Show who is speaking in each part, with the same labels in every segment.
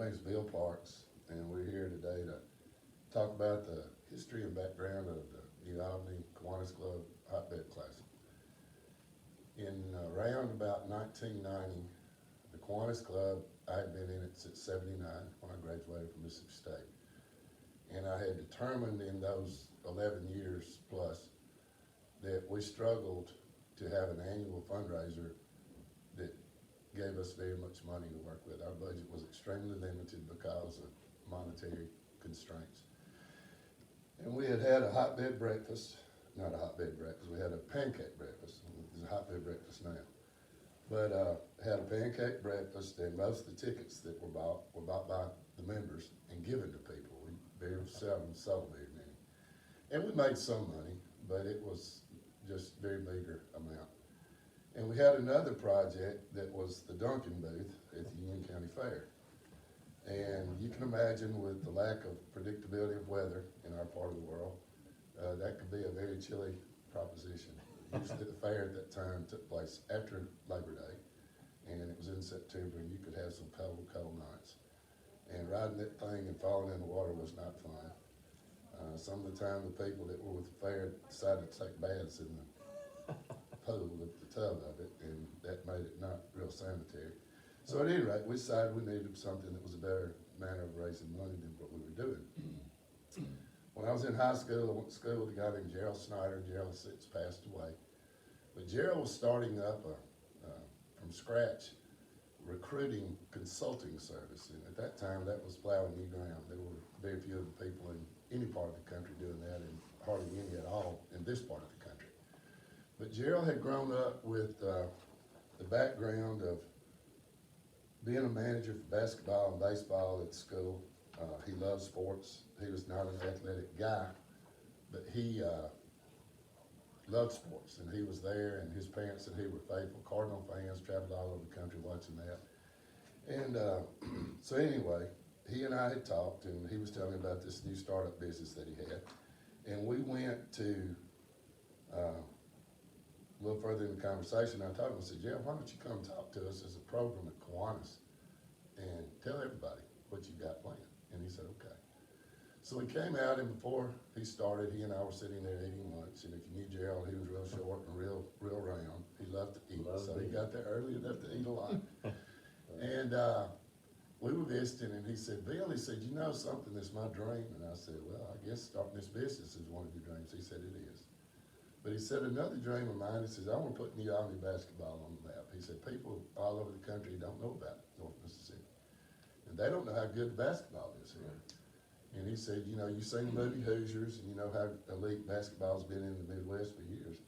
Speaker 1: name's Bill Parks, and we're here today to talk about the history and background of the New Albany Kiwanis Hotbed Classic. In around about 1990, the Kiwanis Club, I had been in it since '79 when I graduated from Mississippi State. And I had determined in those 11 years plus that we struggled to have an annual fundraiser that gave us very much money to work with. Our budget was extremely limited because of monetary constraints. And we had a hotbed breakfast, not a hotbed breakfast, we had a pancake breakfast. There's a hotbed breakfast now. But had a pancake breakfast, and most of the tickets that were bought by the members and given to people. We very seldom sold very many. And we made some money, but it was just very meager amount. And we had another project that was the Dunkin' booth at the Union County Fair. And you can imagine with the lack of predictability of weather in our part of the world, that could be a very chilly proposition. Usually the fair at that time took place after Labor Day, and it was in September, and you could have some cold, cold nights. And riding that thing and falling in the water was not fun. Some of the time the people that were with the fair decided to take baths in the pool with the tub of it, and that made it not real sanitary. So at any rate, we decided we needed something that was a better manner of raising money than what we were doing. When I was in high school, I went to school with a guy named Gerald Snyder. Gerald has since passed away. But Gerald was starting up from scratch recruiting consulting service. And at that time, that was plowing new ground. There were very few of the people in any part of the country doing that, and hardly any at all in this part of the country. But Gerald had grown up with the background of being a manager for basketball and baseball at school. He loved sports. He was not an athletic guy, but he loved sports, and he was there, and his parents said he were faithful Cardinal fans, traveled all over the country watching that. And so anyway, he and I had talked, and he was telling me about this new startup business that he had. And we went to a little further in the conversation. I told him, I said, Gerald, why don't you come talk to us as a program at Kiwanis and tell everybody what you got planned? And he said, okay. So he came out, and before he started, he and I were sitting there eating lunch. And if you knew Gerald, he was real short and real round. He loved to eat, so he got there early enough to eat a lot. And we were visiting, and he said, Bill, he said, you know something, that's my dream. And I said, well, I guess starting this business is one of your dreams. He said, it is. But he said, another dream of mine, he says, I want to put New Albany basketball on the map. He said, people all over the country don't know about North Mississippi. And they don't know how good basketball is here. And he said, you know, you've seen the movie Hoosiers, and you know how elite basketball's been in the Midwest for years.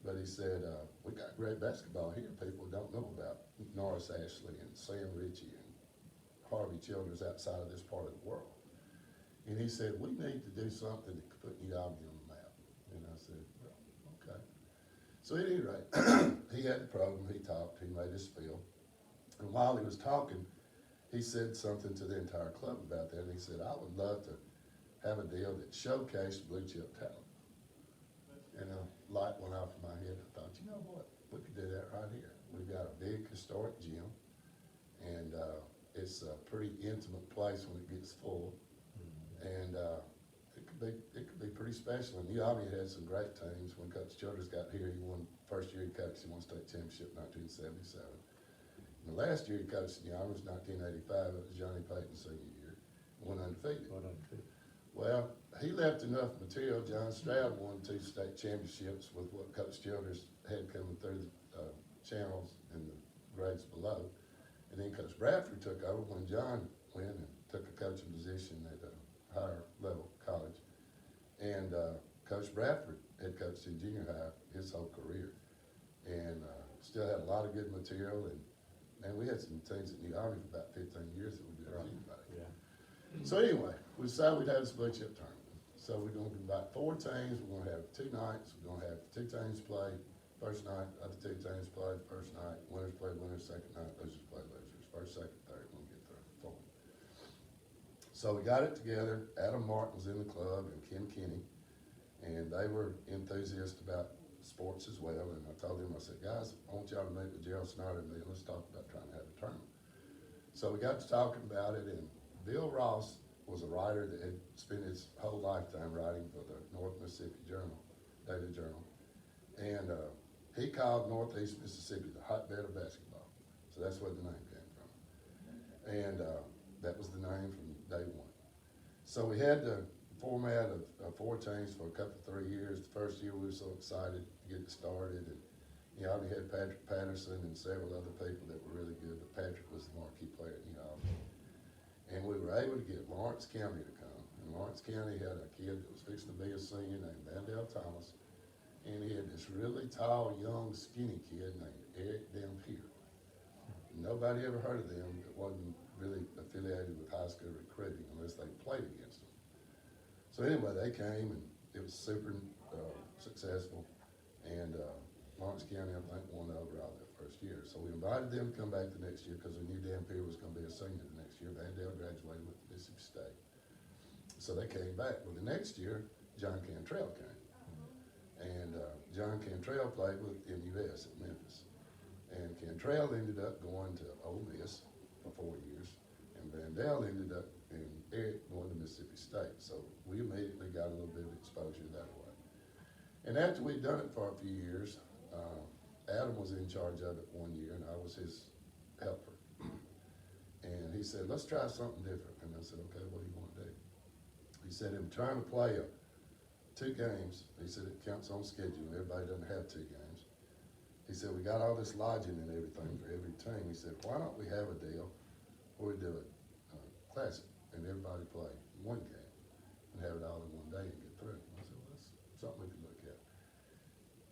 Speaker 1: But he said, we got great basketball here. People don't know about Norris Ashley and Sam Ritchie and Harvey Childers outside of this part of the world. And he said, we need to do something that could put New Albany on the map. And I said, well, okay. So at any rate, he had the program, he talked, he made his spiel. And while he was talking, he said something to the entire club about that. And he said, I would love to have a deal that showcased blue chip talent. And a light went off in my head. I thought, you know what? We could do that right here. We've got a big historic gym, and it's a pretty intimate place when it gets full. And it could be pretty special. And New Albany had some great teams. When Coach Childers got here, he won first year he coached, he won state championship in 1977. And the last year he coached New Albany was 1985. It was Johnny Payton's senior year. Went undefeated. Well, he left enough material. John Stroud won 2 state championships with what Coach Childers had coming through the channels and the grades below. And then Coach Bradford took over when John went and took a coaching position at a higher level college. And Coach Bradford had coached in junior high his whole career, and still had a lot of good material. And we had some teams at New Albany for about 15 years that were good as anybody. Yeah. So anyway, we decided we'd have a split chip tournament. So we're going to invite 4 teams. We're going to have 2 nights. We're going to have 2 teams play first night, other 2 teams play the first night. Winners play winners, second night, losers play losers. First, second, third, we'll get through 4. So we got it together. Adam Martin was in the club, and Ken Kinney, and they were enthusiasts about sports as well. And I told them, I said, guys, I want y'all to meet with Gerald Snyder and me. Let's talk about trying to have a tournament. So we got to talking about it, and Bill Ross was a writer that had spent his whole lifetime writing for the North Mississippi Journal, Daily Journal. And he called Northeast Mississippi the hotbed of basketball. So that's where the name came from. And that was the name from day one. So we had the format of 4 teams for a couple, 3 years. The first year we were so excited to get it started. And you know, we had Patrick Patterson and several other people that were really good, but Patrick was the marquee player, you know. And we were able to get Lawrence County to come. And Lawrence County had a kid that was fixing to be a senior named Vandell Thomas. And he had this really tall, young, skinny kid named Eric Dampier. Nobody ever heard of them that wasn't really affiliated with high school recruiting unless they played against them. So anyway, they came and it was super successful. And Lawrence County, I think, won overall that first year. So we invited them to come back the next year because we knew Dampier was going to be a senior the next year. Vandell graduated with Mississippi State. So they came back. Well, the next year, John Cantrell came. And John Cantrell played with MUS at Memphis. And Cantrell ended up going to Ole Miss for 4 years. And Vandell ended up, and Eric going to Mississippi State. So we immediately got a little bit of exposure that way. And after we'd done it for a few years, Adam was in charge of it 1 year, and I was his helper. And he said, let's try something different. And I said, okay, what do you want to do? He said, I'm trying to play 2 games. He said, it counts on schedule. Everybody doesn't have 2 games. He said, we got all this lodging and everything for every team. He said, why don't we have a deal where we do it classic and everybody play 1 game and have it all in 1 day and get through. And I said, well, that's something we can look at.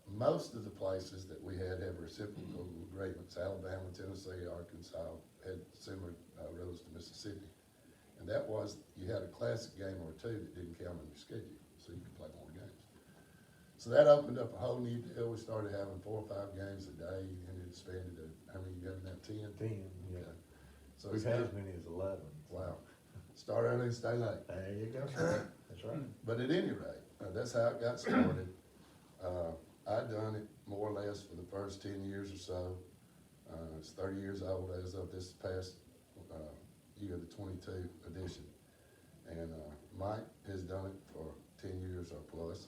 Speaker 1: Most of the places that we had have reciprocal agreements. Alabama, Tennessee, Arkansas had similar rules to Mississippi. And that was, you had a classic game or 2 that didn't count on your schedule, so you could play more games. So that opened up a whole new deal. We started having 4 or 5 games a day, and it expanded to, how many you got now, 10?
Speaker 2: 10, yeah.
Speaker 1: Okay. So
Speaker 2: We've had as many as 11.
Speaker 1: Wow. Start early and stay late.
Speaker 2: There you go. That's right.
Speaker 1: But at any rate, that's how it got started. I'd done it more or less for the first 10 years or so. It's 30 years old as of this past year, the 22 edition. And Mike has done it for 10 years or plus.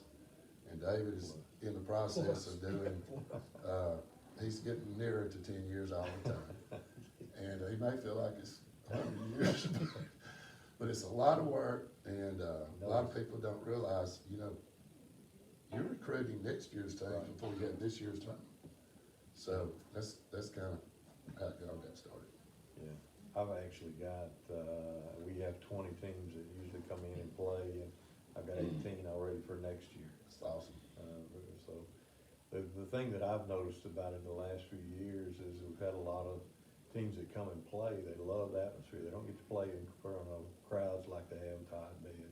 Speaker 1: And David is in the process of doing, he's getting nearer to 10 years all the time. And he may feel like it's 100 years, but it's a lot of work, and a lot of people don't realize, you know, you're recruiting next year's team before you have this year's team. So that's kind of how it all got started.
Speaker 2: Yeah, I've actually got, we have 20 teams that usually come in and play, and I've got 18 already for next year.
Speaker 1: It's awesome.
Speaker 2: So the thing that I've noticed about it in the last few years is we've had a lot of teams that come and play. They love the atmosphere. They don't get to play in front of crowds like they have at Hotbed,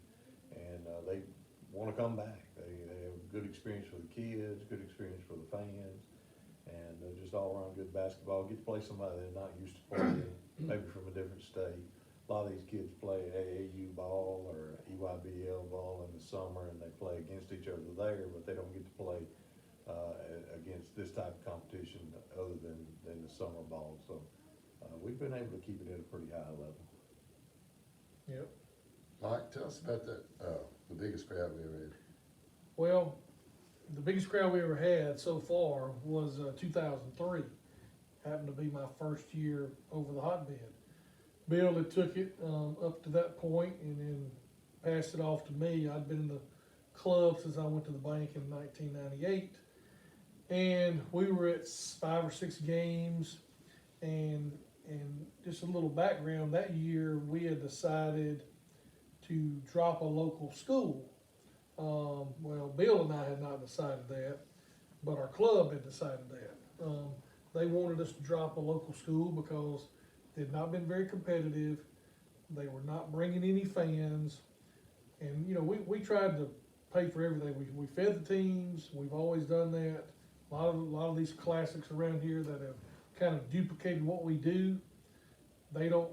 Speaker 2: and they want to come back. They have a good experience for the kids, good experience for the fans, and just all around good basketball. Get to play somebody they're not used to playing, maybe from a different state. A lot of these kids play AAU ball or EYBL ball in the summer, and they play against each other there, but they don't get to play against this type of competition other than the summer ball. So we've been able to keep it at a pretty high level.
Speaker 3: Yep.
Speaker 1: Mike, tell us about that, the biggest crowd we ever had.
Speaker 3: Well, the biggest crowd we ever had so far was 2003. Happened to be my first year over the hotbed. Bill had took it up to that point and then passed it off to me. I'd been in the club since I went to the bank in 1998. And we were at 5 or 6 games, and just a little background, that year we had decided to drop a local school. Well, Bill and I had not decided that, but our club had decided that. They wanted us to drop a local school because they had not been very competitive. They were not bringing any fans. And, you know, we tried to pay for everything. We fed the teams. We've always done that. A lot of these classics around here that have kind of duplicated what we do, they don't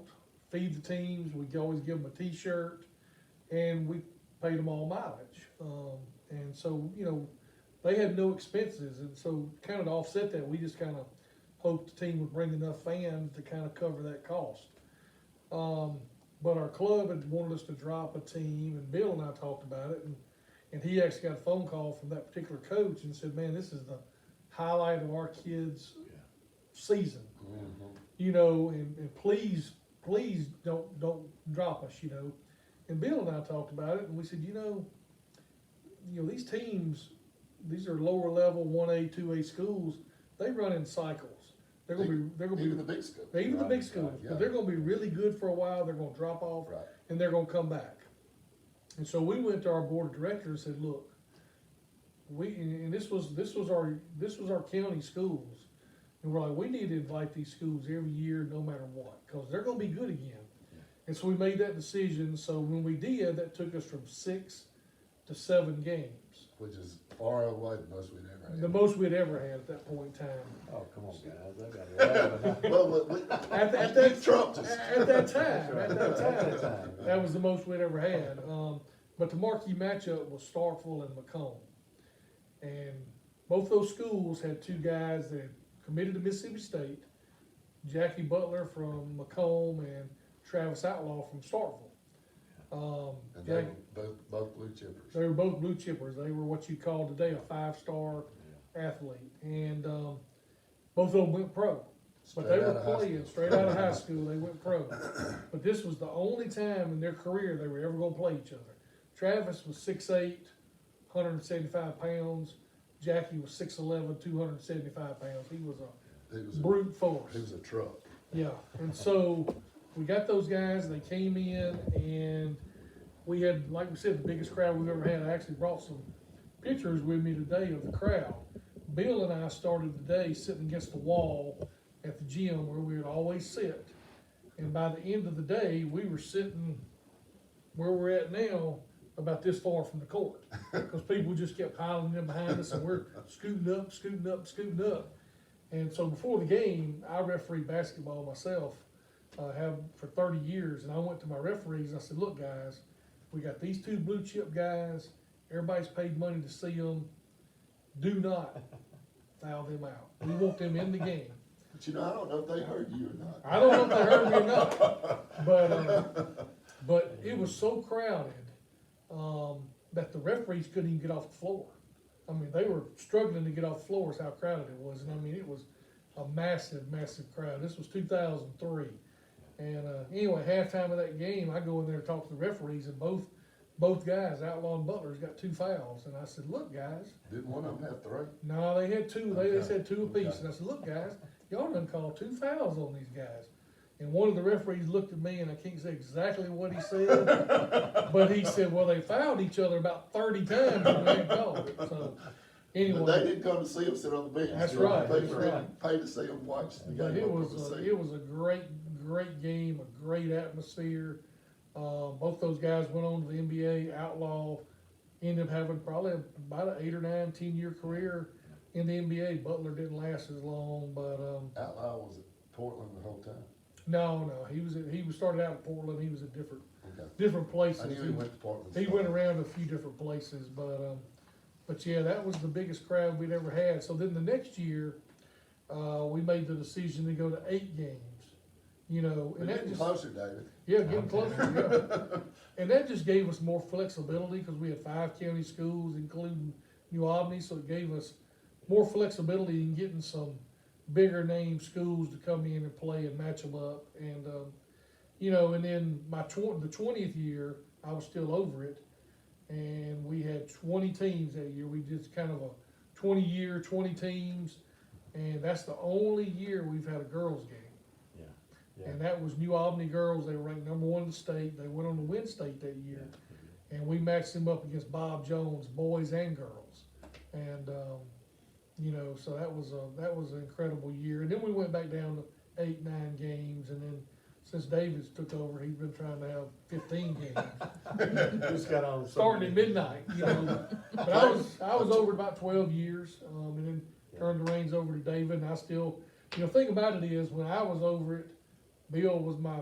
Speaker 3: feed the teams. We always give them a t-shirt, and we paid them all mileage. And so, you know, they had no expenses. And so kind of to offset that, we just kind of hoped the team would bring enough fans to kind of cover that cost. But our club had wanted us to drop a team, and Bill and I talked about it, and he actually got a phone call from that particular coach and said, man, this is the highlight of our kids' season. You know, and please don't drop us, you know. And Bill and I talked about it, and we said, you know, these teams, these are lower level 1A, 2A schools. They run in cycles. They're gonna be
Speaker 1: Even the big schools.
Speaker 3: even the big schools,
Speaker 1: yeah.
Speaker 3: but they're gonna be really good for a while. They're gonna drop off,
Speaker 1: Right.
Speaker 3: and they're gonna come back. And so we went to our board of directors and said, look, and this was our county schools, and we're like, we need to invite these schools every year, no matter what, because they're gonna be good again. And so we made that decision. So when we did, that took us from 6 to 7 games.
Speaker 1: Which is far away the most we'd ever had.
Speaker 3: The most we'd ever had at that point in time.
Speaker 2: Oh, come on, guys, I got 11.
Speaker 1: Well,
Speaker 3: At that time, that was the most we'd ever had. But the marquee matchup was Starkville and Macomb. And both those schools had 2 guys that had committed to Mississippi State, Jackie Butler from Macomb and Travis Outlaw from Starkville.
Speaker 1: And they were both blue chippers.
Speaker 3: They were both blue chippers. They were what you call today a 5-star athlete. And both of them went pro. But they were playing straight out of high school. They went pro. But this was the only time in their career they were ever going to play each other. Travis was 6'8", 175 pounds. Jackie was 6'11", 275 pounds. He was a brute force.
Speaker 1: He was a truck.
Speaker 3: Yeah, and so we got those guys. They came in, and we had, like we said, the biggest crowd we've ever had. I actually brought some pictures with me today of the crowd. Bill and I started the day sitting against the wall at the gym where we would always sit. And by the end of the day, we were sitting where we're at now, about this far from the court, because people just kept piling in behind us, and we're scooting up. And so before the game, I refereed basketball myself, have for 30 years, and I went to my referees and I said, look guys, we got these 2 blue chip guys, everybody's paid money to see them, do not foul them out. We want them in the game.
Speaker 1: But I don't know if they heard you or not.
Speaker 3: I don't know if they heard me or not, but it was so crowded that the referees couldn't even get off the floor. I mean, they were struggling to get off the floor is how crowded it was. And I mean, it was a massive crowd. This was 2003. And anyway, halftime of that game, I go in there and talk to the referees, and both guys, Outlaw and Butler's, got 2 fouls. And I said, look guys.
Speaker 1: Didn't one of them have 3?
Speaker 3: No, they had 2. They said 2 apiece.
Speaker 1: Okay.
Speaker 3: And I said, look guys, y'all done called 2 fouls on these guys. And one of the referees looked at me, and I can't say exactly what he said, but he said, well, they fouled each other about 30 times when they called it. So, anyway.
Speaker 1: But they didn't come to see them sit on the bench.
Speaker 3: That's right,
Speaker 1: They
Speaker 3: that's
Speaker 1: really
Speaker 3: right.
Speaker 1: paid to see them watch the game.
Speaker 3: But it
Speaker 1: over
Speaker 3: was
Speaker 1: the seat.
Speaker 3: it was a great game, a great atmosphere. Both those guys went on to the NBA. Outlaw ended up having probably about an 8 or 9, 10-year career in the NBA. Butler didn't last as long, but
Speaker 1: Outlaw was at Portland the whole time.
Speaker 3: no, he was started out in Portland. He was at
Speaker 1: Okay.
Speaker 3: different places.
Speaker 1: I knew he went to Portland.
Speaker 3: He went around a few different places, but yeah, that was the biggest crowd we'd ever had. So then the next year, we made the decision to go to 8 games. You know,
Speaker 1: We're
Speaker 3: and that
Speaker 1: getting
Speaker 3: just
Speaker 1: closer, David.
Speaker 3: yeah, getting closer. Yeah. And that just gave us more flexibility because we had 5 county schools, including New Albany, so it gave us more flexibility in getting some bigger name schools to come in and play and match them up. And you know, and then the 20th year, I was still over it, and we had 20 teams that year. We did kind of a 20-year, 20 teams, and that's the only year we've had a girls game.
Speaker 2: Yeah.
Speaker 3: And that was New Albany girls. They were ranked #1 in the state. They went on to win state that year. And we matched them up against Bob Jones, boys and girls. And, you know, so that was an incredible year. And then we went back down to 8, 9 games. And then since David's took over, he's been trying to have 15 games.
Speaker 2: Just got on.
Speaker 3: Starting at midnight, you know. But I was over about 12 years, and then turned the reins over to David. And I still, you know, the thing about it is when I was over it, Bill was my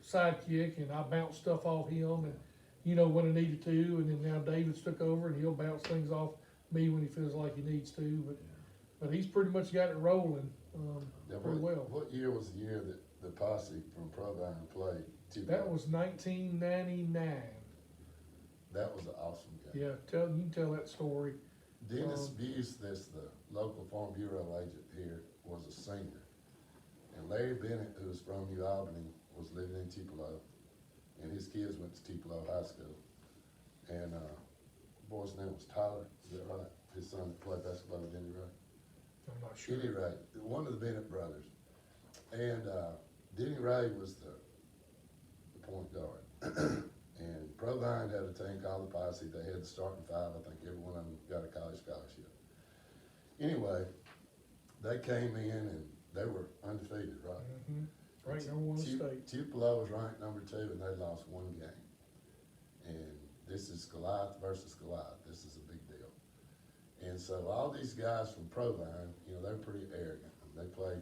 Speaker 3: sidekick, and I bounced stuff off him, and you know when I needed to. And then now David's took over, and he'll bounce things off me when he feels like he needs to. But he's pretty much got it rolling pretty well.
Speaker 1: What year was the year that the posse from Provine played
Speaker 3: That was 1999.
Speaker 1: That was an awesome game.
Speaker 3: Yeah, you can tell that story.
Speaker 1: Dennis Buse, that's the local Farm Bureau agent here, was a senior. And Larry Bennett, who was from New Albany, was living in Tupelo. And his kids went to Tupelo High School. And, boy's name was Tyler, is that right? His son that played basketball with Denny Ray.
Speaker 3: I'm not sure.
Speaker 1: Denny Ray, one of the Bennett brothers. And, Denny Ray was the point guard. And Provine had a team called the Posse. They had the starting five. I think every one of them got a college scholarship. Anyway, they came in and they were undefeated, right?
Speaker 3: Mm-hmm. Ranked number one in the state.
Speaker 1: Tupelo was ranked number 2 and they lost 1 game. And this is Goliath versus Goliath. This is a big deal. And so all these guys from Provine, you know, they're pretty arrogant. They play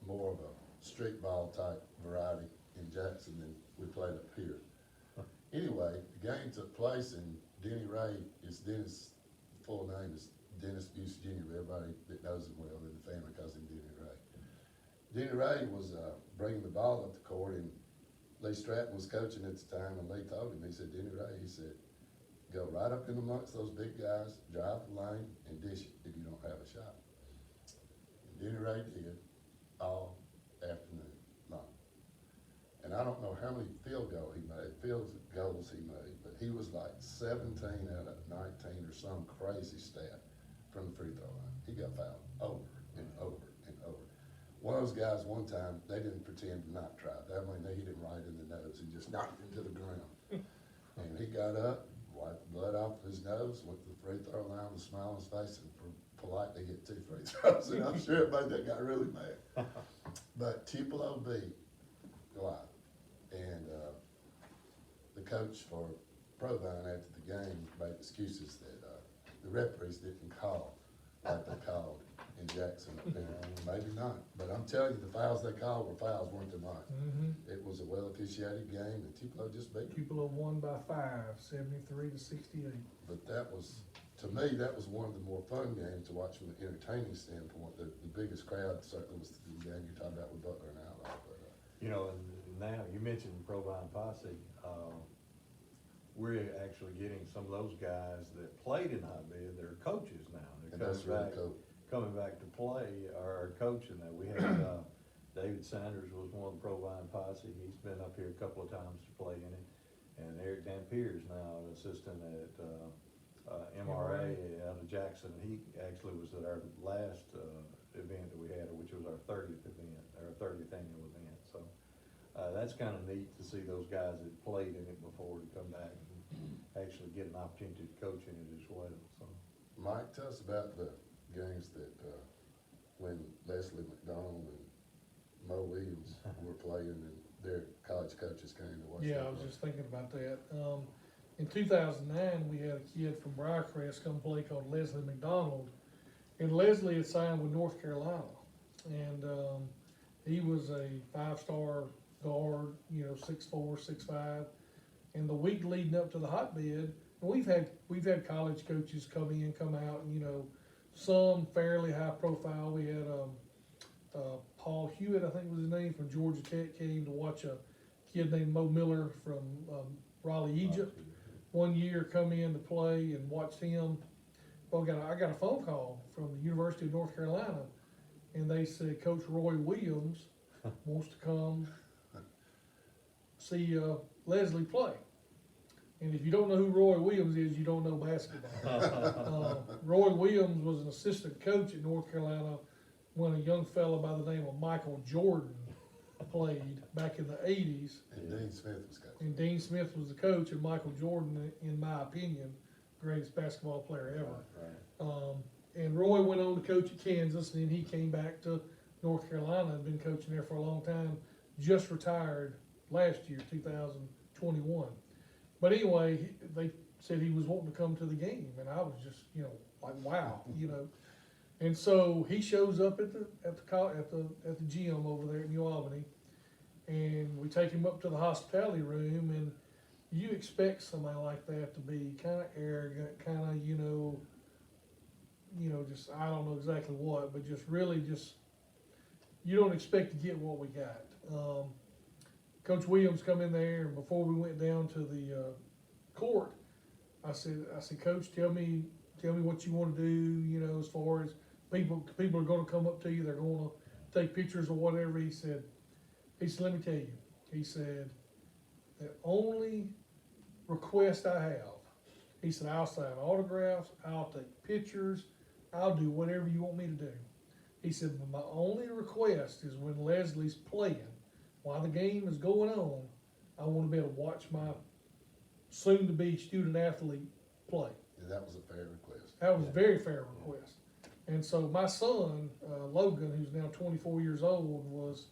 Speaker 1: more of a street ball type variety in Jackson than we played up here. Anyway, the game took place and Denny Ray is Dennis, full name is Dennis Buse Jr. Everybody that knows him well in the family calls him Denny Ray. Denny Ray was bringing the ball up the court and Lee Stratton was coaching at the time and Lee told him, he said, Denny Ray, he said, go right up in amongst those big guys, drive the lane and dish it if you don't have a shot. And Denny Ray did all afternoon long. And I don't know how many field goals he made, but he was like 17 out of 19 or some crazy stat from the free throw line. He got fouled over and over and over. One of those guys one time, they didn't pretend to not try. That mean they hit him right in the nose and just knocked him to the ground. And he got up, wiped the blood off his nose, went to the free throw line with a smile on his face and politely hit 2 free throws. And I'm sure it made that guy really mad. But Tupelo beat Goliath. And the coach for Provine after the game made excuses that the referees didn't call like they called in Jackson. Maybe not, but I'm telling you, the fouls they called were fouls, weren't they, Mike?
Speaker 3: Mm-hmm.
Speaker 1: It was a well officiated game, and Tupelo just beat them.
Speaker 3: Tupelo won by 5, 73-68.
Speaker 1: But that was, to me, that was one of the more fun games to watch from an entertaining standpoint. The biggest crowd certainly was the game you're talking about with Butler and Albany.
Speaker 2: You know, and now, you mentioned Provine Posse, we're actually getting some of those guys that played in hotbed, they're coaches now.
Speaker 1: And
Speaker 2: They're
Speaker 1: that's really cool.
Speaker 2: coming back to play, are coaching that. We had, David Sanders was one of the Provine Posse, he's been up here a couple of times to play in it. And Eric Dampier is now an assistant at, MRA out of Jackson. He actually was at our last, event that we had, which was our 30th event, our 30th annual event, so. That's kind of neat to see those guys that played in it before to come back and actually get an opportunity to coach in it as well, so.
Speaker 1: Mike, tell us about the games that, when Leslie McDonald and Mo Williams were playing and their college coaches came to watch.
Speaker 3: Yeah, I was just thinking about that. In 2009, we had a kid from Briarcrest come play called Leslie McDonald. And Leslie had signed with North Carolina. And he was a 5-star guard, 6'4", 6'5". And the week leading up to the hotbed, we've had college coaches come in, come out, and some fairly high profile. We had Paul Hewitt, I think was his name, from Georgia Tech, came to watch a kid named Mo Miller from Raleigh, Egypt. One year come in to play and watched him. Well, I got a phone call from the University of North Carolina, and they said Coach Roy Williams wants to come see Leslie play. And if you don't know who Roy Williams is, you don't know basketball. Roy Williams was an assistant coach at North Carolina when a young fella by the name of Michael Jordan played back in the 80s.
Speaker 1: And Dean Smith was coach.
Speaker 3: And Dean Smith was the coach, and Michael Jordan, in my opinion, greatest basketball player ever.
Speaker 2: Right.
Speaker 3: And Roy went on to coach at Kansas, and then he came back to North Carolina and been coaching there for a long time. Just retired last year, 2021. But anyway, they said he was wanting to come to the game, and I was just, like, wow, And so he shows up at the gym over there in New Albany, and we take him up to the hospitality room, and you expect somebody like that to be kind of arrogant, kind of, just, I don't know exactly what, but just really you don't expect to get what we got. Coach Williams come in there, and before we went down to the court, I said, Coach, tell me what you want to do. You know, as far as people are going to come up to you, they're going to take pictures or whatever. He said, let me tell you. He said, the only request I have, he said, I'll sign autographs, I'll take pictures, I'll do whatever you want me to do. He said, but my only request is when Leslie's playing, while the game is going on, I want to be able to watch my soon-to-be student athlete play.
Speaker 1: And that was a fair request.
Speaker 3: That was a very fair request. And so my son, Logan, who's now 24 years old, was,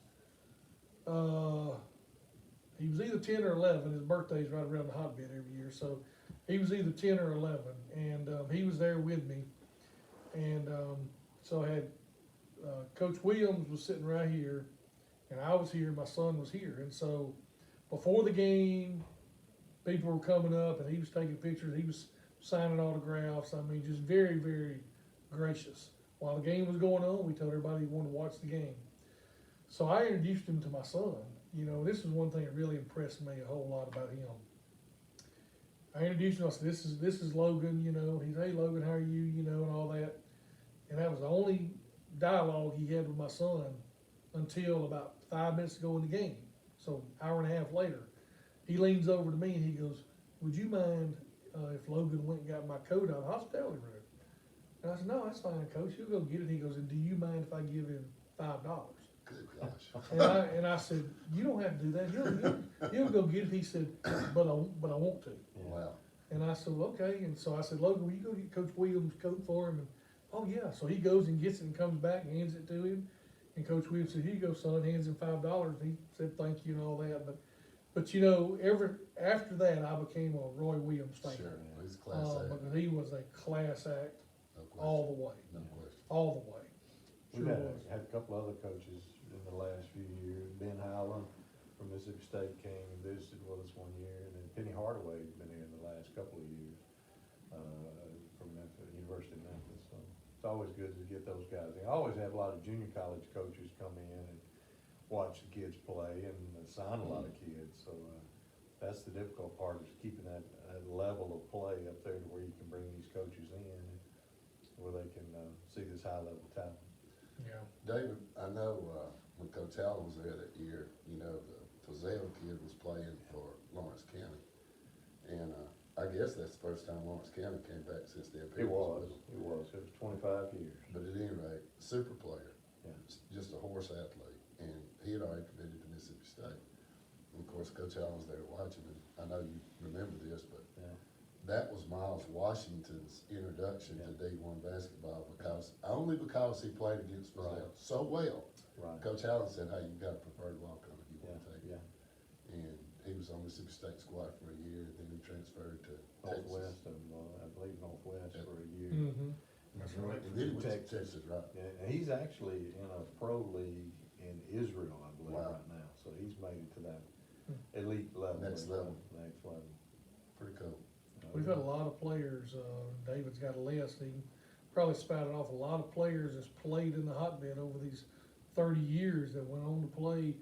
Speaker 3: he was either 10 or 11. His birthday's right around the hotbed every year. So he was either 10 or 11. And he was there with me. And so I had Coach Williams was sitting right here, and I was here, my son was here. And so before the game, people were coming up, and he was taking pictures. He was signing autographs. I mean, just very, very gracious. While the game was going on, we told everybody we wanted to watch the game. So I introduced him to my son. You know, this is one thing that really impressed me a whole lot about him. I introduced him. I said, "This is Logan." You know, he's, "Hey Logan, how are you?" You know, and all that. And that was the only dialogue he had with my son until about 5 minutes ago in the game. So hour and a half later, he leans over to me and he goes, "Would you mind if Logan went and got my coat out of the hospitality room?" And I said, "No, that's fine, Coach. He'll go get it." He goes, "And do you mind if I give him $5?"
Speaker 1: Good gosh.
Speaker 3: And I said, "You don't have to do that. He'll go get it." He said, but I want to."
Speaker 1: Wow.
Speaker 3: And I said, "Well, okay." And so I said, "Logan, will you go get Coach Williams' coat for him?" And, "Oh yeah." So he goes and gets it and comes back and hands it to him. And Coach Williams said, "Here you go, son." Hands him $5. He said thank you and all that. But you know, after that, I became a Roy Williams fan.
Speaker 1: Sure. He's a class act.
Speaker 3: Because he was a class act
Speaker 1: No question.
Speaker 3: all the way,
Speaker 1: No question.
Speaker 3: all the way.
Speaker 2: We've
Speaker 3: Sure
Speaker 2: had,
Speaker 3: was.
Speaker 2: had a couple other coaches in the last few years. Ben Howland from Mississippi State came and visited with us one year, and then Penny Hardaway's been here in the last couple of years from Memphis, University of Memphis. So it's always good to get those guys. I always have a lot of junior college coaches come in and watch the kids play and sign a lot of kids. So that's the difficult part, is keeping that level of play up there to where you can bring these coaches in, where they can see this high level talent.
Speaker 3: Yeah.
Speaker 1: David, I know when Coach Allen was there that year, you know, the Fazell kid was playing for Lawrence County. And I guess that's the first time Lawrence County came back since the
Speaker 2: It was 25 years.
Speaker 1: But at any rate, super player,
Speaker 2: Yeah.
Speaker 1: just a horse athlete. And he had already committed to Mississippi State. And of course, Coach Allen was there watching him. I know you remember this, but
Speaker 2: Yeah.
Speaker 1: that was Miles Washington's introduction
Speaker 2: Yeah.
Speaker 1: to D1 basketball, only because he played against Fazell
Speaker 2: Right.
Speaker 1: so well.
Speaker 2: Right.
Speaker 1: Coach Allen said, "Hey, you've got a preferred walk-on if you
Speaker 2: Yeah.
Speaker 1: want to take it."
Speaker 2: Yeah.
Speaker 1: And he was on Mississippi State squad for a year, then he transferred to Texas.
Speaker 2: Northwest of, I believe Northwest
Speaker 1: Yep.
Speaker 2: for a year.
Speaker 3: Mm-hmm. That's
Speaker 1: And
Speaker 3: right.
Speaker 1: then he went to Texas, right?
Speaker 2: Yeah, and he's actually in a pro league in Israel, I believe,
Speaker 1: Wow.
Speaker 2: right now. So he's made it to that elite level.
Speaker 1: Next level.
Speaker 2: Next level.
Speaker 1: Pretty cool.
Speaker 3: We've had a lot of players, David's got a list, he probably spouted off a lot of players that's played in the hotbed over these 30 years that went on to play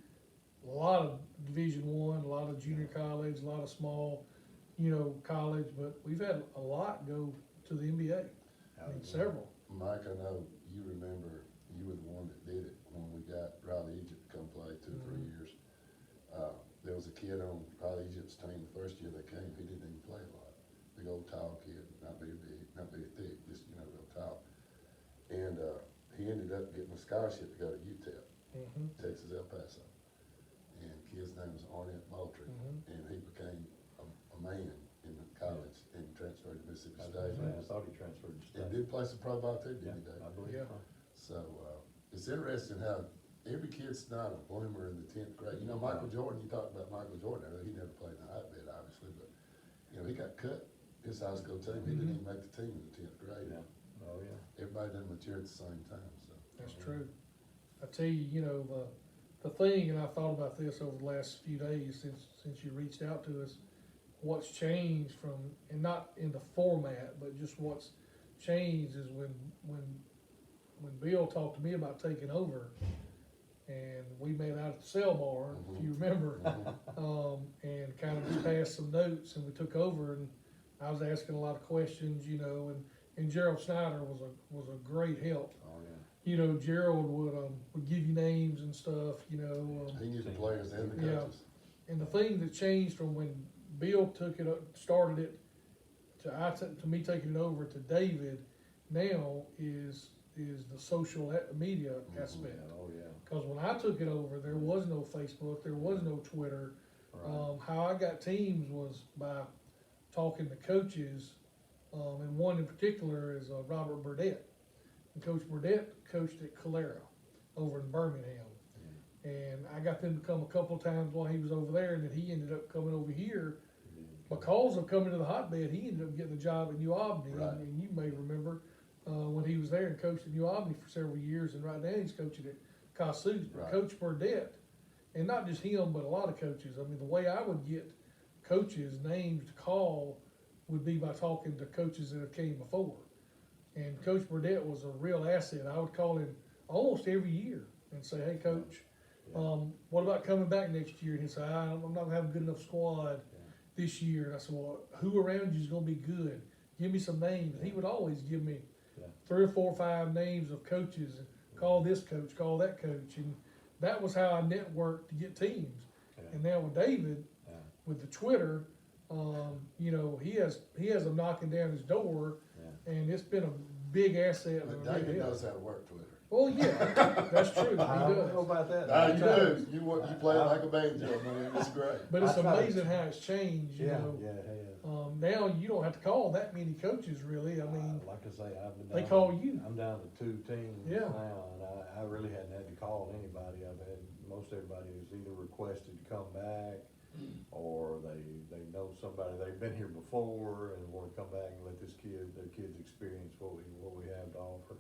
Speaker 3: a lot of Division I, a lot of junior college, a lot of small, college, but we've had a lot go to the NBA. I mean, several.
Speaker 1: Mike, I know you remember, you were the one that did it when we got Riley Egypt to come play 2 or 3 years. There was a kid on Riley Egypt's team the first year they came, he didn't even play a lot. Big old tall kid, not very big, not very thick, just, real tall. And, he ended up getting a scholarship to go to UTEP,
Speaker 3: Mm-hmm.
Speaker 1: Texas El Paso. And the kid's name was Arnett Moultrie,
Speaker 3: Mhm.
Speaker 1: and he became a man in college and transferred to Mississippi
Speaker 2: I
Speaker 1: State.
Speaker 2: thought he transferred to
Speaker 1: And
Speaker 2: State.
Speaker 1: did play some pro ball too,
Speaker 2: Yeah,
Speaker 1: didn't he, Dave?
Speaker 2: I believe
Speaker 3: Yeah.
Speaker 2: so.
Speaker 1: So, it's interesting how every kid's not a bloomer in the 10th grade. Michael Jordan, you talked about Michael Jordan earlier, he never played in the hotbed, obviously, but, he got cut, his high school team, he didn't even make the team in the 10th grade.
Speaker 2: Yeah. Oh, yeah.
Speaker 1: Everybody doesn't mature at the same time, so.
Speaker 3: That's true. I tell you, the thing, and I thought about this over the last few days since you reached out to us, what's changed from, and not in the format, but just what's changed is when Bill talked to me about taking over, and we met out at the sale barn, if you remember, and kind of just passed some notes, and we took over, and I was asking a lot of questions, you know, and Gerald Snyder was a great help.
Speaker 2: Oh, yeah.
Speaker 3: You know, Gerald would give you names and stuff, you know.
Speaker 1: He knew the players and the
Speaker 3: Yeah.
Speaker 1: coaches.
Speaker 3: And the thing that changed from when Bill took it, started it, to me taking it over to David now is the social media aspect.
Speaker 2: Oh, yeah.
Speaker 3: Because when I took it over, there was no Facebook, there was no Twitter.
Speaker 2: Right.
Speaker 3: How I got teams was by talking to coaches, and one in particular is Robert Burdett. And Coach Burdett coached at Calera over in Birmingham. And I got them to come a couple of times while he was over there, and then he ended up coming over here. Because of coming to the hotbed, he ended up getting a job at New Albany.
Speaker 1: Right.
Speaker 3: And you may remember when he was there and coached at New Albany for several years, and right now he's coaching at Kossuth. But
Speaker 1: Right.
Speaker 3: Coach Burdett, and not just him, but a lot of coaches. I mean, the way I would get coaches' names to call would be by talking to coaches that have came before. And Coach Burdett was a real asset. I would call him almost every year and say, "Hey, Coach, what about coming back next year?" And he'd say, "I'm not gonna have a good enough squad this year." And I said, "Well, who around you is gonna be good? Give me some names." And he would always give me 3 or 4 or 5 names of coaches, and call this coach, call that coach, and that was how I networked to get teams. And now with David, with the Twitter, you know, he has them knocking down his door, and it's been a big asset.
Speaker 1: But
Speaker 3: and a big
Speaker 1: David
Speaker 3: help.
Speaker 1: knows how to work Twitter.
Speaker 3: Well, yeah, that's true. He
Speaker 2: I don't know
Speaker 3: does.
Speaker 2: about that.
Speaker 1: You do. You play it like a banjo, man. It's great.
Speaker 3: But it's
Speaker 2: I try to-
Speaker 3: amazing how it's changed. You
Speaker 2: Yeah,
Speaker 3: know,
Speaker 2: yeah, it has.
Speaker 3: now you don't have to call that many coaches, really. I mean,
Speaker 2: Like I say, I've been down.
Speaker 3: they call you.
Speaker 2: I'm down to 2 teams
Speaker 3: Yeah.
Speaker 2: now, and I really hadn't had to call anybody. I've had, most everybody has either requested to come back, or they know somebody, they've been here before and want to come back and let their kids experience what we have to offer.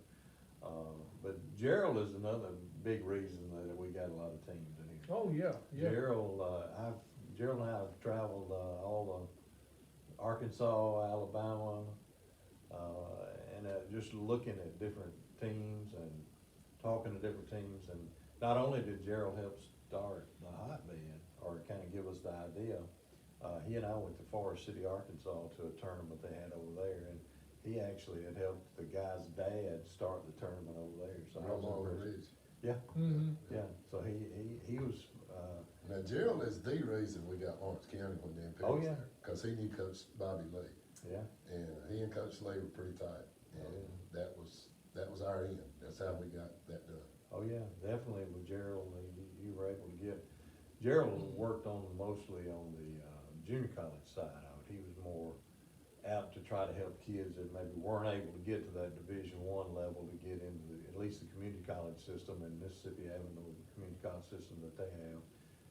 Speaker 2: But Gerald is another big reason that we got a lot of teams in here.
Speaker 3: oh yeah, yeah.
Speaker 2: Gerald and I have traveled all the Arkansas, Alabama, and just looking at different teams and talking to different teams. And not only did Gerald help start the hotbed or kind of give us the idea, he and I went to Forest City, Arkansas to a tournament they had over there, and he actually had helped the guy's dad start the tournament over there. So I was
Speaker 1: Roll over
Speaker 2: impressed.
Speaker 1: Ridge.
Speaker 2: Yeah,
Speaker 3: Mm-hmm.
Speaker 2: yeah. So he was.
Speaker 1: Now, Gerald is the reason we got Lawrence County when Dan Perry
Speaker 2: Oh,
Speaker 1: was
Speaker 2: yeah.
Speaker 1: there. Because he knew Coach Bobby Lee.
Speaker 2: Yeah.
Speaker 1: And he and Coach Lee were pretty tight. And that was our end. That's how we got that done.
Speaker 2: Oh, yeah, definitely with Gerald, you were able to get, Gerald worked mostly on the junior college side of it. He was more apt to try to help kids that maybe weren't able to get to that Division I level to get into at least the community college system, and Mississippi having the community college system that they have.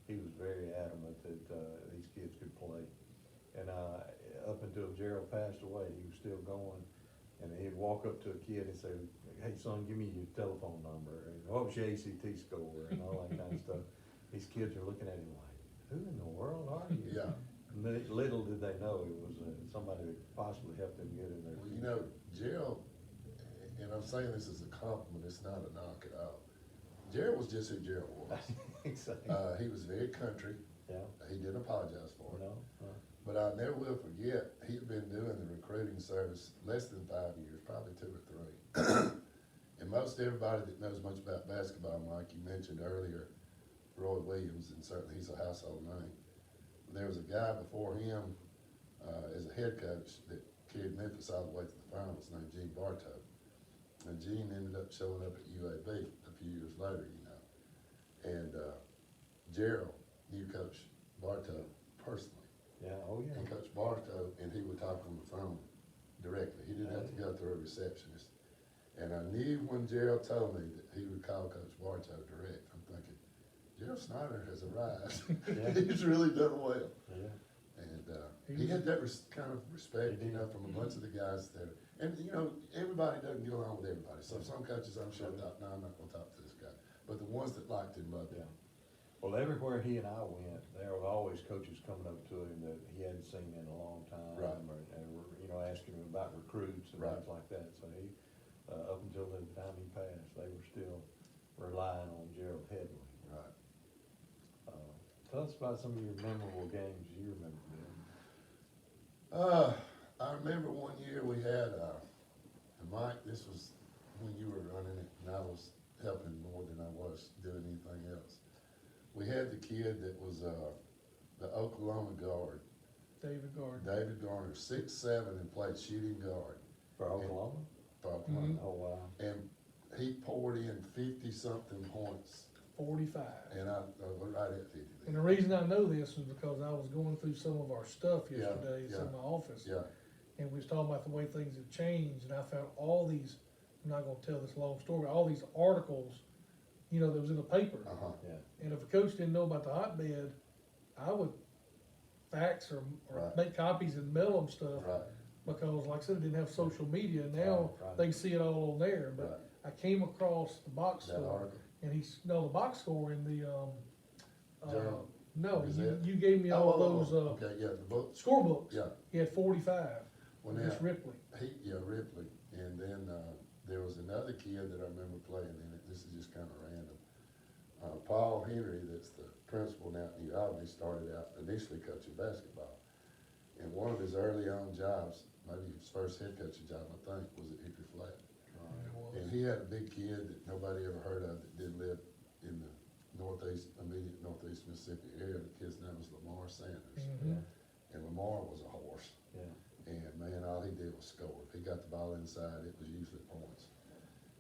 Speaker 2: He was very adamant that these kids could play. And up until Gerald passed away, he was still going. And he'd walk up to a kid and say, "Hey son, give me your telephone number, and what was your ACT score," and all that kind of stuff. These kids are looking at him like, "Who in the world are you?"
Speaker 1: Yeah.
Speaker 2: And little did they know it was somebody that possibly helped them get in there.
Speaker 1: Well, you know, Gerald, and I'm saying this as a compliment, it's not a knock at all. Gerald was just who Gerald was.
Speaker 2: Exactly.
Speaker 1: He was very country.
Speaker 2: Yeah.
Speaker 1: He didn't apologize for it.
Speaker 2: No.
Speaker 1: But I never will forget, he'd been doing the recruiting service less than 5 years, probably 2 or 3. And most everybody that knows much about basketball, Mike, you mentioned earlier, Roy Williams, and certainly he's a household name. There was a guy before him as a head coach that carried Memphis all the way to the finals named Gene Bartow. And Gene ended up showing up at UAB a few years later, you know. And Gerald knew Coach Bartow personally.
Speaker 2: Yeah, oh yeah.
Speaker 1: And Coach Bartow, and he would talk on the phone directly. He didn't have to go through a receptionist. And I knew when Gerald told me that he would call Coach Bartow direct, I'm thinking, Gerald Snyder has arrived.
Speaker 2: Yeah.
Speaker 1: He's really done well.
Speaker 2: Yeah.
Speaker 1: And he had that kind of respect, you know, from a bunch of the guys there. And, you know, everybody doesn't get along with everybody. So some coaches, I'm sure, thought, no, I'm not going to talk to this guy. But the ones that liked him loved him.
Speaker 2: Yeah. Well, everywhere he and I went, there were always coaches coming up to him that he hadn't seen in a long time,
Speaker 1: Right.
Speaker 2: or you know, asking him about recruits and
Speaker 1: Right.
Speaker 2: things like that. So he, up until the time he passed, they were still relying on Gerald heavily. Tell us about some of your memorable games you remember,
Speaker 1: I remember one year we had, and Mike, this was when you were running it, and I was helping more than I was doing anything else. We had the kid that was, the Oklahoma guard,
Speaker 3: David Gardner.
Speaker 1: David Garner, 6'7", and played shooting guard.
Speaker 2: For Oklahoma?
Speaker 1: for Oklahoma.
Speaker 2: Oh, wow.
Speaker 1: And he poured in 50-something points,
Speaker 3: 45.
Speaker 1: and I was right at 50.
Speaker 3: And the reason I know this is because I was going through some of our stuff yesterday
Speaker 1: yeah.
Speaker 3: in my office.
Speaker 1: Yeah,
Speaker 3: And we was talking about the way things have changed, and I found all these, I'm not gonna tell this long story, all these articles, you know, that was in the paper.
Speaker 1: uh-huh,
Speaker 2: Yeah.
Speaker 3: And if a coach didn't know about the hotbed, I would fax or
Speaker 1: Right.
Speaker 3: make copies and mail them stuff.
Speaker 1: right,
Speaker 3: Because like I said, it didn't have social media, now
Speaker 2: Right.
Speaker 3: they can see it all on there, but
Speaker 1: right.
Speaker 3: I came across the box
Speaker 1: That
Speaker 3: score,
Speaker 1: article.
Speaker 3: and the box score in the,
Speaker 1: Journal?
Speaker 3: no,
Speaker 1: Gazette?
Speaker 3: you gave me all those,
Speaker 1: Okay, yeah, the books,
Speaker 3: score books.
Speaker 1: yeah.
Speaker 3: He had 45,
Speaker 1: Well,
Speaker 3: Miss
Speaker 1: now,
Speaker 3: Ripley.
Speaker 1: Ripley, and then, there was another kid that I remember playing in it, this is just kinda random. Paul Henry, that's the principal now at New Albany, started out initially coaching basketball. And one of his early on jobs, maybe his first head coaching job, I think, was at Hickory Flat. And he had a big kid that nobody ever heard of that did live in the immediate northeast Mississippi area. The kid's name was Lamar Sanders.
Speaker 3: Mhm.
Speaker 1: And Lamar was a horse.
Speaker 2: Yeah.
Speaker 1: And man, all he did was score. If he got the ball inside, it was usually points.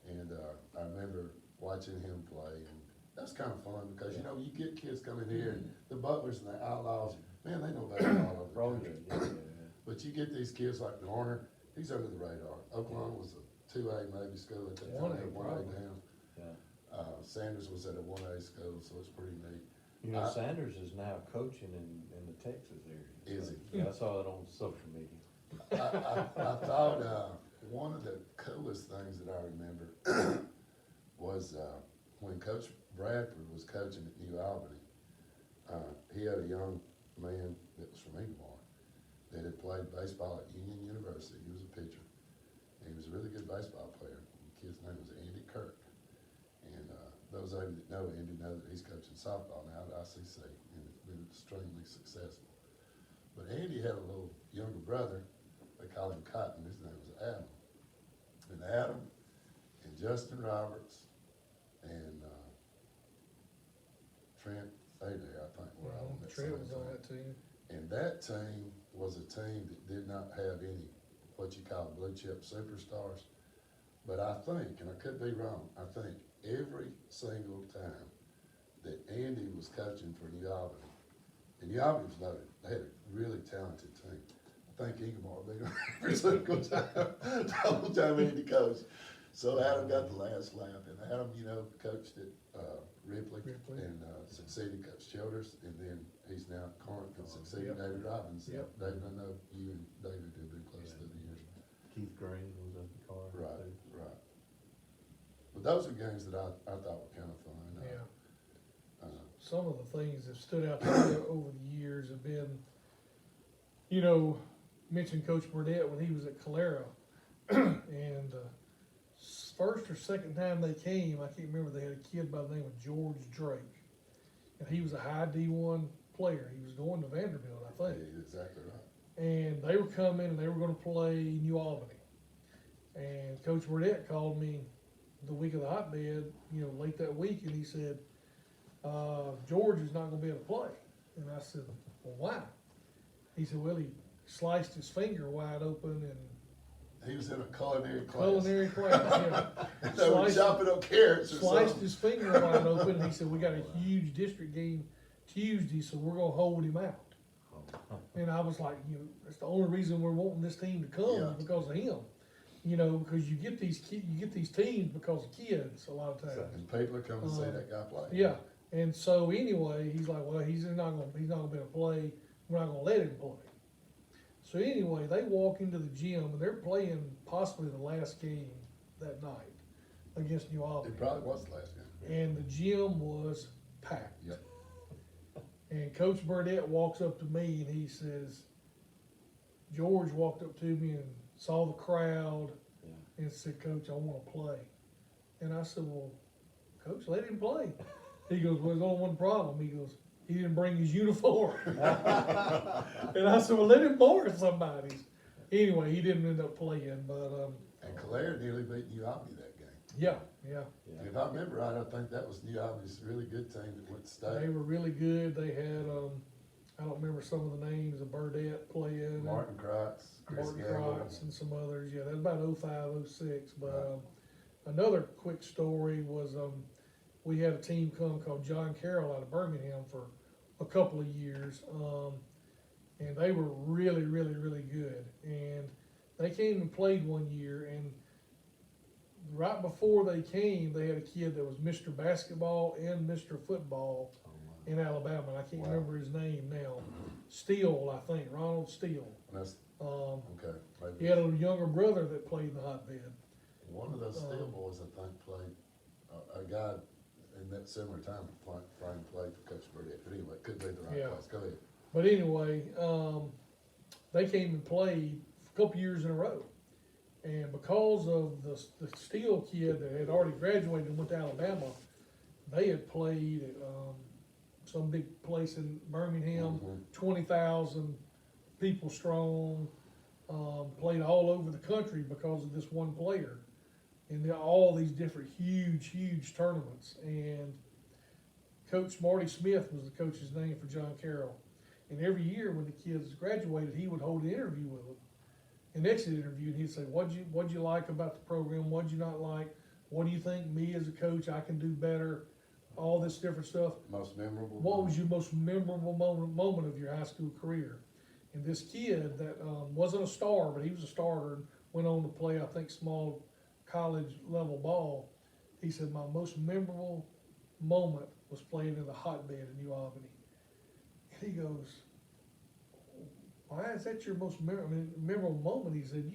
Speaker 1: And I remember watching him play, and that's kind of fun because, you know, you get kids coming here, and the Butlers and the Outlaws, man, they know basketball all over the
Speaker 2: Probably,
Speaker 1: country.
Speaker 2: yeah.
Speaker 1: But you get these kids like Garner, he's under the radar. Oklahoma was a 2A maybe school at that time,
Speaker 3: 1A
Speaker 1: they had 1A
Speaker 3: probably.
Speaker 1: down.
Speaker 2: Yeah.
Speaker 1: Sanders was at a 1A school, so it's pretty neat.
Speaker 2: You know,
Speaker 1: I-
Speaker 2: Sanders is now coaching in the Texas area.
Speaker 1: Is
Speaker 2: So,
Speaker 1: he?
Speaker 2: Yeah, I saw it on social media.
Speaker 1: I thought, one of the coolest things that I remember was, when Coach Bradford was coaching at New Albany, he had a young man that was from Inglemark that had played baseball at Union University. He was a pitcher. And he was a really good baseball player. The kid's name was Andy Kirk. And, those of you that know Andy know that he's coaching softball now at ICC, and it's been extremely successful. But Andy had a little younger brother, they call him Cotton, his name was Adam. And Adam and Justin Roberts and, Trent Adair, I think, were all on that same
Speaker 3: Trent was on
Speaker 1: team.
Speaker 3: that team.
Speaker 1: And that team was a team that did not have any, what you call blue chip superstars. But I think, and I could be wrong, I think every single time that Andy was coaching for New Albany, and New Albany was loaded, they had a really talented team. I think Inglemark beat them every single time, the whole time Andy coached. So Adam got the last laugh, and Adam, you know, coached at, Ripley,
Speaker 3: Ripley.
Speaker 1: and, succeeded Coach Childers, and then he's now at Corinth and succeeded
Speaker 3: Yep.
Speaker 1: David Robbins.
Speaker 3: Yep.
Speaker 1: David, I know you and David have been close through the years.
Speaker 2: Keith Green was at the car.
Speaker 1: Right, right. But those are games that I thought were kind of fun.
Speaker 3: Yeah.
Speaker 1: Uh,
Speaker 3: Some of the things that stood out to me over the years have been, you know, mentioned Coach Burdett when he was at Calera. And first or second time they came, I can't remember, they had a kid by the name of George Drake. And he was a high D1 player. He was going to Vanderbilt, I think.
Speaker 1: yeah, exactly right.
Speaker 3: And they were coming and they were gonna play New Albany. And Coach Burdett called me the week of the hotbed, you know, late that week, and he said, George is not gonna be able to play. And I said, well, why? He said, well, he sliced his finger wide open and
Speaker 1: He was in a culinary class.
Speaker 3: culinary class, yeah.
Speaker 1: They were
Speaker 3: Sliced-
Speaker 1: chopping up carrots or
Speaker 3: Sliced
Speaker 1: something.
Speaker 3: his finger wide open, and he said, we got a huge district game Tuesday, so we're gonna hold him out. And I was like, you know, that's the only reason we're wanting this team to come
Speaker 1: Yeah.
Speaker 3: is because of him. You know, because you get these teams because of kids a lot of times.
Speaker 1: And people are coming to see that guy play.
Speaker 3: Yeah, and so anyway, he's like, well, he's not gonna be able to play. We're not gonna let him play. So anyway, they walk into the gym and they're playing possibly the last game that night against New Albany,
Speaker 1: It probably was the last game.
Speaker 3: and the gym was packed.
Speaker 1: Yep.
Speaker 3: And Coach Burdett walks up to me and he says, George walked up to me and saw the crowd
Speaker 2: Yeah.
Speaker 3: and said, Coach, I wanna play. And I said, well, Coach, let him play. He goes, well, there's only one problem. He goes, he didn't bring his uniform. And I said, well, let him borrow somebody's. Anyway, he didn't end up playing, but,
Speaker 1: And Calera nearly beat New Albany that game.
Speaker 3: yeah.
Speaker 1: If I remember right, I think that was New Albany's really good team that went to
Speaker 3: They
Speaker 1: state.
Speaker 3: were really good. They had, I don't remember some of the names of Burdette playing.
Speaker 1: Martin Kreitz, Chris
Speaker 3: Martin
Speaker 1: Gamble.
Speaker 3: Kreitz and some others. Yeah, that was about 05, 06. But another quick story was we had a team come called John Carroll out of Birmingham for a couple of years. And they were really, really, really good. And they came and played one year, and right before they came, they had a kid that was Mr. Basketball and Mr. Football in Alabama. And I can't
Speaker 1: Wow.
Speaker 3: remember his name now. Steele, I think, Ronald Steele.
Speaker 1: That's,
Speaker 3: Um,
Speaker 1: okay, maybe.
Speaker 3: he had a younger brother that played in the hotbed.
Speaker 1: One of those Steel boys, I think, played, a guy in that similar time, Frank played for Coach Burdette, but anyway, could be the right
Speaker 3: Yeah.
Speaker 1: place, go ahead.
Speaker 3: But anyway, they came and played a couple years in a row. And because of the Steele kid that had already graduated and went to Alabama, they had played at some big place in Birmingham,
Speaker 1: Mhm.
Speaker 3: 20,000 people strong, played all over the country because of this one player. And all these different huge tournaments. And Coach Marty Smith was the coach's name for John Carroll. And every year when the kids graduated, he would hold an interview with them. And exit interview, and he'd say, what'd you like about the program? What'd you not like? What do you think me as a coach, I can do better? All this different stuff.
Speaker 1: Most memorable?
Speaker 3: What was your most memorable moment of your high school career? And this kid that wasn't a star, but he was a starter and went on to play, I think, small college level ball. He said, my most memorable moment was playing in the hotbed in New Albany. And he goes, why is that your most memorable moment? He said,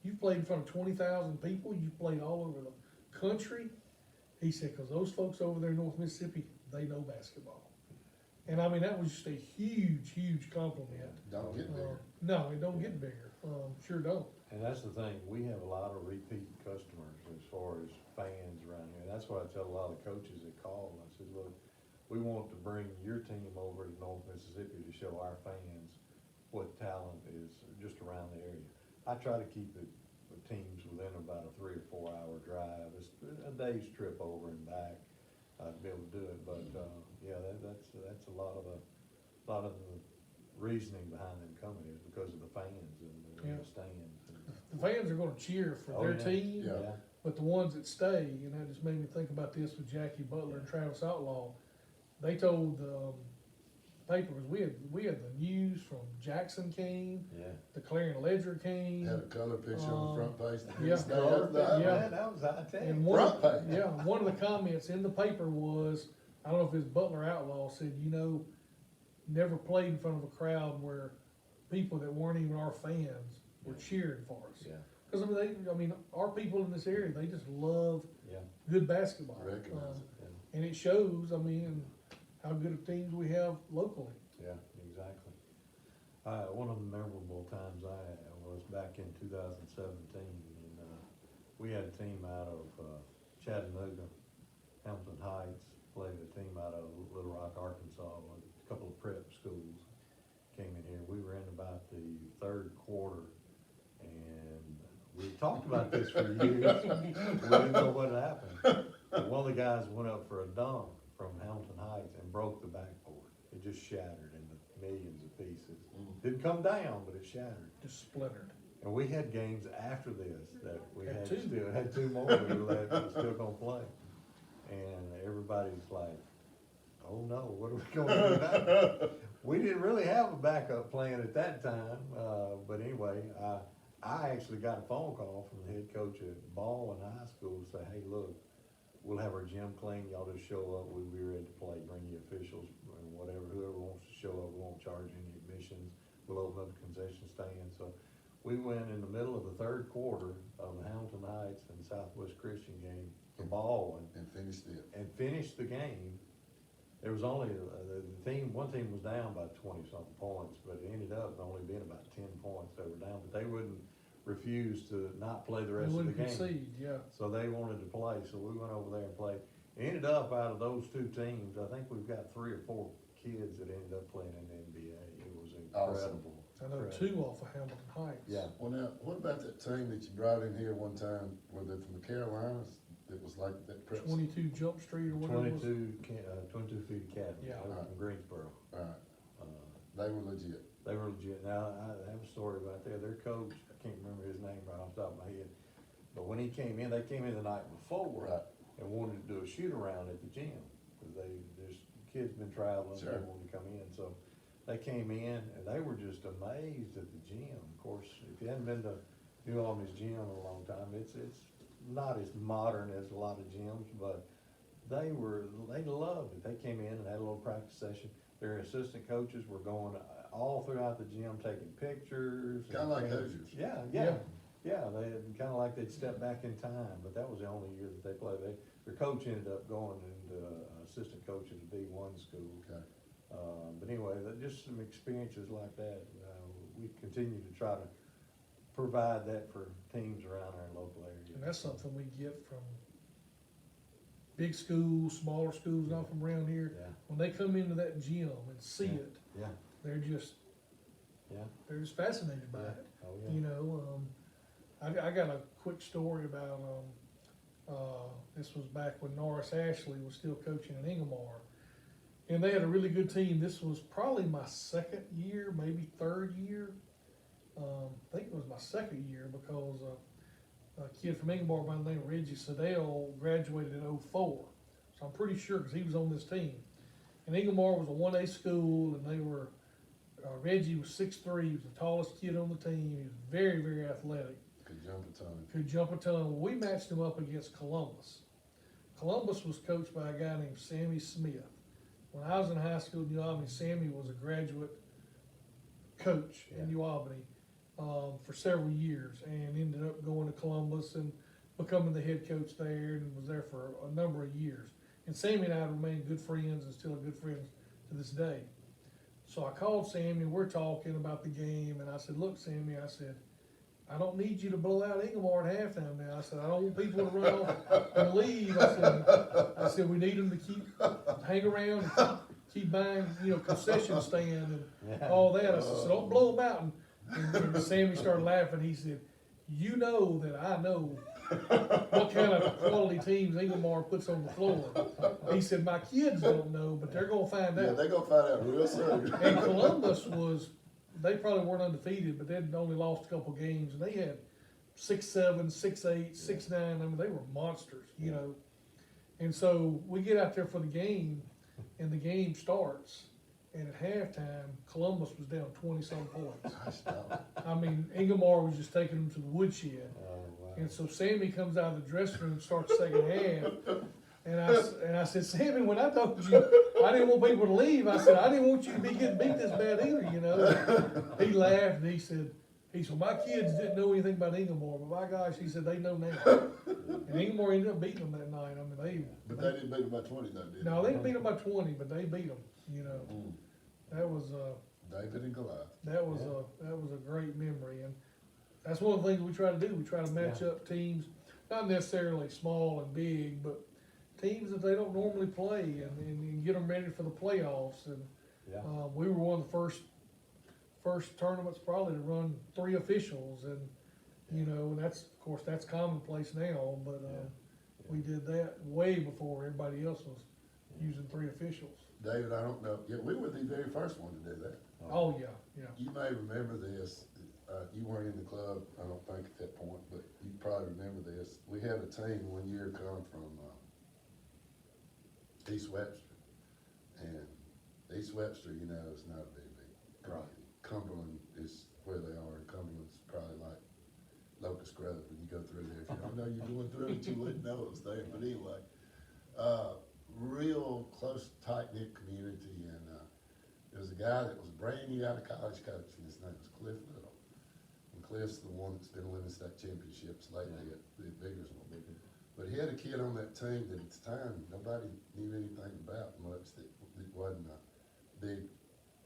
Speaker 3: you've played in front of 20,000 people. You've played all over the country. He said, because those folks over there in North Mississippi, they know basketball. And I mean, that was just a huge compliment.
Speaker 1: Don't get bigger.
Speaker 3: No, it don't get bigger. Sure don't.
Speaker 2: And that's the thing, we have a lot of repeat customers as far as fans around here. That's what I tell a lot of coaches that call. I said, look, we want to bring your team over to North Mississippi to show our fans what talent is just around the area. I try to keep it with teams within about a 3 or 4 hour drive. It's a day's trip over and back. I'd be able to do it, but yeah, that's a lot of the reasoning behind them coming is because of the fans and the stands.
Speaker 3: The fans are gonna cheer for
Speaker 2: Oh,
Speaker 3: their
Speaker 2: yeah.
Speaker 3: team,
Speaker 1: Yeah.
Speaker 3: but the ones that stay, and that just made me think about this with Jackie Butler and Travis Outlaw. They told the papers, we had the news from Jackson came,
Speaker 2: Yeah.
Speaker 3: the Clarion Ledger came.
Speaker 1: Had a color picture on the front page. the
Speaker 3: yeah.
Speaker 1: next day after that.
Speaker 3: Yeah.
Speaker 2: Man, that was high tech.
Speaker 3: And
Speaker 1: Front page.
Speaker 3: one of the comments in the paper was, I don't know if it's Butler Outlaw said, never played in front of a crowd where people that weren't even our fans were cheering for us.
Speaker 2: Yeah,
Speaker 3: Cause our people in this area, they just love
Speaker 2: yeah,
Speaker 3: good basketball.
Speaker 1: Recognize it.
Speaker 2: yeah,
Speaker 3: And it shows, how good of teams we have locally.
Speaker 2: yeah, exactly. One of the memorable times I had was back in 2017, and we had a team out of Chattanooga, Hampton Heights, played a team out of Little Rock, Arkansas, a couple of prep schools came in here. We were in about the third quarter, and we talked about this for years. We didn't know what had happened. But one of the guys went up for a dunk from Hampton Heights and broke the backboard. It just shattered into millions of pieces. Didn't come down, but it shattered.
Speaker 3: Just splintered.
Speaker 2: And we had games after this that we
Speaker 3: Had
Speaker 2: had
Speaker 3: two.
Speaker 2: still, had 2 more we were still gonna play. And everybody's like, oh no, what are we gonna do now? We didn't really have a backup plan at that time, but anyway, I actually got a phone call from the head coach at Baldwin High School to say, hey, look, we'll have our gym clean, y'all just show up, we'll be ready to play, bring the officials, and whatever, whoever wants to show up, we won't charge any admissions, we'll open up the concession stand. So we went in the middle of the third quarter of the Hamilton Heights and Southwest Christian game to Baldwin
Speaker 1: And finished it.
Speaker 2: and finished the game. There was only, one team was down by 20-something points, but it ended up only being about 10 points they were down, but they wouldn't refuse to not play the
Speaker 3: They
Speaker 2: rest of the
Speaker 3: wouldn't
Speaker 2: game.
Speaker 3: concede, yeah.
Speaker 2: So they wanted to play, so we went over there and played. Ended up out of those 2 teams, I think we've got 3 or 4 kids that ended up playing in the NBA. It was
Speaker 1: Awesome.
Speaker 2: incredible.
Speaker 3: I know
Speaker 2: Incredible.
Speaker 3: 2 off of Hamilton Heights.
Speaker 2: Yeah.
Speaker 1: Well, now, what about that team that you brought in here one time, were they from the Carolinas? It was like that prep.
Speaker 3: 22 Jump Street or whatever it was.
Speaker 2: 22 Feet Academy,
Speaker 3: Yeah.
Speaker 2: they were from Greensboro.
Speaker 1: Alright,
Speaker 2: Uh,
Speaker 1: they were legit.
Speaker 2: They were legit. Now, I have a story about that. Their coach, I can't remember his name right off the top of my head, but when he came in, they came in the night before
Speaker 1: Right.
Speaker 2: and wanted to do a shoot around at the gym, cause there's kids been traveling,
Speaker 1: Sure.
Speaker 2: they wanted to come in, so they came in and they were just amazed at the gym. Of course, if you hadn't been to New Albany's gym in a long time, it's not as modern as a lot of gyms, but they loved it. They came in and had a little practice session. Their assistant coaches were going all throughout the gym, taking pictures.
Speaker 1: Kinda like Hoosiers.
Speaker 2: Yeah, they kinda like they'd step back in time, but that was the only year that they played. Their coach ended up going into assistant coach at a D1 school.
Speaker 1: Okay.
Speaker 2: But anyway, just some experiences like that, we continue to try to provide that for teams around our local area.
Speaker 3: And that's something we get from big schools, smaller schools, not from around here.
Speaker 2: Yeah,
Speaker 3: When they come into that gym and see
Speaker 2: Yeah.
Speaker 3: it,
Speaker 2: yeah,
Speaker 3: they're just
Speaker 2: yeah,
Speaker 3: fascinated by
Speaker 2: yeah,
Speaker 3: it.
Speaker 2: oh,
Speaker 3: You
Speaker 2: yeah,
Speaker 3: know, I got a quick story about, this was back when Norris Ashley was still coaching in Ingomar. And they had a really good team. This was probably my second year, maybe third year. I think it was my second year because, a kid from Ingomar by the name of Reggie Sedell graduated in '04. So I'm pretty sure, cause he was on this team. And Ingomar was a 1A school and they were, Reggie was 6'3", he was the tallest kid on the team, he was very, very athletic,
Speaker 1: Could jump a ton.
Speaker 3: could jump a ton. Well, we matched him up against Columbus. Columbus was coached by a guy named Sammy Smith. When I was in high school in New Albany, Sammy was a graduate coach in New Albany, for several years and ended up going to Columbus and becoming the head coach there and was there for a number of years. And Sammy and I remain good friends and still are good friends to this day. So I called Sammy, we're talking about the game, and I said, look, Sammy, I said, I don't need you to blow out Ingomar at halftime now. I said, I don't want people to run off and leave. I said, we need them to hang around and keep buying, concession stand and
Speaker 2: Yeah.
Speaker 3: all that. I said, so don't blow them out. And Sammy started laughing. He said, you know that I know what kind of quality teams Ingomar puts on the floor. He said, my kids don't know, but they're gonna find
Speaker 1: Yeah,
Speaker 3: out.
Speaker 1: they gonna find out real soon.
Speaker 3: And Columbus they probably weren't undefeated, but they'd only lost a couple games, and they had 6'7", 6'8", 6'9", I mean, they were monsters, And so we get out there for the game, and the game starts, and at halftime, Columbus was down 20-some points.
Speaker 1: Gosh, dog.
Speaker 3: I mean, Ingomar was just taking them to the woodshed.
Speaker 2: oh, wow.
Speaker 3: And so Sammy comes out of the dressing room and starts the second half. And I said, Sammy, when I told you I didn't want people to leave, I said, I didn't want you to be getting beat this bad either, He laughed and he said, my kids didn't know anything about Ingomar, but my gosh, he said, they know now. And Ingomar ended up beating them that night. I mean,
Speaker 1: But they didn't beat them by 20 though, did they?
Speaker 3: no, they didn't beat them by 20, but they beat them,
Speaker 1: Mm.
Speaker 3: That was,
Speaker 1: David and Goliath.
Speaker 3: that was a great memory, and that's one of the things we try to do. We try to match up teams, not necessarily small and big, but teams that they don't normally play, and get them ready for the playoffs. And
Speaker 2: Yeah.
Speaker 3: we were one of the first tournaments probably to run 3 officials, and and that's commonplace now. But we did that way before everybody else was using 3 officials.
Speaker 1: David, I don't know, yeah, we were the very first one to do that.
Speaker 3: Oh yeah.
Speaker 1: You may remember this, you weren't in the club, I don't think at that point, but you probably remember this. We had a team one year come from, East Webster, and East Webster, is not a big community. Cumberland is where they are, and Cumberland's probably like Locust Grove when you go through there. If you don't know you're going through it, you wouldn't know it was there, but anyway. Real close, tight-knit community, and there was a guy that was brand new out of college coaching. His name was Cliff Little. And Cliff's the one that's been winning state championships lately at the Biggersville. But he had a kid on that team that at the time nobody knew anything about much, that wasn't a big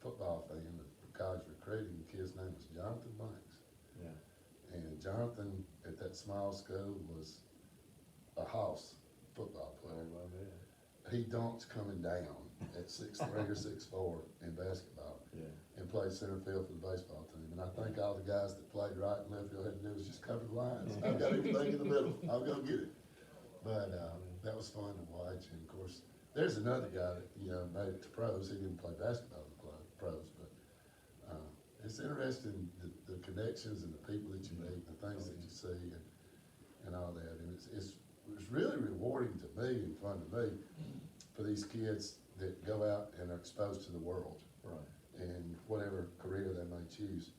Speaker 1: football fan of college recruiting. The kid's name was Jonathan Banks.
Speaker 2: Yeah.
Speaker 1: And Jonathan at that small school was a house football player.
Speaker 2: Oh, well, yeah.
Speaker 1: he dunks coming down at 6'3" or 6'4" in basketball.
Speaker 2: Yeah.
Speaker 1: And played center field for the baseball team. And I think all the guys that played right and left field had to do was just cover the lines. I've got everything in the middle. I'll go get it. But that was fun to watch. And of course, there's another guy that made it to pros. He didn't play basketball in the pros, but it's interesting the connections and the people that you meet, the things that you see, and all that. And it's really rewarding to me and fun to me for these kids that go out and are exposed to the world.
Speaker 2: Right.
Speaker 1: And whatever career they may choose.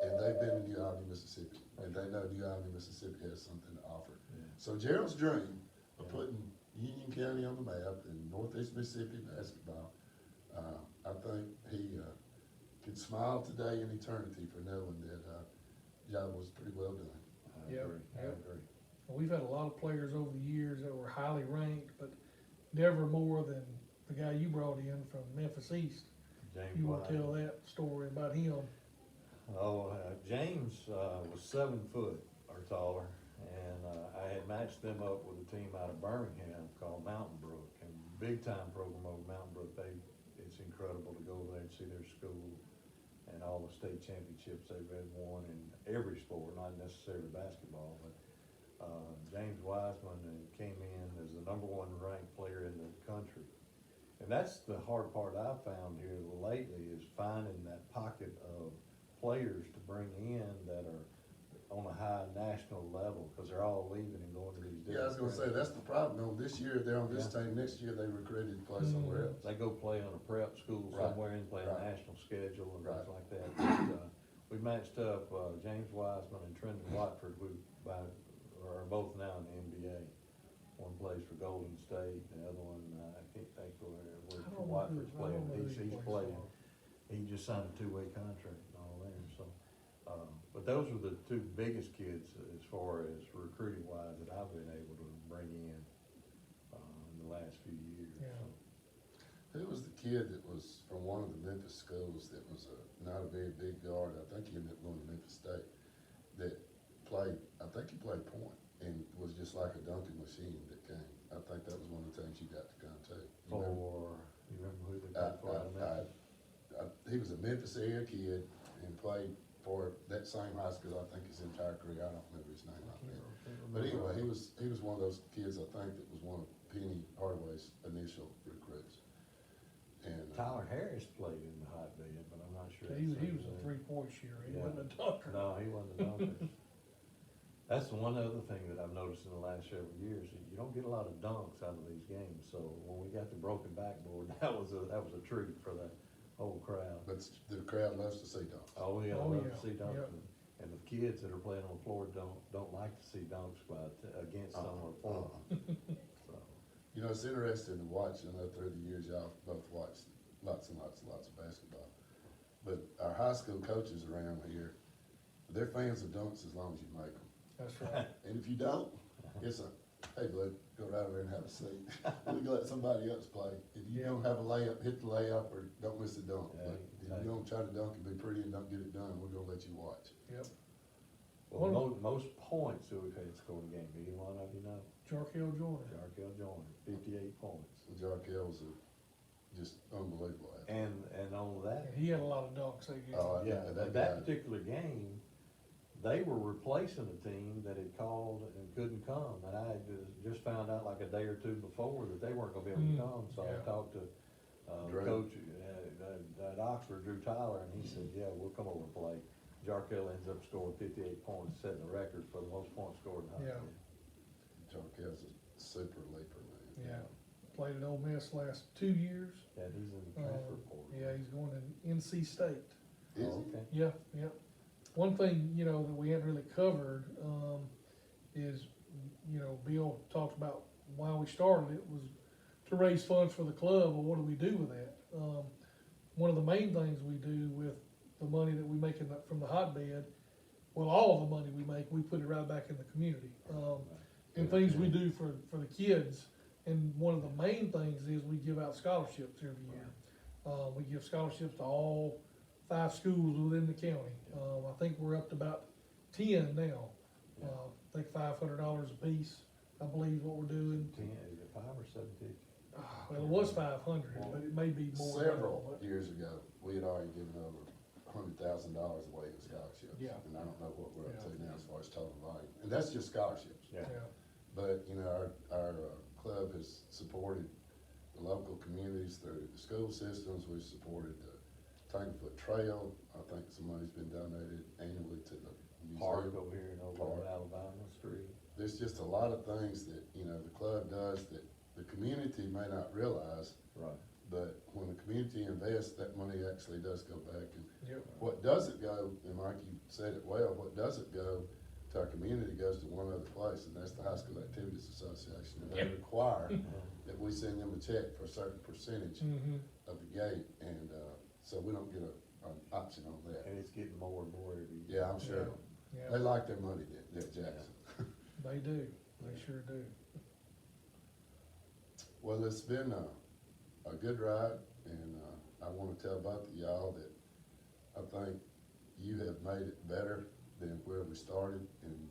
Speaker 1: And they've been in New Albany, Mississippi, and they know New Albany, Mississippi has something to offer.
Speaker 2: Yeah.
Speaker 1: So Gerald's dream of putting Union County on the map in Northeast Mississippi basketball, I think he can smile today in eternity for knowing that job was pretty well done.
Speaker 2: I
Speaker 3: Yep,
Speaker 2: agree, I
Speaker 3: yep.
Speaker 2: agree.
Speaker 3: We've had a lot of players over the years that were highly ranked, but never more than the guy you brought in from Memphis East.
Speaker 2: James
Speaker 3: You want to
Speaker 2: White.
Speaker 3: tell that story about him?
Speaker 2: Oh, James was 7 foot or taller, and I had matched them up with a team out of Birmingham called Mountain Brook, and big time program over Mountain Brook. It's incredible to go over there and see their school and all the state championships they've had won in every sport, not necessarily basketball. But James Wiseman came in as the #1 ranked player in the country. And that's the hard part I've found here lately is finding that pocket of players to bring in that are on a high national level, because they're all leaving and going to these different.
Speaker 1: Yeah, I was gonna say, that's the problem. No, this year they're on this team, next year they recruited to play somewhere else.
Speaker 2: They go play on a prep school
Speaker 1: Right.
Speaker 2: somewhere and play a
Speaker 1: Right.
Speaker 2: national schedule and
Speaker 1: Right.
Speaker 2: things like that. But, we matched up James Wiseman and Trendon Watford, who are both now in the NBA. One plays for Golden State, the other one, I can't think where Watford's playing. He's playing. He just signed a 2-way contract and all there, so. But those are the 2 biggest kids as far as recruiting wise that I've been able to bring in the last few years.
Speaker 3: Yeah.
Speaker 1: Who was the kid that was from one of the Memphis schools that was not a very big guard? I think he ended up going to Memphis State. That played, I think he played point and was just like a dunking machine that came. I think that was one of the teams you got to come to.
Speaker 2: You remember who they played for out of Memphis?
Speaker 1: He was a Memphis area kid and played for that same high school, I think, his entire career. I don't remember his name right now. But anyway, he was one of those kids, I think, that was one of Penny Hardaway's initial recruits. And
Speaker 2: Tyler Harris played in the hotbed, but I'm not sure.
Speaker 3: He
Speaker 2: that's
Speaker 3: was a
Speaker 2: his name.
Speaker 3: 3-point shooter. He
Speaker 2: Yeah.
Speaker 3: wasn't a dunker.
Speaker 2: No, he wasn't a dunker. That's the one other thing that I've noticed in the last several years, that you don't get a lot of dunks out of these games. So when we got the broken backboard, that was a treat for the whole crowd.
Speaker 1: But the crowd loves to see dunks.
Speaker 2: Oh, yeah, I
Speaker 3: Oh,
Speaker 2: love
Speaker 3: yeah,
Speaker 2: to see dunks.
Speaker 3: yeah.
Speaker 2: And the kids that are playing on the floor don't like to see dunks against them or for them. So,
Speaker 1: You know, it's interesting to watch. I know through the years y'all both watched lots and lots and lots of basketball. But our high school coaches around here, they're fans of dunks as long as you make them.
Speaker 3: That's right.
Speaker 1: And if you don't, it's hey bud, go right over there and have a seat. We can let somebody else play. If you don't have a layup, hit the layup or don't miss the dunk.
Speaker 2: Yeah,
Speaker 1: But if you don't try to dunk and be pretty and don't get it done, we're gonna let you watch.
Speaker 3: Yep.
Speaker 2: well, most points that we've had scored a game, either one of you know,
Speaker 3: Jarkel Jordan.
Speaker 2: Jarkel Joyner, 58 points.
Speaker 1: Jarkel was just unbelievable.
Speaker 2: And on that,
Speaker 3: And he had a lot of dunks that game.
Speaker 1: Oh,
Speaker 2: yeah,
Speaker 1: that
Speaker 2: that
Speaker 1: guy.
Speaker 2: particular game, they were replacing a team that had called and couldn't come, and I had just found out like a day or 2 before that they weren't gonna be able to come, so
Speaker 3: yeah.
Speaker 2: I talked to,
Speaker 1: Drew.
Speaker 2: coach at Oxford, Drew Tyler, and he said, yeah, we'll come over and play. Jarkel ends up scoring 58 points, setting the record for the most points scored in high
Speaker 3: Yeah.
Speaker 2: school.
Speaker 1: Jarkel's a super leaper, man.
Speaker 3: Yeah. Played at Ole Miss last 2 years.
Speaker 2: Yeah, he's in the transfer portal.
Speaker 3: Yeah, he's going to NC State.
Speaker 1: Is
Speaker 2: Oh,
Speaker 1: he?
Speaker 2: okay.
Speaker 3: Yeah, yeah. One thing, that we hadn't really covered, is, Bill talked about why we started it was to raise funds for the club, but what do we do with that? One of the main things we do with the money that we make from the hotbed, well, all of the money we make, we put it right back in the community. And things we do for the kids, and one of the main things is we give out scholarships every year. We give scholarships to all 5 schools within the county. I think we're up to about 10 now. I think $500 a piece, I believe is what we're doing.
Speaker 2: 10, is it 5 or 750?
Speaker 3: Well, it was 500, but it may be more. now,
Speaker 1: Several
Speaker 3: but-
Speaker 1: years ago, we had already given over $100,000 away in scholarships.
Speaker 3: Yeah.
Speaker 1: And I don't know what we're up to
Speaker 3: Yeah.
Speaker 1: now as far as total volume, and that's just scholarships.
Speaker 2: Yeah.
Speaker 3: Yeah,
Speaker 1: But, you know, our club has supported the local communities through the school systems. We've supported the Tanglefoot Trail. I think some money's been donated annually to the
Speaker 2: Park
Speaker 1: museum.
Speaker 2: over here and over
Speaker 1: Park.
Speaker 2: on Alabama Street.
Speaker 1: There's just a lot of things that, you know, the club does that the community may not realize,
Speaker 2: Right.
Speaker 1: but when the community invests, that money actually does go back. And
Speaker 3: yep,
Speaker 1: what doesn't go, and Mike, you said it well, what doesn't go to our community goes to one other place, and that's the High School Activities Association. And they
Speaker 3: Yep.
Speaker 1: require that we send them a check for a certain percentage
Speaker 3: mhm,
Speaker 1: of the gate, and, so we don't get an option on that.
Speaker 2: And it's getting more and more every year.
Speaker 1: Yeah, I'm sure.
Speaker 3: yeah,
Speaker 1: They like their money, that Jackson.
Speaker 3: they do, they sure do.
Speaker 1: Well, it's been a good ride, and, I wanna tell both of y'all that I think you have made it better than where we started, and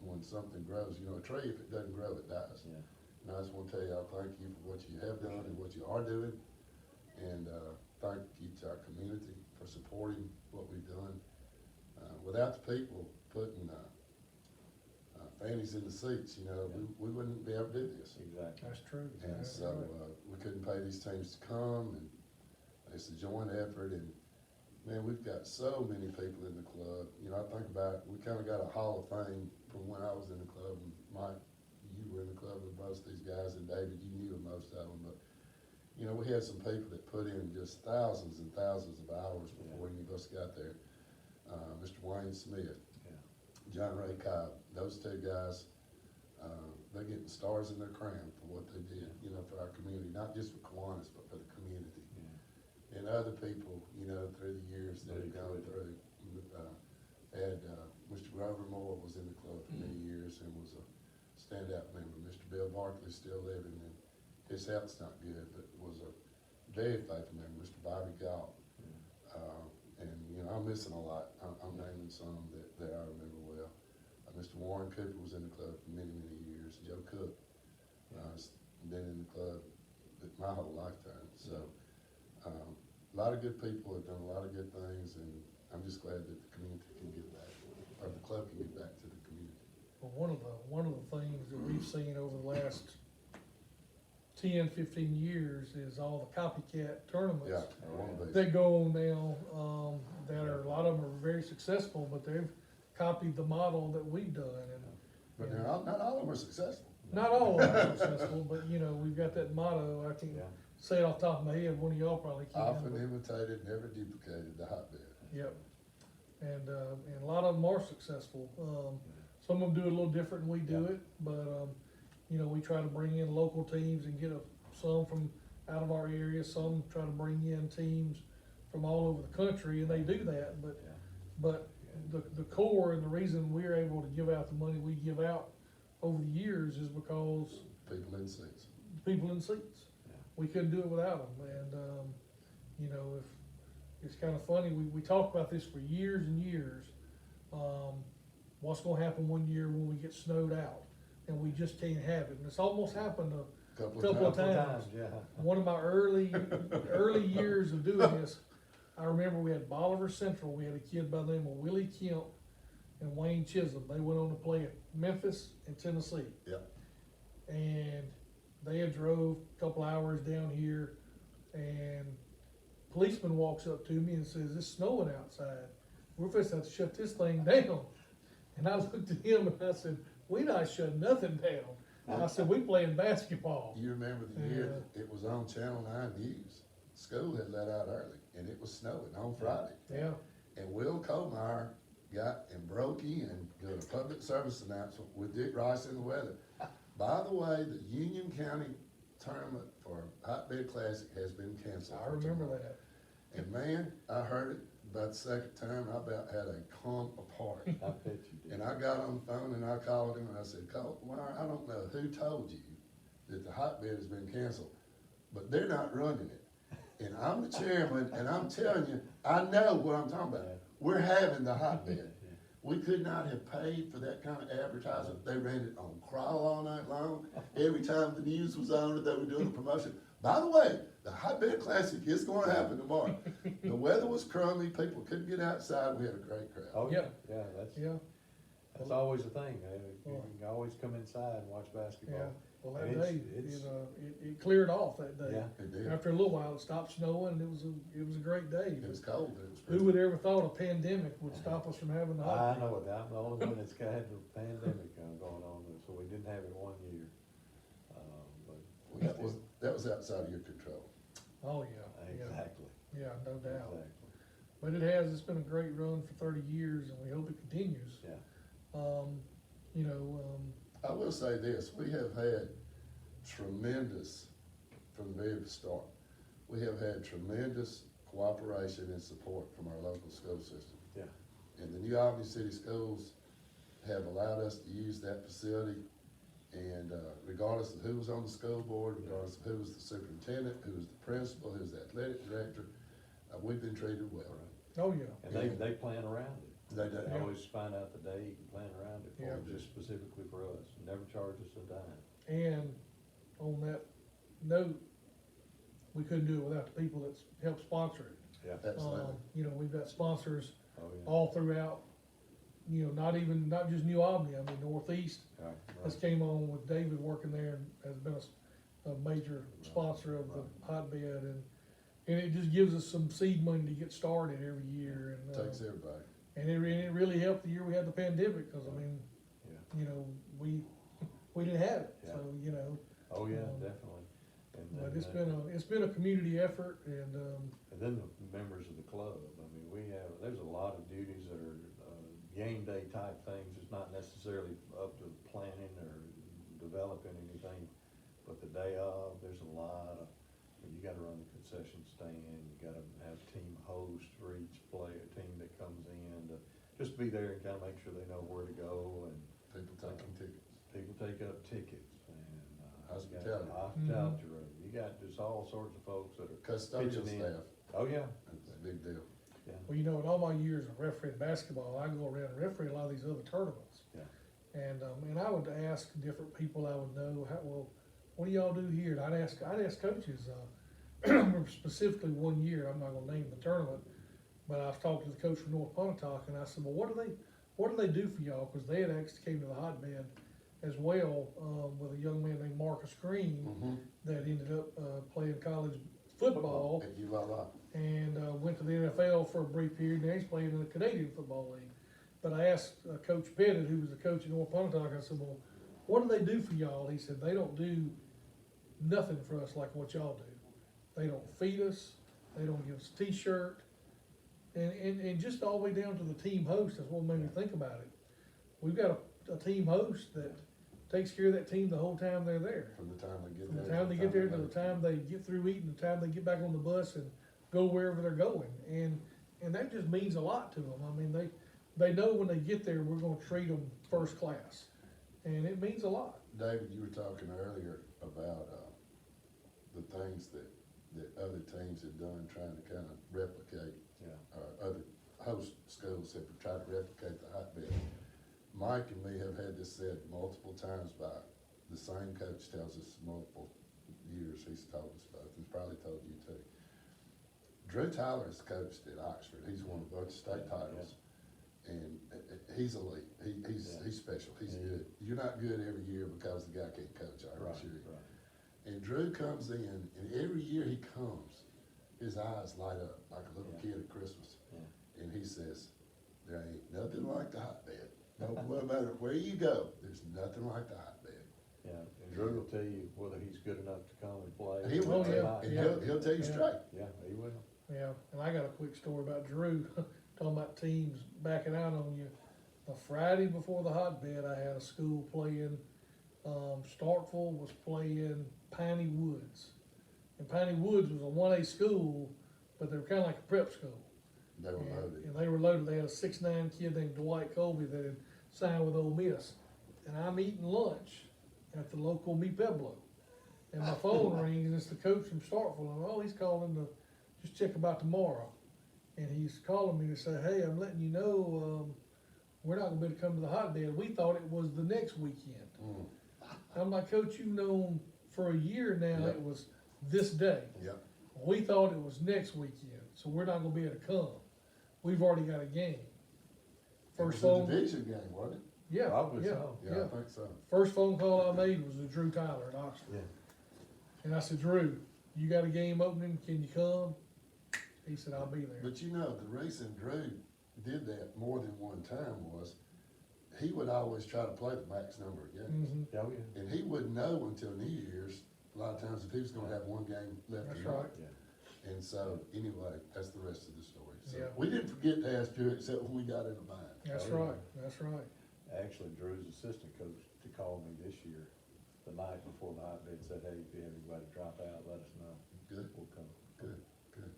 Speaker 1: when something grows, you know, a tree, if it doesn't grow, it dies.
Speaker 2: Yeah.
Speaker 1: And I just wanna tell y'all, thank you for what you have done and what you are doing, and, thank you to our community for supporting what we've done. Without the people putting, fannies in the seats, you know, we wouldn't be able to do this.
Speaker 2: Exactly.
Speaker 3: That's true.
Speaker 1: And
Speaker 3: That's
Speaker 1: so,
Speaker 3: right.
Speaker 1: we couldn't pay these teams to come, and it's a joint effort, and, man, we've got so many people in the club. You know, I think about, we kinda got a hall of fame from when I was in the club, and Mike, you were in the club with most of these guys, and David, you knew most of them, but, you know, we had some people that put in just thousands and thousands of hours before any of us got there. Mr. Wayne Smith,
Speaker 2: Yeah.
Speaker 1: John Ray Cobb, those two guys, they're getting stars in their crown for what they did, you know, for our community, not just for Kiwanis, but for the community.
Speaker 2: Yeah.
Speaker 1: And other people, you know, through the years that have gone through. Mr. Grover Moore was in the club for many years and was a standout member. Mr. Bill Barkley's still living, and his health's not good, but was a very faithful member. Mr. Bobby Galt. And, you know, I'm missing a lot. I'm naming some that I remember well. Mr. Warren Cooper was in the club for many, many years. Joe Cook, has been in the club my whole lifetime. So, a lot of good people have done a lot of good things, and I'm just glad that the community can get back, or the club can get back to the community.
Speaker 3: Well, one of the things that we've seen over the last 10, 15 years is all the copycat tournaments.
Speaker 1: Yeah, I wanna be.
Speaker 3: That go on now, that are, a lot of them are very successful, but they've copied the model that we've done, and
Speaker 1: But they're not all of them are successful.
Speaker 3: not all of them are successful, but, you know, we've got that motto, I can't
Speaker 2: Yeah.
Speaker 3: say it off the top of my head, one of y'all probably can.
Speaker 1: Often
Speaker 3: but-
Speaker 1: imitated, never duplicated, the hotbed.
Speaker 3: Yep, and a lot of them are successful. Some of them do it a little different than we do
Speaker 2: Yeah.
Speaker 3: it, but, you know, we try to bring in local teams and get some from out of our area, some try to bring in teams from all over the country, and they do that, but,
Speaker 2: Yeah.
Speaker 3: but the core and the reason we're able to give out the money we give out over the years is because
Speaker 1: People in seats.
Speaker 3: people in seats.
Speaker 2: Yeah.
Speaker 3: We couldn't do it without them, and, you know, if, it's kinda funny, we talked about this for years and years. What's gonna happen one year when we get snowed out, and we just can't have it, and it's almost happened a
Speaker 1: Couple
Speaker 3: couple of
Speaker 1: times.
Speaker 3: times.
Speaker 2: Yeah.
Speaker 3: One of my early years of doing this, I remember we had Bolivar Central, we had a kid by the name of Willie Kemp and Wayne Chisholm, they went on to play at Memphis and Tennessee.
Speaker 1: Yep.
Speaker 3: And they had drove a couple hours down here, and policeman walks up to me and says, "It's snowing outside. We're supposed to have to shut this thing down." And I looked at him and I said, "We not shutting nothing down." I said, "We playing basketball."
Speaker 1: You remember the year that it was on Channel 9 News? School had let out early, and it was snowing on Friday.
Speaker 3: Yeah,
Speaker 1: And Will Colmeyer got and broke in, did a public service announcement with Dick Rice in the weather. By the way, the Union County tournament for Hotbed Classic has been canceled.
Speaker 3: I remember that.
Speaker 1: And man, I heard it about the second time, I about had a come apart.
Speaker 2: I bet you did.
Speaker 1: And I got on the phone and I called him and I said, Colmeyer, I don't know who told you that the hotbed has been canceled, but they're not running it. And I'm the chairman, and I'm telling you, I know what I'm talking about.
Speaker 2: Yeah.
Speaker 1: We're having the hotbed. We could not have paid for that kind of advertising. They ran it on crawl all night long. Every time the news was on it, they were doing a promotion. By the way, the Hotbed Classic is gonna happen tomorrow. The weather was crummy, people couldn't get outside, we had a great crowd.
Speaker 2: Oh,
Speaker 3: Yeah.
Speaker 2: yeah,
Speaker 3: Yeah,
Speaker 2: that's always a thing, you
Speaker 3: Well-
Speaker 2: can always come inside and watch
Speaker 3: yeah.
Speaker 2: basketball.
Speaker 3: Well, that
Speaker 2: And
Speaker 3: day,
Speaker 2: it's-
Speaker 3: it cleared off that day.
Speaker 2: Yeah,
Speaker 1: It did.
Speaker 3: After a little while, it stopped snowing, and it was a great day.
Speaker 1: It was cold, it was
Speaker 3: Who
Speaker 1: pretty.
Speaker 3: would ever thought a pandemic would stop us from having the
Speaker 2: I
Speaker 3: hot?
Speaker 2: know it, I'm the only one that's had the pandemic going on, so we didn't have it one year. But
Speaker 1: That was outside of your control.
Speaker 3: Oh, yeah, yeah,
Speaker 2: Exactly,
Speaker 3: yeah, no doubt.
Speaker 2: exactly,
Speaker 3: But it's been a great run for 30 years, and we hope it continues.
Speaker 2: yeah.
Speaker 3: You know,
Speaker 1: I will say this, we have had tremendous, from the very start, we have had tremendous cooperation and support from our local school system.
Speaker 2: Yeah.
Speaker 1: And the New Albany City Schools have allowed us to use that facility, and regardless of who was on the school board, regardless of who was the superintendent, who was the principal, who was the athletic director, we've been treated well.
Speaker 3: oh, yeah,
Speaker 2: And they plan around it.
Speaker 1: They do.
Speaker 2: They always find out the day you can plan around it,
Speaker 3: Yeah.
Speaker 2: just specifically for us, never charge us a dime.
Speaker 3: and on that note, we couldn't do it without the people that's helped sponsor it.
Speaker 2: Yeah.
Speaker 1: Absolutely.
Speaker 3: You know, we've got sponsors
Speaker 2: Oh, yeah.
Speaker 3: all throughout, you know, not just New Albany, I mean, Northeast.
Speaker 2: Right,
Speaker 3: This
Speaker 2: right.
Speaker 3: came on with David working there and has been a major sponsor of the hotbed, and it just gives us some seed money to get started every year, and,
Speaker 1: Takes everybody.
Speaker 3: and it really helped the year we had the pandemic, cause I mean,
Speaker 2: Yeah.
Speaker 3: you know, we didn't have it,
Speaker 2: Yeah.
Speaker 3: so, you know,
Speaker 2: Oh, yeah,
Speaker 3: Um,
Speaker 2: definitely. And
Speaker 3: but
Speaker 2: then,
Speaker 3: it's been a community effort, and,
Speaker 2: and then the members of the club, I mean, there's a lot of duties that are, game day type things, it's not necessarily up to planning or developing anything, but the day of, there's a lot of, you gotta run the concession stand, you gotta have team host for each team that comes in, to just be there and kinda make sure they know where to go, and
Speaker 1: People taking tickets.
Speaker 2: people take up tickets, and,
Speaker 1: Hospitality.
Speaker 2: Hospitality room, you got just all sorts of folks that are
Speaker 1: Custodial
Speaker 2: pitching in.
Speaker 1: staff,
Speaker 2: Oh, yeah,
Speaker 1: it's a big deal.
Speaker 2: yeah,
Speaker 3: well, you know, in all my years of refereeing basketball, I go around and referee a lot of these other tournaments.
Speaker 2: yeah,
Speaker 3: And I would ask different people I would know, what do y'all do here? And I'd ask coaches, specifically one year, I'm not gonna name the tournament, but I was talking to the coach from North Pontotoc, and I said, well, what do they do for y'all? Cause they had actually came to the hotbed as well, with a young man named Marcus Green that ended up, playing college football
Speaker 1: At ULI.
Speaker 3: and went to the NFL for a brief period. Now he's playing in the Canadian Football League. But I asked Coach Pettit, who was the coach at North Pontotoc, I said, well, what do they do for y'all? He said, they don't do nothing for us like what y'all do. They don't feed us, they don't give us a t-shirt, and just all the way down to the team host. That's what made me think about it. We've got a team host that takes care of that team the whole time they're there.
Speaker 1: From the time they get
Speaker 3: From
Speaker 1: there.
Speaker 3: the time they get there to the time they get through eating, the time they get back on the bus and go wherever they're going. And that just means a lot to them. I mean, they know when they get there, we're gonna treat them first class. And it means a lot.
Speaker 1: David, you were talking earlier about, the things that other teams have done trying to kind of replicate,
Speaker 2: yeah.
Speaker 1: other host schools have tried to replicate the hotbed. Mike and me have had this said multiple times by the same coach, tells us multiple years, he's told us both, he's probably told you too. Drew Tyler's coached at Oxford, he's won a bunch of state titles, and he's elite, he's special, he's good. You're not good every year because the guy can't coach, I
Speaker 2: Right,
Speaker 1: assure you.
Speaker 2: right.
Speaker 1: And Drew comes in, and every year he comes, his eyes light up like a little kid at Christmas.
Speaker 2: Yeah.
Speaker 1: And he says, there ain't nothing like the hotbed. No matter where you go, there's nothing like the hotbed.
Speaker 2: Yeah, and Drew will tell you whether he's good enough to come and play.
Speaker 1: He will
Speaker 3: Oh,
Speaker 1: tell
Speaker 3: yeah,
Speaker 1: you, and
Speaker 3: yeah.
Speaker 1: he'll tell you
Speaker 3: Yeah.
Speaker 1: straight.
Speaker 2: Yeah, he will.
Speaker 3: Yeah, and I got a quick story about Drew, talking about teams backing out on you. A Friday before the hotbed, I had a school playing, Starkville was playing Piney Woods. And Piney Woods was a 1A school, but they were kinda like a prep school.
Speaker 1: They were loaded.
Speaker 3: And they were loaded. They had a 6'9" kid named Dwight Colby that had signed with Ole Miss. And I'm eating lunch at the local Mi Pueblo. And my phone rings, and it's the coach from Starkville. And oh, he's calling to just check about tomorrow. And he's calling me to say, hey, I'm letting you know, we're not gonna be able to come to the hotbed. We thought it was the next weekend.
Speaker 1: Mm.
Speaker 3: I'm like, Coach, you've known for a year now
Speaker 1: Yep.
Speaker 3: it was this day.
Speaker 1: Yep.
Speaker 3: We thought it was next weekend, so we're not gonna be able to come. We've already got a game. First
Speaker 1: It was
Speaker 3: phone,
Speaker 1: a division game, wasn't it?
Speaker 3: yeah,
Speaker 2: Probably
Speaker 3: yeah,
Speaker 2: so.
Speaker 1: Yeah,
Speaker 3: yeah.
Speaker 1: I think so.
Speaker 3: First phone call I made was to Drew Tyler at Oxford.
Speaker 2: Yeah.
Speaker 3: And I said, Drew, you got a game opening, can you come? He said, I'll be there.
Speaker 1: But you know, the reason Drew did that more than one time was he would always try to play the max number of games.
Speaker 3: Mhm.
Speaker 2: Yeah, yeah.
Speaker 1: And he wouldn't know until New Year's, a lot of times, if he was gonna have one game left
Speaker 3: That's
Speaker 1: or not.
Speaker 3: right.
Speaker 2: Yeah.
Speaker 1: And so, anyway, that's the rest of the story. So,
Speaker 3: Yeah.
Speaker 1: we didn't forget to ask Drew, except when we got in a bind.
Speaker 3: That's
Speaker 2: Oh, yeah.
Speaker 3: right, that's right.
Speaker 2: Actually, Drew's assistant coach to call me this year, the night before the hotbed, said, hey, if you have anybody drop out, let us know.
Speaker 1: Good,
Speaker 2: We'll come.
Speaker 1: good, good,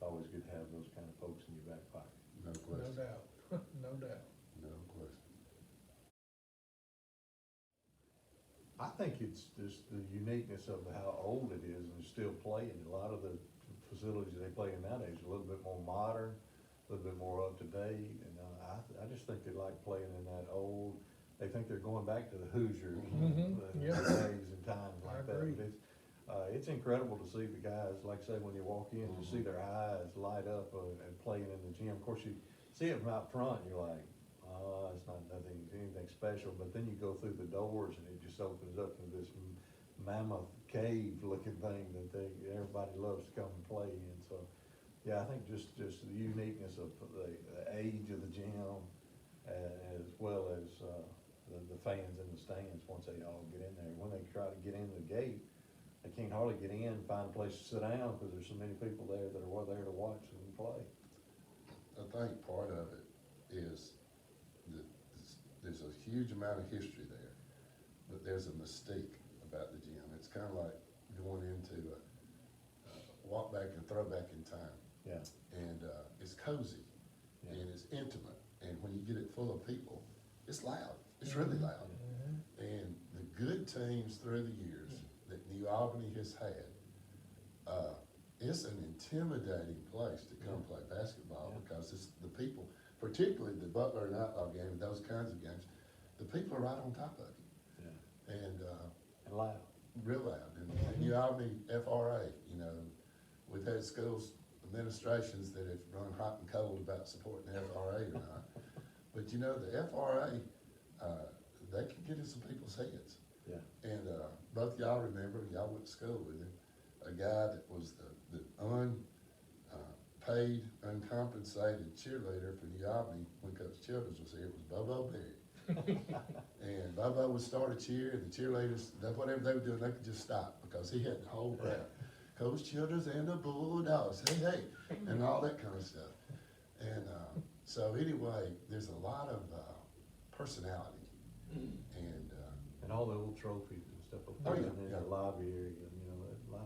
Speaker 2: Always good to have those kind of folks in your back pocket.
Speaker 1: no
Speaker 3: No
Speaker 1: question,
Speaker 3: doubt, no doubt.
Speaker 1: no question.
Speaker 2: I think it's just the uniqueness of how old it is and still playing. A lot of the facilities they play in nowadays are a little bit more modern, a little bit more up to date, and I just think they like playing in that old. They think they're going back to the Hoosiers,
Speaker 3: Mhm,
Speaker 2: the
Speaker 3: yeah.
Speaker 2: days and times
Speaker 3: I
Speaker 2: like that.
Speaker 3: agree.
Speaker 2: But it's incredible to see the guys, like I say, when you walk in, you see their eyes light up and playing in the gym. Of course, you see it from out front, and you're like, oh, it's not anything special. But then you go through the doors, and it just opens up into this mammoth cave-looking thing that everybody loves to come and play in. So, yeah, I think just the uniqueness of the age of the gym, as well as the fans in the stands once they all get in there. When they try to get in the gate, they can't hardly get in, find a place to sit down because there's so many people there that are there to watch them play.
Speaker 1: I think part of it is that there's a huge amount of history there, but there's a mystique about the gym. It's kind of like going into a walk back and throw back in time.
Speaker 2: Yeah.
Speaker 1: And it's cozy,
Speaker 2: Yeah.
Speaker 1: and it's intimate, and when you get it full of people, it's loud. It's really loud.
Speaker 3: Mhm.
Speaker 1: And the good teams through the years that New Albany has had, it's an intimidating place to come play basketball
Speaker 2: Yeah.
Speaker 1: because it's the people, particularly the Butler and Outlaw game, those kinds of games, the people are right on top of you.
Speaker 2: Yeah.
Speaker 1: And
Speaker 2: And loud.
Speaker 1: real loud. And New Albany FRA, you know, we've had schools administrations that have run hot and cold about supporting the FRA or not. But you know, the FRA, they can get in some people's heads.
Speaker 2: Yeah.
Speaker 1: And both y'all remember, y'all went to school with him, a guy that was the unpaid, uncompensated cheerleader for New Albany when Coach Childers was here, was Bobo Berry. And Bobo would start a cheer, and the cheerleaders, whatever they were doing, they could just stop because he had the whole crowd. Coach Childers and the Bulldogs, hey, hey, and all that kind of stuff. And so anyway, there's a lot of personality.
Speaker 2: And all the old trophies and stuff up
Speaker 1: Oh,
Speaker 2: there
Speaker 1: yeah,
Speaker 2: in
Speaker 1: yeah.
Speaker 2: the lobby area, you know,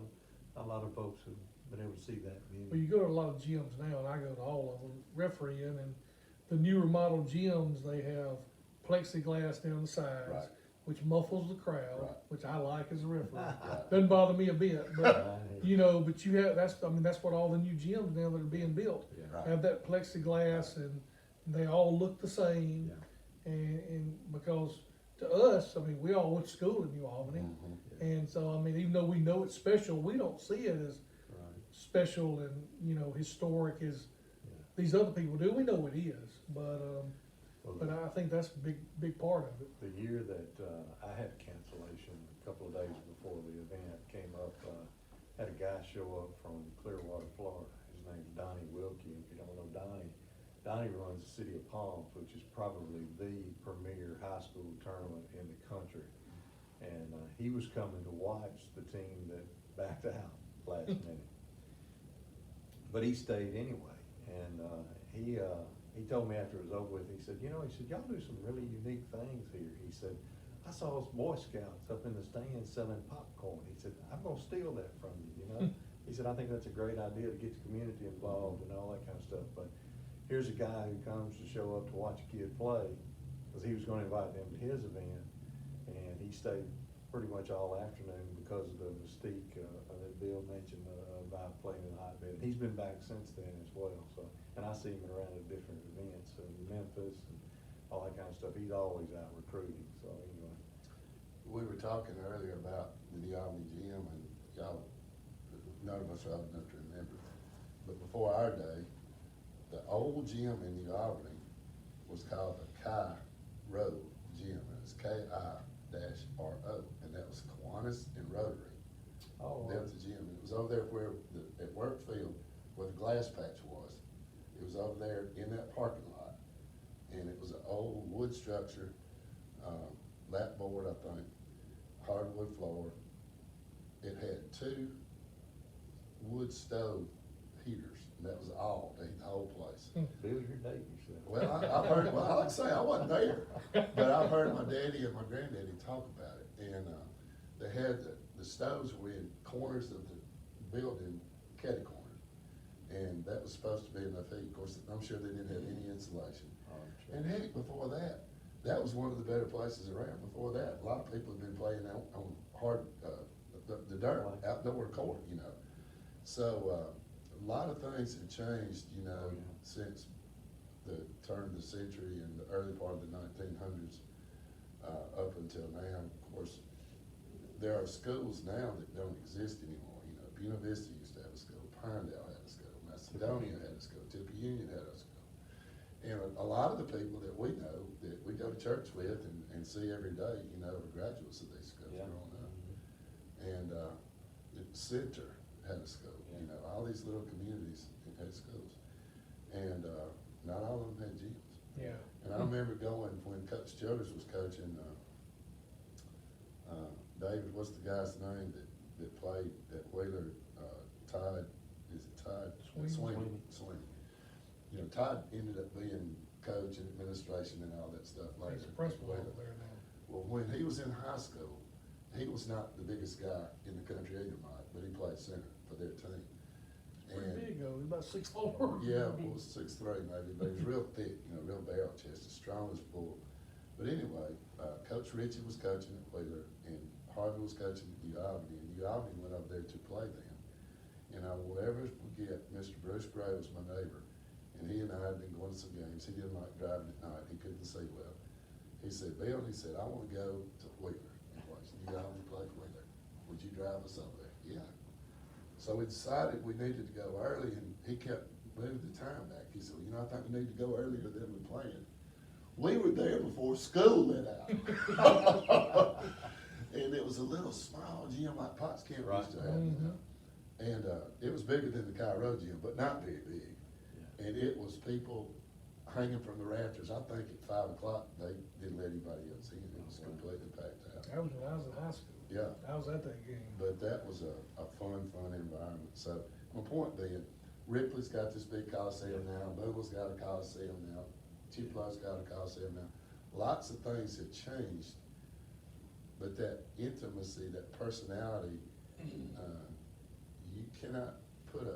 Speaker 2: a lot of folks have been able to see that.
Speaker 3: Well, you go to a lot of gyms now, and I go to all of them, refereeing, and the newer model gyms, they have plexiglass down the sides,
Speaker 1: Right.
Speaker 3: which muffles the crowd,
Speaker 1: Right.
Speaker 3: which I like as a referee.
Speaker 1: Right.
Speaker 3: Doesn't bother me a bit, but,
Speaker 2: Right.
Speaker 3: you know, but you have, that's what all the new gyms now that are being built,
Speaker 2: Yeah.
Speaker 1: Right.
Speaker 3: have that plexiglass, and they all look the same.
Speaker 2: Yeah.
Speaker 3: And because to us, I mean, we all went to school in New Albany,
Speaker 1: Mhm.
Speaker 3: and so, I mean, even though we know it's special, we don't see it as
Speaker 2: Right.
Speaker 3: special and, you know, historic as
Speaker 2: Yeah.
Speaker 3: these other people do. We know it is, but
Speaker 2: Well,
Speaker 3: I think that's a big part of it.
Speaker 2: the year that I had a cancellation, a couple of days before the event came up, had a guy show up from Clearwater, Florida. His name's Donnie Wilkie. If you don't know Donnie runs the City of Palms, which is probably the premier high school tournament in the country. And he was coming to watch the team that backed out last minute. But he stayed anyway, and he told me after it was over with, he said, y'all do some really unique things here. He said, I saw us Boy Scouts up in the stands selling popcorn. He said, I'm gonna steal that from you, you know? He said, I think that's a great idea to get the community involved and all that kind of stuff, but here's a guy who comes to show up to watch a kid play, because he was gonna invite them to his event, and he stayed pretty much all afternoon because of the mystique that Bill mentioned about playing in the hotbed. He's been back since then as well, so, and I see him around at different events in Memphis and all that kind of stuff. He's always out recruiting, so anyway.
Speaker 1: We were talking earlier about the Albany gym, and y'all, none of us are old enough to remember. But before our day, the old gym in New Albany was called the Road Gym, and it's K-I-R-O, and that was Kiwanis and Rotary.
Speaker 2: Oh,
Speaker 1: That was the gym. It was over there where, at Workfield, where the glass patch was. It was over there in that parking lot. And it was an old wood structure, lap board, I think, hardwood floor. It had 2 wood stove heaters, and that was all, they heat the whole place.
Speaker 2: Bill, you're dating yourself.
Speaker 1: Well, I've heard, well, I like to say, I wasn't there, but I've heard my daddy and my granddaddy talk about it. And, they had, the stoves were in corners of the building, catty corners. And that was supposed to be enough heat. Of course, I'm sure they didn't have any insulation. And heck, before that, that was one of the better places around. Before that, a lot of people had been playing on hard, the dirt, outdoor court, you know. So, a lot of things have changed, you know, since the turn of the century and the early part of the 1900s, up until now. Of course, there are schools now that don't exist anymore. You know, Buena Vista used to have a school, Pinedale had a school, Macedonia had a school, Tupi Union had a school. And a lot of the people that we know, that we go to church with and see every day, you know, are graduates of these schools growing up. And, the Center had a school, you know, all these little communities had schools. And, not all of them had gyms.
Speaker 3: Yeah.
Speaker 1: And I remember going, when Coach Childers was coaching, David, what's the guy's name that played at Wheeler, Todd, is it Todd? Sweeney. You know, Todd ended up being coach and administration and all that stuff later.
Speaker 3: He's a principal over there now.
Speaker 1: Well, when he was in high school, he was not the biggest guy in the country either, Mike, but he played center for their team.
Speaker 3: Pretty
Speaker 1: And-
Speaker 3: big though, he's about 6'4".
Speaker 1: Yeah, well, 6'3" maybe, but he was real thick, you know, real barrel chested, strong as a bull. But anyway, Coach Ritchie was coaching at Wheeler, and Harvey was coaching at New Albany, and New Albany went over there to play them. And I will never forget, Mr. Bruce Gray was my neighbor, and he and I had been going to some games. He didn't like driving at night, he couldn't see well. He said, Bill, he said, I wanna go to Wheeler and watch New Albany play Wheeler. Would you drive us over there? Yeah. So we decided we needed to go early, and he kept moving the time back. He said, you know, I think we need to go earlier than we planned. We were there before school let out. And it was a little small gym like Potts Camp used to have. You know? And it was bigger than the Cairo gym, but not very big. Yeah. And it was people hanging from the rafters. I think at 5 o'clock, they didn't let anybody else in. It was completely packed out.
Speaker 3: That was when I was in high school.
Speaker 1: Yeah.
Speaker 3: I was at that game.
Speaker 1: But that was a fun environment. So my point being, Ripley's got this big Coliseum now, Boogle's got a Coliseum now, Tupulo's got a Coliseum now. Lots of things have changed, but that intimacy, that personality, you cannot put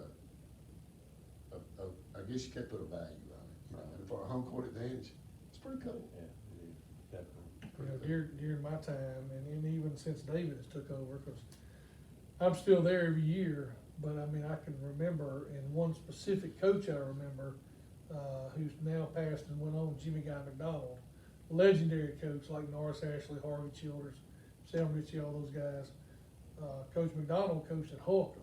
Speaker 1: I guess you can't put a value on it. You know? And for a home court advantage, it's pretty cool.
Speaker 2: Yeah, it is, definitely.
Speaker 3: You know, during my time, and even since David has took over, because I'm still there every year, but I mean, I can remember, and one specific coach I remember, who's now passed and went on, Jimmy Guy McDonald, legendary coach like Norris Ashley, Harvey Childers, Sam Ritchie, all those guys. Coach McDonald coached at Hulka.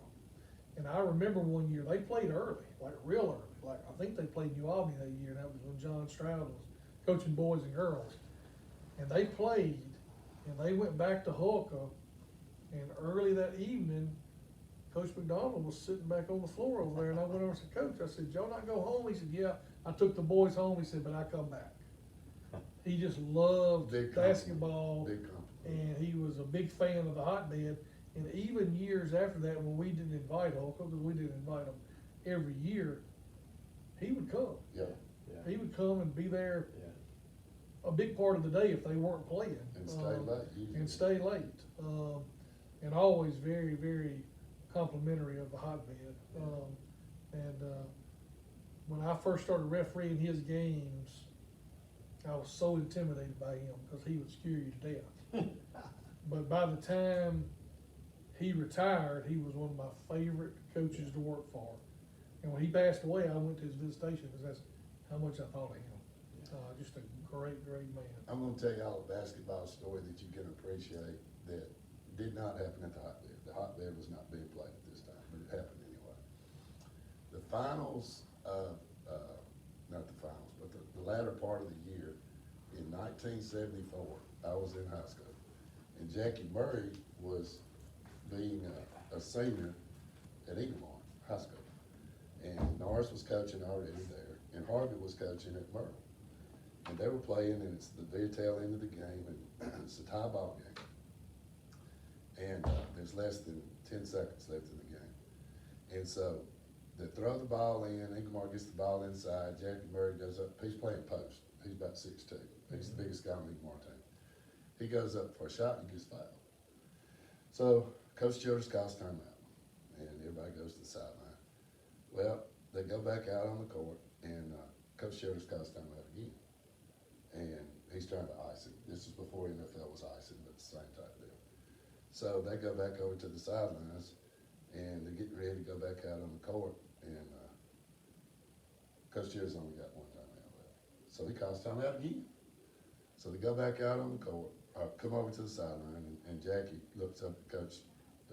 Speaker 3: And I remember one year, they played early, like real early. Like, I think they played New Albany that year, and that was when John Stroud was coaching boys and girls. And they played, and they went back to Hulka, and early that evening, Coach McDonald was sitting back on the floor over there, and I went over and said, Coach, I said, y'all not go home? He said, yeah, I took the boys home. He said, but I come back. He just loved basketball, and he was a big fan of the hotbed. And even years after that, when we didn't invite Hulka, because we didn't invite him every year, he would come.
Speaker 1: Yeah.
Speaker 3: He would come and be there
Speaker 2: Yeah.
Speaker 3: a big part of the day if they weren't playing.
Speaker 1: And stay late. Usually.
Speaker 3: And stay late. And always very, very complimentary of the hotbed. When I first started refereeing his games, I was so intimidated by him because he would scare you to death. But by the time he retired, he was one of my favorite coaches to work for. And when he passed away, I went to his visitation because that's how much I thought of him. Just a great man.
Speaker 1: I'm gonna tell y'all a basketball story that you can appreciate that did not happen at the hotbed. The hotbed was not being played at this time, but it happened anyway. The finals of, not the finals, but the latter part of the year in 1974, I was in high school, and Jackie Murray was being a senior at Eaglemont High School. And Norris was coaching already there, and Harvey was coaching at Myrtle. And they were playing, and it's the very tail end of the game, and it's a tie ball game. And there's less than 10 seconds left in the game. And so they throw the ball in, Ingmar gets the ball inside, Jackie Murray goes up, he's playing post, he's about 6'2", he's the biggest guy on the Ingmar team. He goes up for a shot and gets fouled. So Coach Childers calls timeout, and everybody goes to the sideline. Well, they go back out on the court, and Coach Childers calls timeout again. And he's trying to ice him. This is before NFL was icing, but the same type deal. So they go back over to the sidelines, and they're getting ready to go back out on the court, and Coach Childers only got one timeout left. So he calls timeout again. So they go back out on the court, come over to the sideline, and Jackie looks up at Coach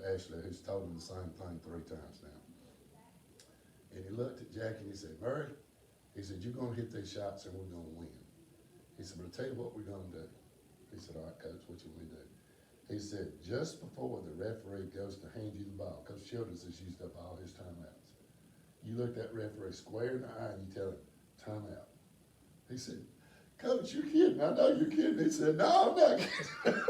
Speaker 1: Ashley, who's told him the same thing 3 times now. And he looked at Jackie and he said, Murray, he said, you're gonna hit these shots and we're gonna win. He said, but I'll tell you what we're gonna do. He said, all right, Coach, what you want me to do? He said, just before the referee goes to hand you the ball, Coach Childers has used up all his timeouts. You look that referee square in the eye and you tell him, timeout. He said, Coach, you're kidding. I know you're kidding. He said, no, I'm not kidding.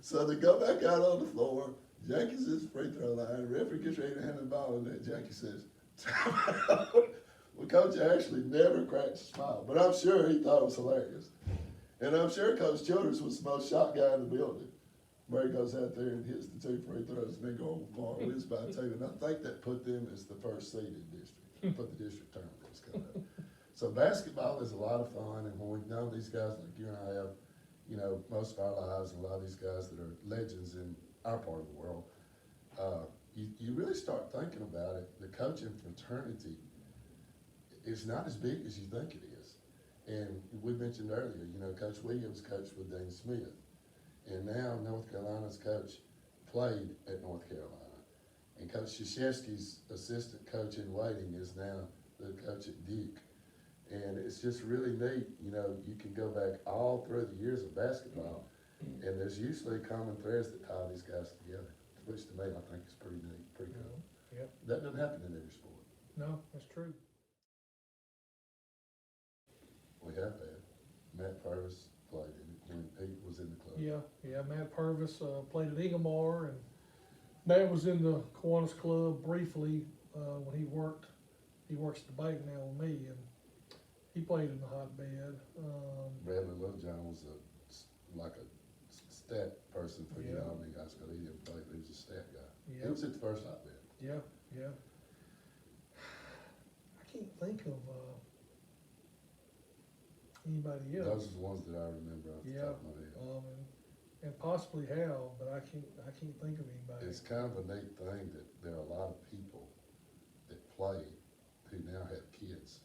Speaker 1: So they go back out on the floor. Jackie's at the free throw line. The referee gets ready to hand the ball, and then Jackie says, timeout. Well, Coach Ashley never cracked a smile, but I'm sure he thought it was hilarious. And I'm sure Coach Childers was the most shot guy in the building. Murray goes out there and hits the 2 free throws, and they go on far, wins by 2. And I think that put them as the first seed in district, put the district tournament was coming up. So basketball is a lot of fun, and when we've known these guys like you and I have, you know, most of our lives, and a lot of these guys that are legends in our part of the world, you really start thinking about it. The coaching fraternity is not as big as you think it is. And we mentioned earlier, you know, Coach Williams coached with Dean Smith, and now North Carolina's coach played at North Carolina. And Coach Krzyzewski's assistant coach in waiting is now the coach at Duke. And it's just really neat, you know, you can go back all through the years of basketball, and there's usually common threads that tie these guys together, which to me I think is pretty neat, pretty cool.
Speaker 3: Yep.
Speaker 1: That doesn't happen in every sport.
Speaker 3: No, that's true.
Speaker 1: We have had. Matt Purvis played in it, and he was in the club.
Speaker 3: Yeah, Matt Purvis played at Eaglemar, and Matt was in the Kiwanis Club briefly when he works at the bank now with me, and he played in the hotbed.
Speaker 1: Bradley Littlejohn was like a stat person for
Speaker 3: Yeah.
Speaker 1: Albany High School. He didn't play, but he was a stat guy.
Speaker 3: Yeah.
Speaker 1: He was at the first hotbed.
Speaker 3: Yeah. I can't think of anybody else.
Speaker 1: Those are the ones that I remember off the top of my head.
Speaker 3: And possibly Hal, but I can't think of anybody.
Speaker 1: It's kind of a neat thing that there are a lot of people that play who now have kids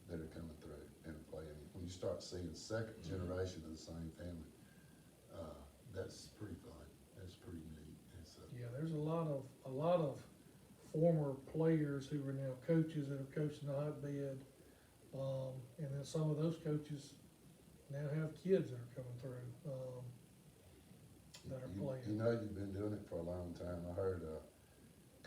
Speaker 1: that are coming through and playing. When you start seeing second generation of the same family, that's pretty fun. That's pretty neat.
Speaker 3: Yeah, there's a lot of former players who are now coaches that have coached in the hotbed, and then some of those coaches now have kids that are coming through that are playing.
Speaker 1: You know, you've been doing it for a long time. I heard a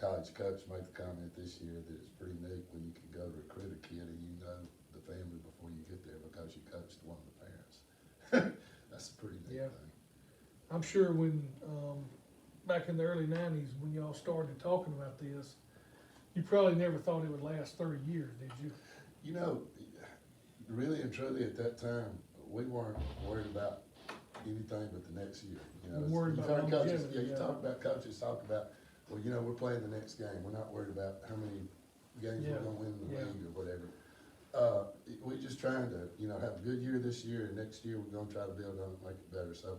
Speaker 1: college coach make the comment this year that it's pretty neat when you can go to recruit a kid and you know the family before you get there because you coached one of the parents. That's a pretty neat thing.
Speaker 3: I'm sure when, back in the early 90s, when y'all started talking about this, you probably never thought it would last 30 years, did you?
Speaker 1: You know, really and truly at that time, we weren't worried about anything but the next year. You know,
Speaker 3: We're worried
Speaker 1: you've
Speaker 3: about
Speaker 1: heard coaches,
Speaker 3: longevity,
Speaker 1: you talk about coaches talk about, well, you know, we're playing the next game. We're not worried about how many games we're gonna win in the league or whatever. We're just trying to, you know, have a good year this year, and next year we're gonna try to build on it, make it better. So,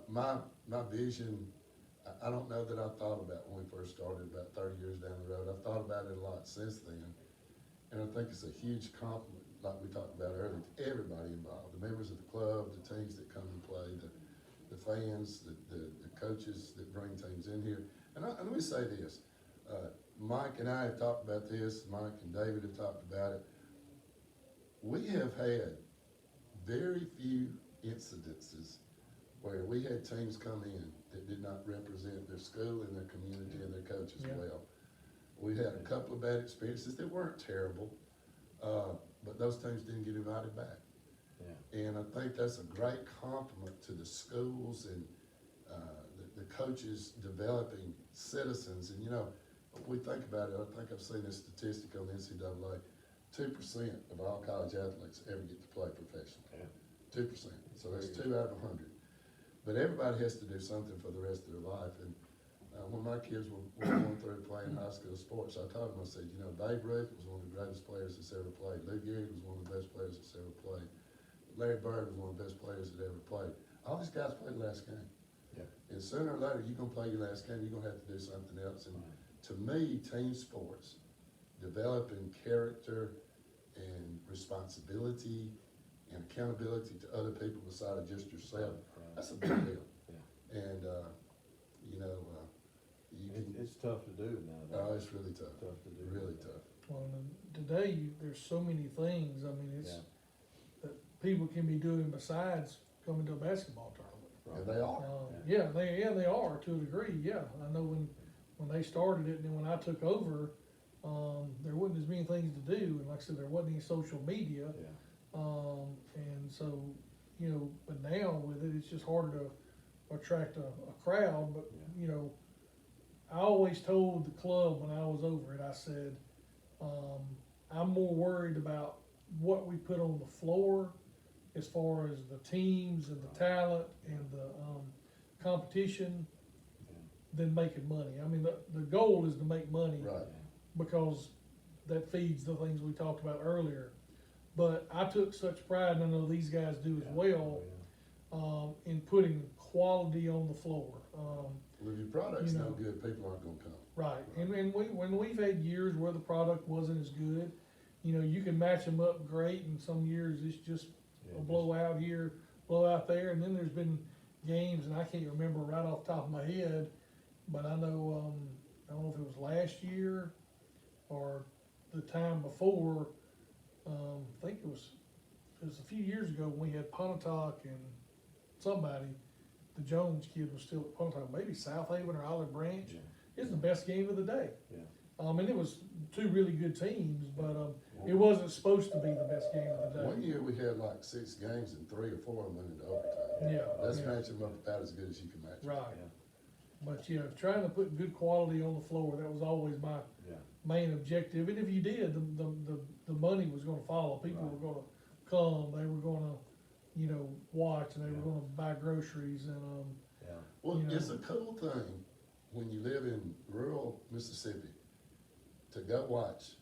Speaker 1: my vision, I don't know that I thought about when we first started about 30 years down the road. I've thought about it a lot since then, and I think it's a huge compliment like we talked about earlier, everybody involved, the members of the club, the teams that come and play, the fans, the coaches that bring teams in here. And let me say this, Mike and I have talked about this, Mike and David have talked about it. We have had very few incidences where we had teams come in that did not represent their school and their community and their coaches well. We had a couple of bad experiences that weren't terrible, but those teams didn't get invited back.
Speaker 2: Yeah.
Speaker 1: And I think that's a great compliment to the schools and the coaches developing citizens. And, you know, if we think about it, I think I've seen this statistic on the NCAA, 2% of all college athletes ever get to play professionally. 2%. So that's 2 out of 100. But everybody has to do something for the rest of their life. And when my kids were going through playing high school sports, I told them, I said, you know, Babe Ruth was one of the greatest players that's ever played. Lou Gehrig was one of the best players that's ever played. Larry Bird was one of the best players that ever played. All these guys played last game.
Speaker 2: Yeah.
Speaker 1: And sooner or later, you're going to play your last game. You're going to have to do something else. And to me, team sports, developing character and responsibility and accountability to other people beside of just yourself, that's a big deal.
Speaker 2: Yeah.
Speaker 1: And, you know, you can,
Speaker 2: It's tough to do nowadays.
Speaker 1: oh, it's really tough.
Speaker 2: Tough to do.
Speaker 1: Really tough.
Speaker 3: Well, and today, there's so many things, I mean, it's,
Speaker 2: Yeah.
Speaker 3: that people can be doing besides coming to a basketball tournament.
Speaker 1: And they are.
Speaker 3: They are to a degree, yeah. I know when they started it and then when I took over, there wasn't as many things to do, and like I said, there wasn't any social media.
Speaker 2: Yeah.
Speaker 3: And so, you know, but now with it, it's just harder to attract a crowd, but,
Speaker 2: Yeah.
Speaker 3: you know, I always told the club when I was over it, I said, I'm more worried about what we put on the floor as far as the teams and the talent and the competition than making money. I mean, the goal is to make money
Speaker 1: Right.
Speaker 3: because that feeds the things we talked about earlier. But I took such pride, and I know these guys do as well, in putting quality on the floor.
Speaker 1: Well, if your product's
Speaker 3: You
Speaker 1: no
Speaker 3: know.
Speaker 1: good, people aren't gonna come.
Speaker 3: Right, and when we've had years where the product wasn't as good, you know, you can match them up great, and some years it's just a blowout here, blowout there, and then there's been games, and I can't remember right off the top of my head, but I know, I don't know if it was last year or the time before, I think it was a few years ago when we had Pontotoc and somebody, the Jones kid was still at Pontotoc, maybe South Haven or Olive Branch.
Speaker 2: Yeah.
Speaker 3: It was the best game of the day.
Speaker 2: Yeah.
Speaker 3: And it was two really good teams, but, it wasn't supposed to be the best game of the
Speaker 1: One
Speaker 3: day.
Speaker 1: year we had like 6 games and 3 or 4 of them went into overtime.
Speaker 3: Yeah.
Speaker 1: Let's
Speaker 3: yeah.
Speaker 1: match them up about as good as you can match them.
Speaker 3: Right,
Speaker 2: Yeah.
Speaker 3: but yeah, trying to put good quality on the floor, that was always my
Speaker 2: Yeah.
Speaker 3: main objective, and if you did, the money was gonna follow, people
Speaker 2: Right.
Speaker 3: were gonna come, they were gonna, you know, watch, and they
Speaker 2: Yeah.
Speaker 3: were gonna buy groceries, and,
Speaker 2: Yeah.
Speaker 1: Well,
Speaker 3: You know.
Speaker 1: it's a cool thing when you live in rural Mississippi to go watch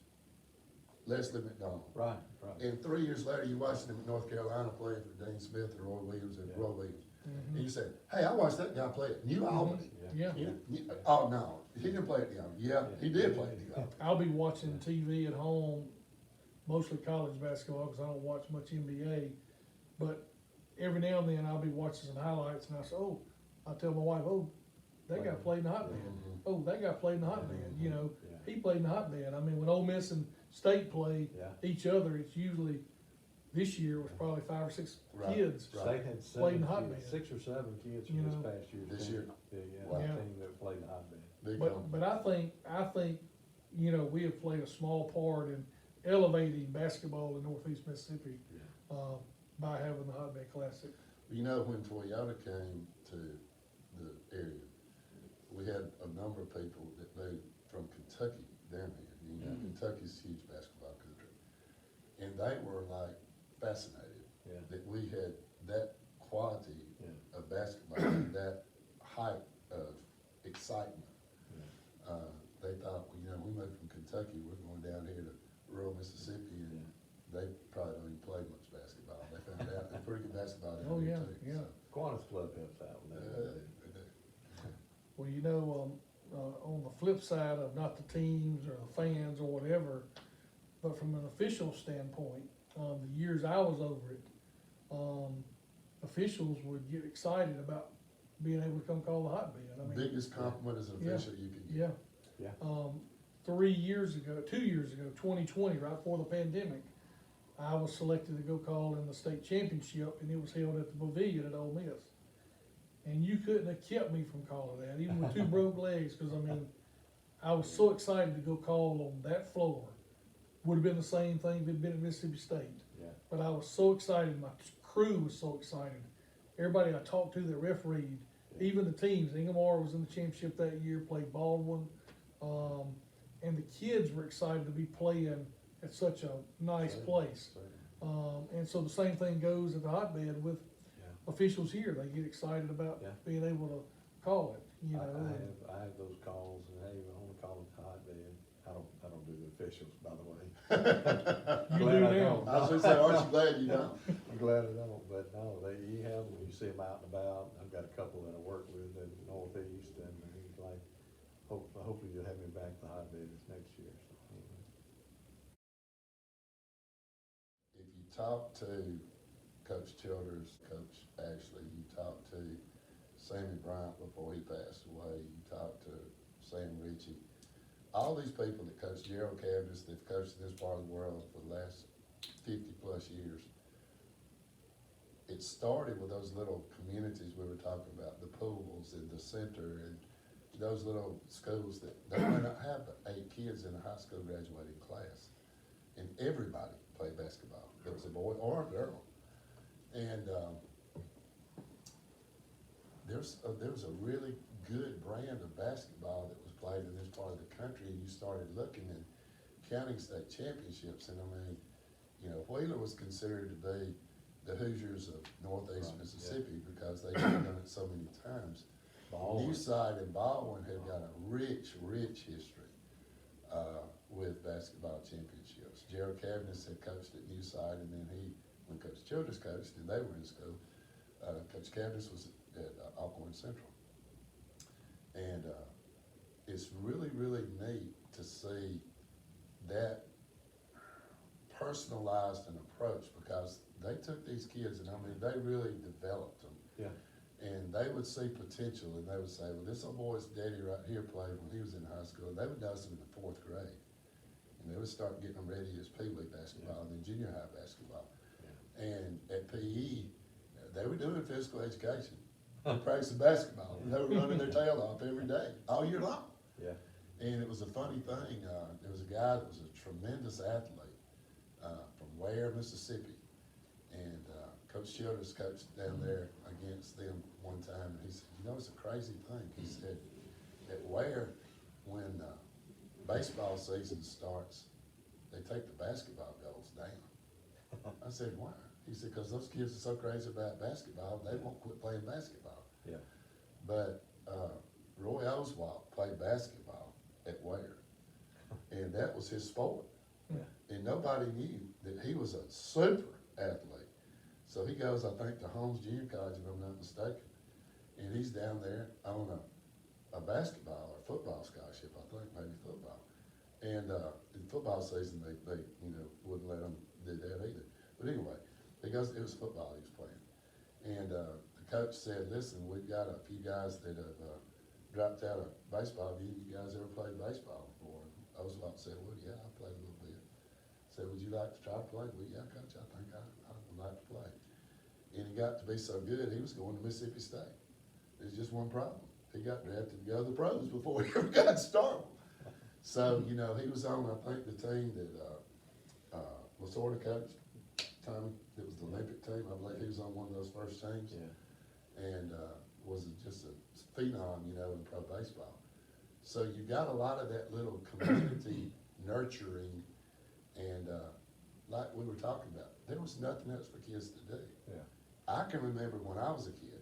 Speaker 1: Leslie McDonald.
Speaker 2: Right. Right.
Speaker 1: And 3 years later, you're watching him in North Carolina playing for Dean Smith and Roy Williams and
Speaker 2: Yeah.
Speaker 1: Roy Williams.
Speaker 3: mhm.
Speaker 1: And you say, hey, I watched that guy play at New Albany.
Speaker 3: Yeah.
Speaker 1: Oh, no, he didn't play at New Albany. Yeah, he did play at New Albany.
Speaker 3: I'll be watching TV at home, mostly college basketball, cause I don't watch much NBA, but every now and then I'll be watching some highlights, and I say, oh, I'll tell my wife, oh, that guy played in the hotbed.
Speaker 1: Mhm.
Speaker 3: Oh, that guy played in the hotbed, you know,
Speaker 2: Yeah.
Speaker 3: he played in the hotbed. I mean, when Ole Miss and State play
Speaker 2: Yeah.
Speaker 3: each other, it's usually, this year was probably 5 or 6
Speaker 1: Right.
Speaker 3: kids.
Speaker 1: Right.
Speaker 2: State had
Speaker 3: Played in
Speaker 2: 7
Speaker 3: hotbed.
Speaker 2: kids, 6 or 7 kids
Speaker 3: You
Speaker 2: from this
Speaker 3: know.
Speaker 2: past year.
Speaker 1: This year?
Speaker 2: Yeah,
Speaker 1: Wow.
Speaker 3: Yeah.
Speaker 2: team that played in hotbed.
Speaker 1: Big
Speaker 3: But,
Speaker 1: company.
Speaker 3: but I think, you know, we have played a small part in elevating basketball in Northeast Mississippi,
Speaker 2: Yeah.
Speaker 3: by having the Hotbed Classic.
Speaker 1: You know, when Toyota came to the area, we had a number of people that moved from Kentucky down here. You know, Kentucky's a huge basketball country. And they were like fascinated
Speaker 2: Yeah.
Speaker 1: that we had that quality
Speaker 2: Yeah.
Speaker 1: of basketball, and that height of excitement. They thought, well, you know, we moved from Kentucky, we're going down here to rural Mississippi, and they probably don't even play much basketball. They found out they're pretty good basketball down
Speaker 3: Oh,
Speaker 1: here
Speaker 3: yeah,
Speaker 1: too.
Speaker 3: yeah.
Speaker 1: So,
Speaker 2: Kiwanis Club helps out with that.
Speaker 1: they do.
Speaker 3: Well, you know, on the flip side of not the teams or the fans or whatever, but from an official standpoint, the years I was over it, officials would get excited about being able to come call the hotbed. I mean,
Speaker 1: Biggest compliment as an
Speaker 3: Yeah.
Speaker 1: official you could get.
Speaker 3: yeah.
Speaker 2: Yeah.
Speaker 3: 2 years ago, 2020, right before the pandemic, I was selected to go call in the state championship, and it was held at the Pavilion at Ole Miss. And you couldn't have kept me from calling that, even with two broke legs, because I mean, I was so excited to go call on that floor. Would have been the same thing if it'd been at Mississippi State.
Speaker 2: Yeah.
Speaker 3: But I was so excited, my crew was so excited. Everybody I talked to that refereed, even the teams, Ingomar was in the championship that year, played Baldwin. And the kids were excited to be playing at such a nice place. And so the same thing goes at the hotbed with
Speaker 2: Yeah.
Speaker 3: officials here. They get excited about
Speaker 2: Yeah.
Speaker 3: being able to call it, you know.
Speaker 2: I have those calls, and hey, I wanna call it the hotbed. I don't do the officials, by the way.
Speaker 3: You
Speaker 2: Glad
Speaker 3: do
Speaker 2: I
Speaker 3: now.
Speaker 2: don't.
Speaker 1: I was gonna say, aren't you glad you don't?
Speaker 2: I'm glad I don't, but no, you have them, you see them out and about. I've got a couple that I work with in the Northeast, and he's like, hopefully you'll have me back to the hotbed this next year, so.
Speaker 1: If you talk to Coach Childers, Coach Ashley, you talk to Sammy Bryant before he passed away, you talk to Sam Ritchie, all these people that coach Gerald Cavendish, they've coached in this part of the world for the last 50 plus years. It started with those little communities we were talking about, the pools and the center and those little schools that they might not have but 8 kids in a high school graduating class. And everybody played basketball. It was a boy or a girl. And there was a really good brand of basketball that was played in this part of the country, and you started looking and counting state championships. And I mean, you know, Wheeler was considered to be the Hoosiers of Northeast
Speaker 2: Right,
Speaker 1: Mississippi because they had done it so many times.
Speaker 2: Baldwin.
Speaker 1: Newside and Baldwin have got a rich history with basketball championships. Gerald Cavendish had coached at Newside, and then when Coach Childers coached and they were in school, Coach Cavendish was at Alcorn Central. And it's really neat to see that personalized an approach, because they took these kids and I mean, they really developed them.
Speaker 2: Yeah.
Speaker 1: And they would see potential, and they would say, well, this little boy's daddy right here played when he was in high school. And they would notice him in the 4th grade. And they would start getting them ready as Pee Wee basketball and then junior high basketball.
Speaker 2: Yeah.
Speaker 1: And at PE, they were doing physical education. They practicing basketball. They were running their tail off every day, all year long.
Speaker 2: Yeah.
Speaker 1: And it was a funny thing. There was a guy that was a tremendous athlete from Ware, Mississippi. And Coach Childers coached down there against them one time. And he said, you know, it's a crazy thing. He said, at Ware, when baseball season starts, they take the basketball goals down. I said, why? He said, because those kids are so crazy about basketball, they won't quit playing basketball.
Speaker 2: Yeah.
Speaker 1: But Roy Oswald played basketball at Ware, and that was his sport.
Speaker 3: Yeah.
Speaker 1: And nobody knew that he was a super athlete. So he goes, I think, to Holmes Junior College, if I'm not mistaken, and he's down there on a basketball or football scholarship, I think, maybe football. And in football season, they wouldn't let him do that either. But anyway, because it was football he was playing. And the coach said, listen, we've got a few guys that have dropped out of baseball. Have you guys ever played baseball before? And Oswald said, well, yeah, I played a little bit. Said, would you like to try to play? Well, yeah, coach, I think I would like to play. And he got to be so good, he was going to Mississippi State. There's just one problem. He got drafted to go to the pros before he ever got started. So, you know, he was on, I think, the team that Lasorda coached, Tommy. It was the Olympic team. I believe he was on one of those first teams.
Speaker 2: Yeah.
Speaker 1: And was just a phenom, you know, in pro baseball. So you got a lot of that little community nurturing, and like we were talking about, there was nothing else for kids to do.
Speaker 2: Yeah.
Speaker 1: I can remember when I was a kid,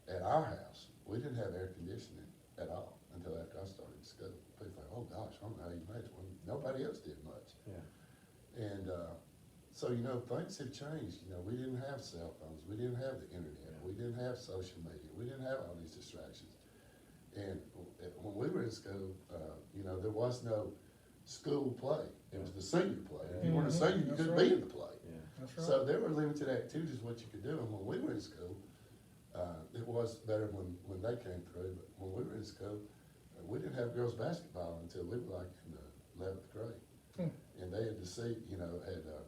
Speaker 1: at our house, we didn't have air conditioning at all until after I started school. People think, oh gosh, I don't know how you made it. Well, nobody else did much.
Speaker 2: Yeah.
Speaker 1: And so, you know, things have changed. You know, we didn't have cell phones. We didn't have the internet. We didn't have social media. We didn't have all these distractions. And when we were in school, you know, there was no school play. It was the senior play. If you weren't a
Speaker 3: Mhm.
Speaker 1: senior, you
Speaker 3: That's
Speaker 1: couldn't
Speaker 3: right.
Speaker 1: be in the play.
Speaker 2: Yeah.
Speaker 3: That's right.
Speaker 1: So there were limited activities what you could do, and when we were in school, it was better when they came through, but when we were in school, we didn't have girls' basketball until we were like in the 11th grade. And they had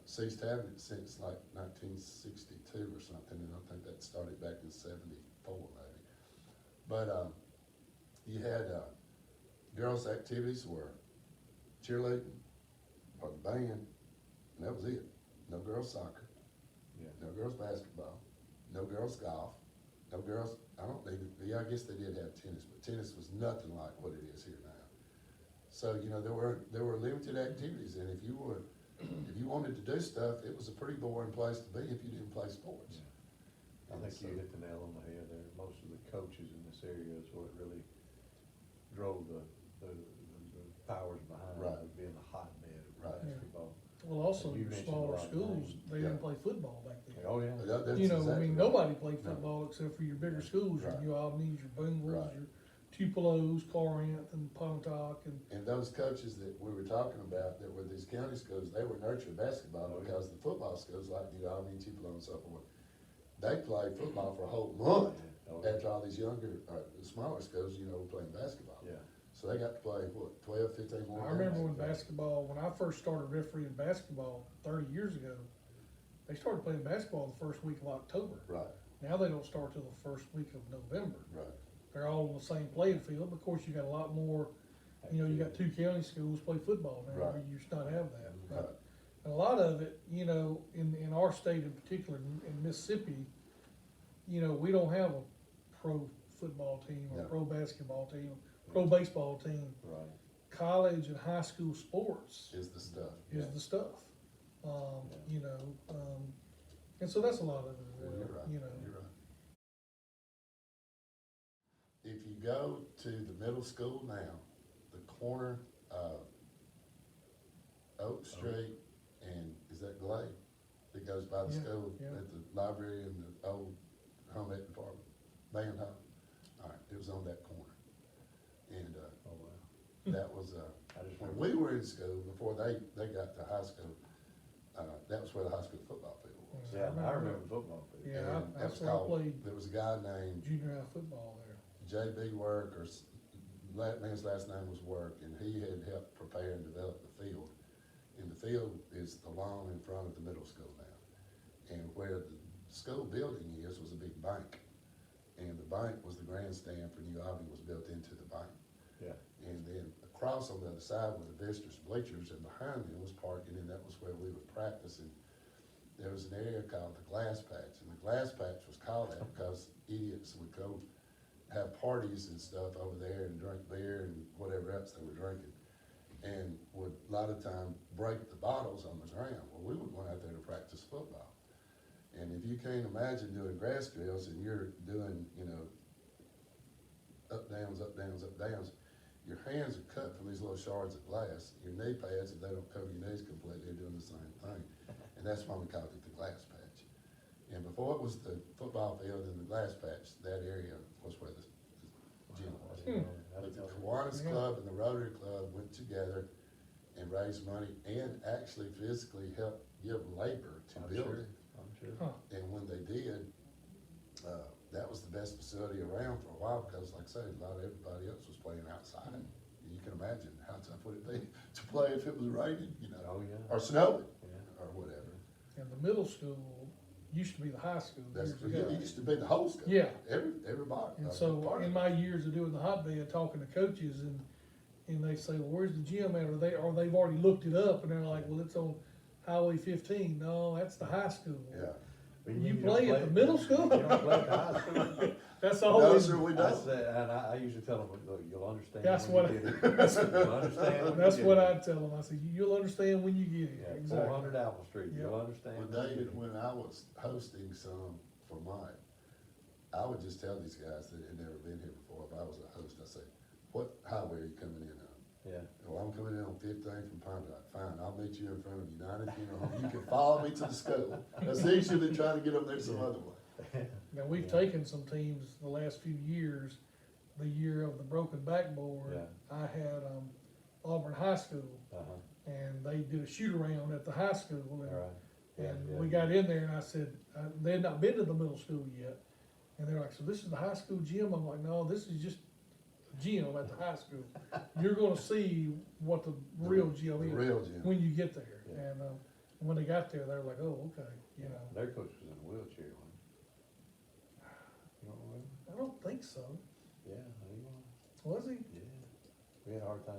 Speaker 1: ceased having it since like 1962 or something, and I think that started back in 74 maybe. But you had girls' activities were cheerleading or the band, and that was it. No girls' soccer,
Speaker 2: Yeah.
Speaker 1: no girls' basketball, no girls' golf, no girls, I guess they did have tennis, but tennis was nothing like what it is here now. So, there were limited activities, and if you wanted to do stuff, it was a pretty boring place to be if you didn't play sports.
Speaker 2: I think you hit the nail on the head there. Most of the coaches in this area is what really drove the powers behind
Speaker 1: Right.
Speaker 2: it being the hotbed of
Speaker 1: Right.
Speaker 2: basketball.
Speaker 3: Well, also,
Speaker 2: You
Speaker 3: your
Speaker 2: mentioned a
Speaker 3: smaller
Speaker 2: lot of
Speaker 3: schools,
Speaker 2: names.
Speaker 3: they didn't play football back then.
Speaker 2: Oh, yeah.
Speaker 1: That's
Speaker 3: You know, I
Speaker 1: exactly
Speaker 3: mean,
Speaker 1: right.
Speaker 3: nobody played
Speaker 1: No.
Speaker 3: football except for your bigger schools,
Speaker 1: Right.
Speaker 3: your Albany's, your Boonvilles,
Speaker 1: Right.
Speaker 3: your Tupelos, Corinth, and Pontotoc, and
Speaker 1: And those coaches that we were talking about that were these county schools, they were nurturing basketball
Speaker 2: Oh, yeah.
Speaker 1: because the football schools like Albany, Tupelo, and so forth, they played football for a whole month
Speaker 2: Oh, yeah.
Speaker 1: after all these younger, smaller schools, were playing basketball.
Speaker 2: Yeah.
Speaker 1: So they got to play, 12, 15 more
Speaker 3: I remember when
Speaker 1: games.
Speaker 3: when I first started refereeing basketball 30 years ago, they started playing basketball the first week of October.
Speaker 1: Right,
Speaker 3: Now they don't start till the first week of November.
Speaker 1: right,
Speaker 3: They're all on the same playing field, but of course you got a lot more, you got two county schools play football now,
Speaker 1: Right.
Speaker 3: where you used to not have that.
Speaker 1: right,
Speaker 3: But a lot of it, in our state in particular, in Mississippi, we don't have a pro football team or
Speaker 1: No.
Speaker 3: pro basketball team, pro baseball team.
Speaker 2: Right.
Speaker 3: College and high school sports
Speaker 1: is the stuff.
Speaker 3: is the stuff. And so that's a lot of it as
Speaker 1: Yeah,
Speaker 3: well,
Speaker 1: you're right,
Speaker 3: you know.
Speaker 1: you're right. If you go to the middle school now, the corner of Oak Street and, is that Glade? That goes by the
Speaker 3: Yeah,
Speaker 1: school,
Speaker 3: yeah.
Speaker 1: at the library and the old home ec department, band hall. All right, it was on that corner. And,
Speaker 2: Oh, wow.
Speaker 1: that was,
Speaker 2: I just
Speaker 1: when
Speaker 2: remember.
Speaker 1: we were in school, before they got to high school, that was where the high school football field was.
Speaker 2: Yeah, I
Speaker 3: remember
Speaker 2: remember football field.
Speaker 3: Yeah,
Speaker 1: And that
Speaker 3: that's
Speaker 1: was
Speaker 3: where I
Speaker 1: called-
Speaker 3: played
Speaker 1: There was a guy named
Speaker 3: junior high football there.
Speaker 1: J.B. Work, man's last name was Work, and he had helped prepare and develop the field. And the field is the lawn in front of the middle school now. And where the school building was a big bank. And the bank was the grandstand for New Albany was built into the bank.
Speaker 2: Yeah.
Speaker 1: And then across on the other side were the visitors bleachers, and behind them was parking, and that was where we would practice. And there was an area called the Glass Patch, and the Glass Patch was called that because idiots would go have parties and stuff over there and drink beer and whatever else they were drinking, and would a lot of time break the bottles on the ground. Well, we were going out there to practice football. And if you can't imagine doing grass drills and you're doing, up downs, up downs, up downs, your hands are cut from these little shards of glass. Your knee pads, if they don't cover your knees completely, are doing the same thing. And that's why we called it the Glass Patch. And before it was the football field and the Glass Patch, that area was where the gym was. But the Kiwanis
Speaker 3: Yeah.
Speaker 1: Club and the Rotary Club went together and raised money and actually physically helped give labor to
Speaker 2: I'm
Speaker 1: build
Speaker 2: sure.
Speaker 1: it.
Speaker 2: I'm sure.
Speaker 3: Huh.
Speaker 1: And when they did, that was the best facility around for a while because, like I say, a lot of everybody else was playing outside. And you can imagine how tough would it be to play if it was raining,
Speaker 2: Oh, yeah.
Speaker 1: or snowing,
Speaker 2: Yeah.
Speaker 1: or whatever.
Speaker 3: And the middle school used to be the high school
Speaker 1: That's
Speaker 3: years ago.
Speaker 1: it used to be the whole school.
Speaker 3: Yeah.
Speaker 1: Everybody.
Speaker 3: And
Speaker 1: a
Speaker 3: so
Speaker 1: part
Speaker 3: in
Speaker 1: of
Speaker 3: my
Speaker 1: it.
Speaker 3: years of doing the hotbed, talking to coaches and they say, well, where's the gym at? Or they've already looked it up and they're like, well, it's on Highway 15. No, that's the high school.
Speaker 1: Yeah.
Speaker 2: But
Speaker 3: You
Speaker 2: don't
Speaker 3: play at the middle school?
Speaker 2: You don't play at the high school?
Speaker 3: That's
Speaker 1: No,
Speaker 3: always,
Speaker 1: sir, we
Speaker 2: I
Speaker 1: don't.
Speaker 2: said, and I usually tell them, look, you'll understand.
Speaker 3: That's
Speaker 2: when
Speaker 3: what-
Speaker 2: you get it. You'll understand when
Speaker 3: that's
Speaker 2: you
Speaker 3: what
Speaker 2: get
Speaker 3: I tell them. I say, you'll understand when you get
Speaker 2: Yeah,
Speaker 3: here.
Speaker 2: four
Speaker 3: Exactly.
Speaker 2: hundred Apple Street,
Speaker 3: Yeah.
Speaker 2: you'll understand.
Speaker 1: Well,
Speaker 2: when you
Speaker 1: David,
Speaker 2: get it.
Speaker 1: when I was hosting some for Mike, I would just tell these guys that had never been here before, if I was a host, I say, what highway are you coming in on?
Speaker 2: Yeah.
Speaker 1: Well, I'm coming in on 15 from Pontotoc. Fine, I'll meet you in front of United Funeral Home. You can follow me to the school. That's easier than trying to get them there some other way.
Speaker 3: Now, we've
Speaker 2: Yeah.
Speaker 3: taken some teams the last few years, the year of the broken backboard.
Speaker 2: Yeah.
Speaker 3: I had, Auburn High School,
Speaker 2: Uh-huh,
Speaker 3: and they did a shoot around at the high school,
Speaker 2: all
Speaker 3: and,
Speaker 2: right. Yeah, yeah.
Speaker 3: we got in there, and I said, they had not been to the middle school yet, and they're like, so this is the high school gym? I'm like, no, this is just a gym at the high school. You're gonna see what the real gym
Speaker 1: The
Speaker 3: is
Speaker 1: real gym.
Speaker 3: when you get there,
Speaker 2: Yeah.
Speaker 3: and, when they got there, they were like, oh, okay, you know.
Speaker 2: Their coach was in a wheelchair, wasn't he? You don't remember?
Speaker 3: I don't think so.
Speaker 2: Yeah, he was.
Speaker 3: Was he?
Speaker 2: Yeah. We had a hard time.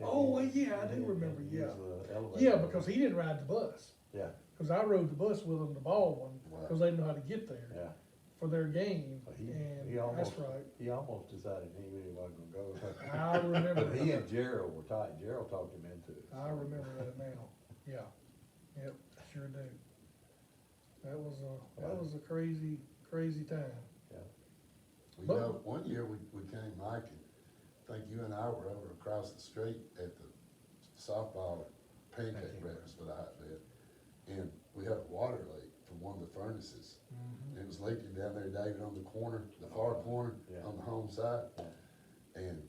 Speaker 3: Oh, well, yeah, I do remember,
Speaker 2: Use
Speaker 3: yeah.
Speaker 2: the elevator.
Speaker 3: Yeah, because he didn't ride the bus.
Speaker 2: Yeah,
Speaker 3: Cause I rode the bus with them to Baldwin,
Speaker 1: Wow.
Speaker 3: cause they didn't know how to get there
Speaker 2: yeah.
Speaker 3: for their game,
Speaker 2: But
Speaker 3: and
Speaker 2: he almost,
Speaker 3: that's right.
Speaker 2: he almost decided he really wasn't gonna go.
Speaker 3: I remember
Speaker 2: But he
Speaker 3: that.
Speaker 2: and Gerald were tight. Gerald talked him into it.
Speaker 3: I remember that now, yeah, yep, sure do. That was a crazy, crazy time.
Speaker 1: Well, you know, one year we came, Mike, and I think you and I were over across the street at the softball pancake breakfast for the hotbed, and we had a water leak from one of the furnaces. And it was leaking down there, David, on the corner, the far corner,
Speaker 2: Yeah.
Speaker 1: on the home side.
Speaker 2: Yeah.
Speaker 1: And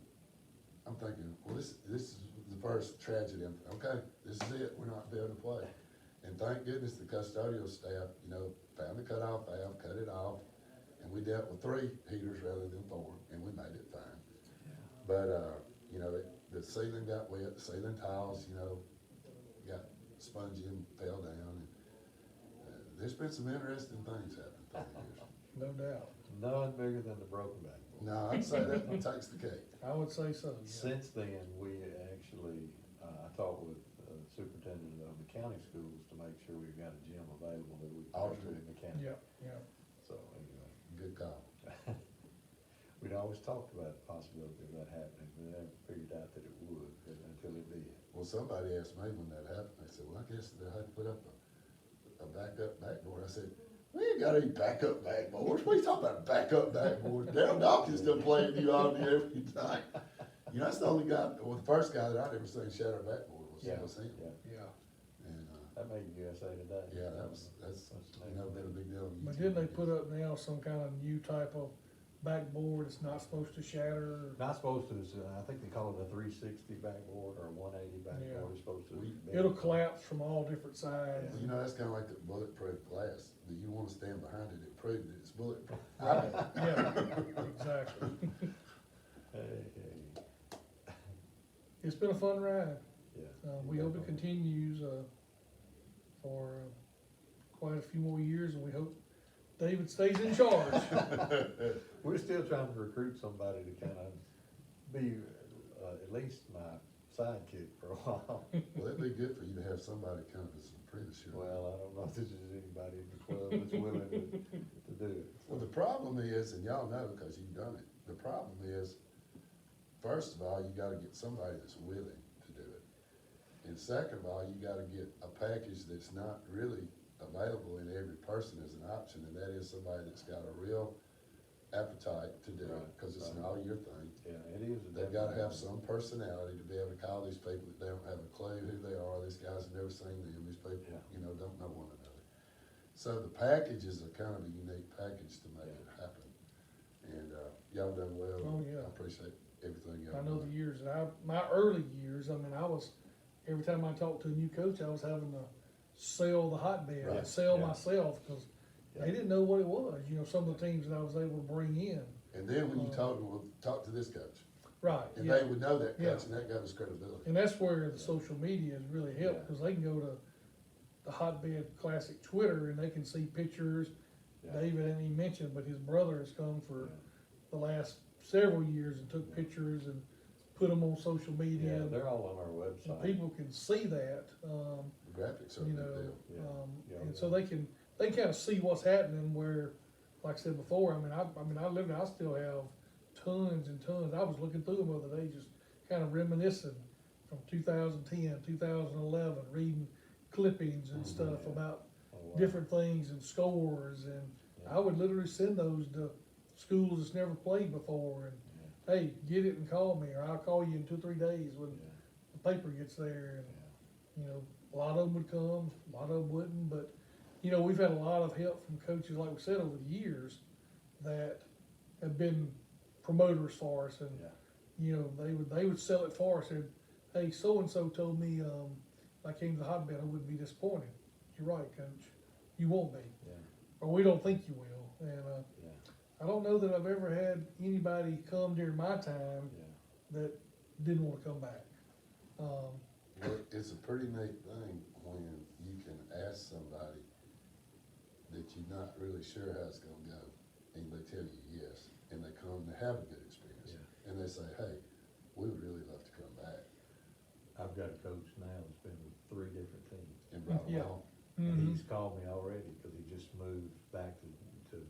Speaker 1: I'm thinking, well, this is the first tragedy. Okay, this is it, we're not be able to play. And thank goodness the custodial staff, you know, found the cutoff valve, cut it off, and we dealt with 3 heaters rather than 4, and we made it fine. But, you know, the ceiling got wet, the ceiling tiles, you know, got spongy and fell down. And, there's been some interesting things happen through the years.
Speaker 3: No doubt,
Speaker 2: None bigger than the broken backboard.
Speaker 1: No, I'd say that takes the cake.
Speaker 3: I would say so, yeah.
Speaker 2: Since then, we actually, I talked with the superintendent of the county schools to make sure we've got a gym available that we can use
Speaker 1: Alternate.
Speaker 2: in the county.
Speaker 3: Yeah, yeah,
Speaker 2: So anyway,
Speaker 1: Good call.
Speaker 2: we'd always talked about the possibility of that happening, but never figured out that it would until it did.
Speaker 1: Well, somebody asked me when that happened, they said, well, I guess they'll have to put up a backup backboard. I said, we ain't got any backup backboards. What are you talking about, backup backboard? Daryl Dawkins still playing you all day every night. You know, that's the only guy, well, the first guy that I'd ever seen shatter a backboard was him.
Speaker 2: Yeah,
Speaker 3: yeah.
Speaker 1: And,
Speaker 2: that made USA Today.
Speaker 1: yeah, that's, you know, been a big deal. on
Speaker 3: But
Speaker 1: YouTube.
Speaker 3: didn't they put up now some kind of new type of backboard, it's not supposed to shatter?
Speaker 2: Not supposed to, I think they call it a 360 backboard or a 180 backboard,
Speaker 3: Yeah.
Speaker 2: it's supposed to.
Speaker 3: It'll collapse from all different sides.
Speaker 1: You know, that's kinda like the bulletproof glass. Do you wanna stand behind it and prove that it's bulletproof?
Speaker 3: Right, yeah, exactly.
Speaker 2: Hey, hey,
Speaker 3: It's been a fun ride.
Speaker 2: yeah.
Speaker 3: We hope it continues, for quite a few more years, and we hope David stays in charge.
Speaker 2: We're still trying to recruit somebody to kind of be, at least my sidekick for a while.
Speaker 1: Well, it'd be good for you to have somebody kind of as an apprentice.
Speaker 2: Well, I don't know if there's anybody in the club that's willing to do it.
Speaker 1: Well, the problem is, and y'all know because you've done it, the problem is, first of all, you gotta get somebody that's willing to do it. And second of all, you gotta get a package that's not really available in every person as an option, and that is somebody that's got a real appetite to do it,
Speaker 2: Right,
Speaker 1: cause it's an
Speaker 2: right.
Speaker 1: all-year thing.
Speaker 2: Yeah, it is.
Speaker 1: They've gotta have some personality to be able to call these people that don't have a clue who they are, these guys have never seen them, these people,
Speaker 2: Yeah.
Speaker 1: you know, don't know one another. So the package is a kind of a unique package to make it happen. And, y'all done well.
Speaker 3: Oh, yeah.
Speaker 1: I appreciate everything y'all
Speaker 3: I
Speaker 1: done.
Speaker 3: know the years that my early years, I mean, every time I talked to a new coach, I was having to sell the hotbed,
Speaker 1: Right,
Speaker 3: sell
Speaker 2: yeah.
Speaker 3: myself, cause
Speaker 2: Yeah.
Speaker 3: they didn't know what it was, you know, some of the teams that I was able to bring in.
Speaker 1: And then when you told them, well, talk to this coach,
Speaker 3: Right,
Speaker 1: and
Speaker 3: yeah.
Speaker 1: they would know that
Speaker 3: Yeah.
Speaker 1: coach, and that gave us credibility.
Speaker 3: And that's where the social media has really helped,
Speaker 2: Yeah.
Speaker 3: cause they can go to the Hotbed Classic Twitter and they can see pictures.
Speaker 2: Yeah.
Speaker 3: David ain't even mentioned, but his brother has come for
Speaker 2: Yeah.
Speaker 3: the last several years and took pictures and put them on social media.
Speaker 2: Yeah, they're all on our
Speaker 3: And
Speaker 2: website.
Speaker 3: people can see that,
Speaker 1: The graphics are a
Speaker 3: you
Speaker 1: big
Speaker 3: know,
Speaker 1: deal.
Speaker 2: Yeah. Yeah,
Speaker 3: and
Speaker 2: yeah.
Speaker 3: so they can kind of see what's happening where, like I said before, I still have tons and tons. I was looking through them the other day, just kind of reminiscing from 2010, 2011, reading clippings and stuff
Speaker 2: Yeah.
Speaker 3: about
Speaker 2: Oh, wow.
Speaker 3: different things and scores, and
Speaker 2: Yeah.
Speaker 3: I would literally send those to schools that's never played before, and hey, get it and call me, or I'll call you in 2 or 3 days when
Speaker 2: Yeah.
Speaker 3: the paper gets there, and you know, a lot of them would come, a lot of them wouldn't, but you know, we've had a lot of help from coaches, like we said, over the years that have been promoters for us, and
Speaker 2: Yeah.
Speaker 3: you know, they would sell it for us, and hey, so-and-so told me, I came to the hotbed, I wouldn't be disappointed. You're right, coach. You won't be.
Speaker 2: Yeah,
Speaker 3: Or we don't think you will. And,
Speaker 2: yeah,
Speaker 3: I don't know that I've ever had anybody come during my time
Speaker 2: yeah.
Speaker 3: that didn't wanna come back.
Speaker 1: Well, it's a pretty neat thing when you can ask somebody that you're not really sure how it's gonna go, and they tell you yes, and they come to have a good experience.
Speaker 2: Yeah.
Speaker 1: And they say, hey, we would really love to come back
Speaker 2: I've got a coach now that's been with 3 different teams.
Speaker 1: and brought them
Speaker 3: Yeah.
Speaker 1: along.
Speaker 2: And
Speaker 3: Mhm.
Speaker 2: he's called me already, cause he just moved back to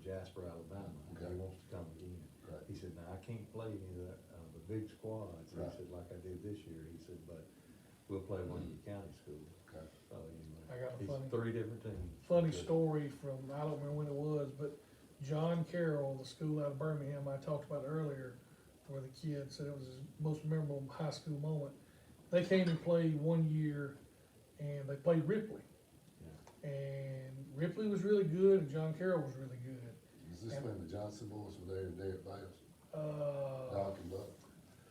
Speaker 2: Jasper, Alabama, and
Speaker 1: Okay.
Speaker 2: he wants to come again.
Speaker 1: Right.
Speaker 2: He said, now, I can't play any of the big squads, he
Speaker 1: Right.
Speaker 2: said, like I did this year, he said, but we'll play one of your county schools.
Speaker 1: Okay.
Speaker 2: So anyway,
Speaker 3: I got a
Speaker 2: he's
Speaker 3: funny-
Speaker 2: 3 different teams.
Speaker 3: Funny
Speaker 2: Good.
Speaker 3: story from, I don't remember when it was, but John Carroll, the school out of Birmingham I talked about earlier, where the kid said it was his most memorable high school moment. They came and played one year, and they played Ripley.
Speaker 2: Yeah.
Speaker 3: And Ripley was really good, and John Carroll was really good.
Speaker 1: Is this when the Johnson boys were there today at Bales?
Speaker 3: Uh,
Speaker 1: Doc and Buck?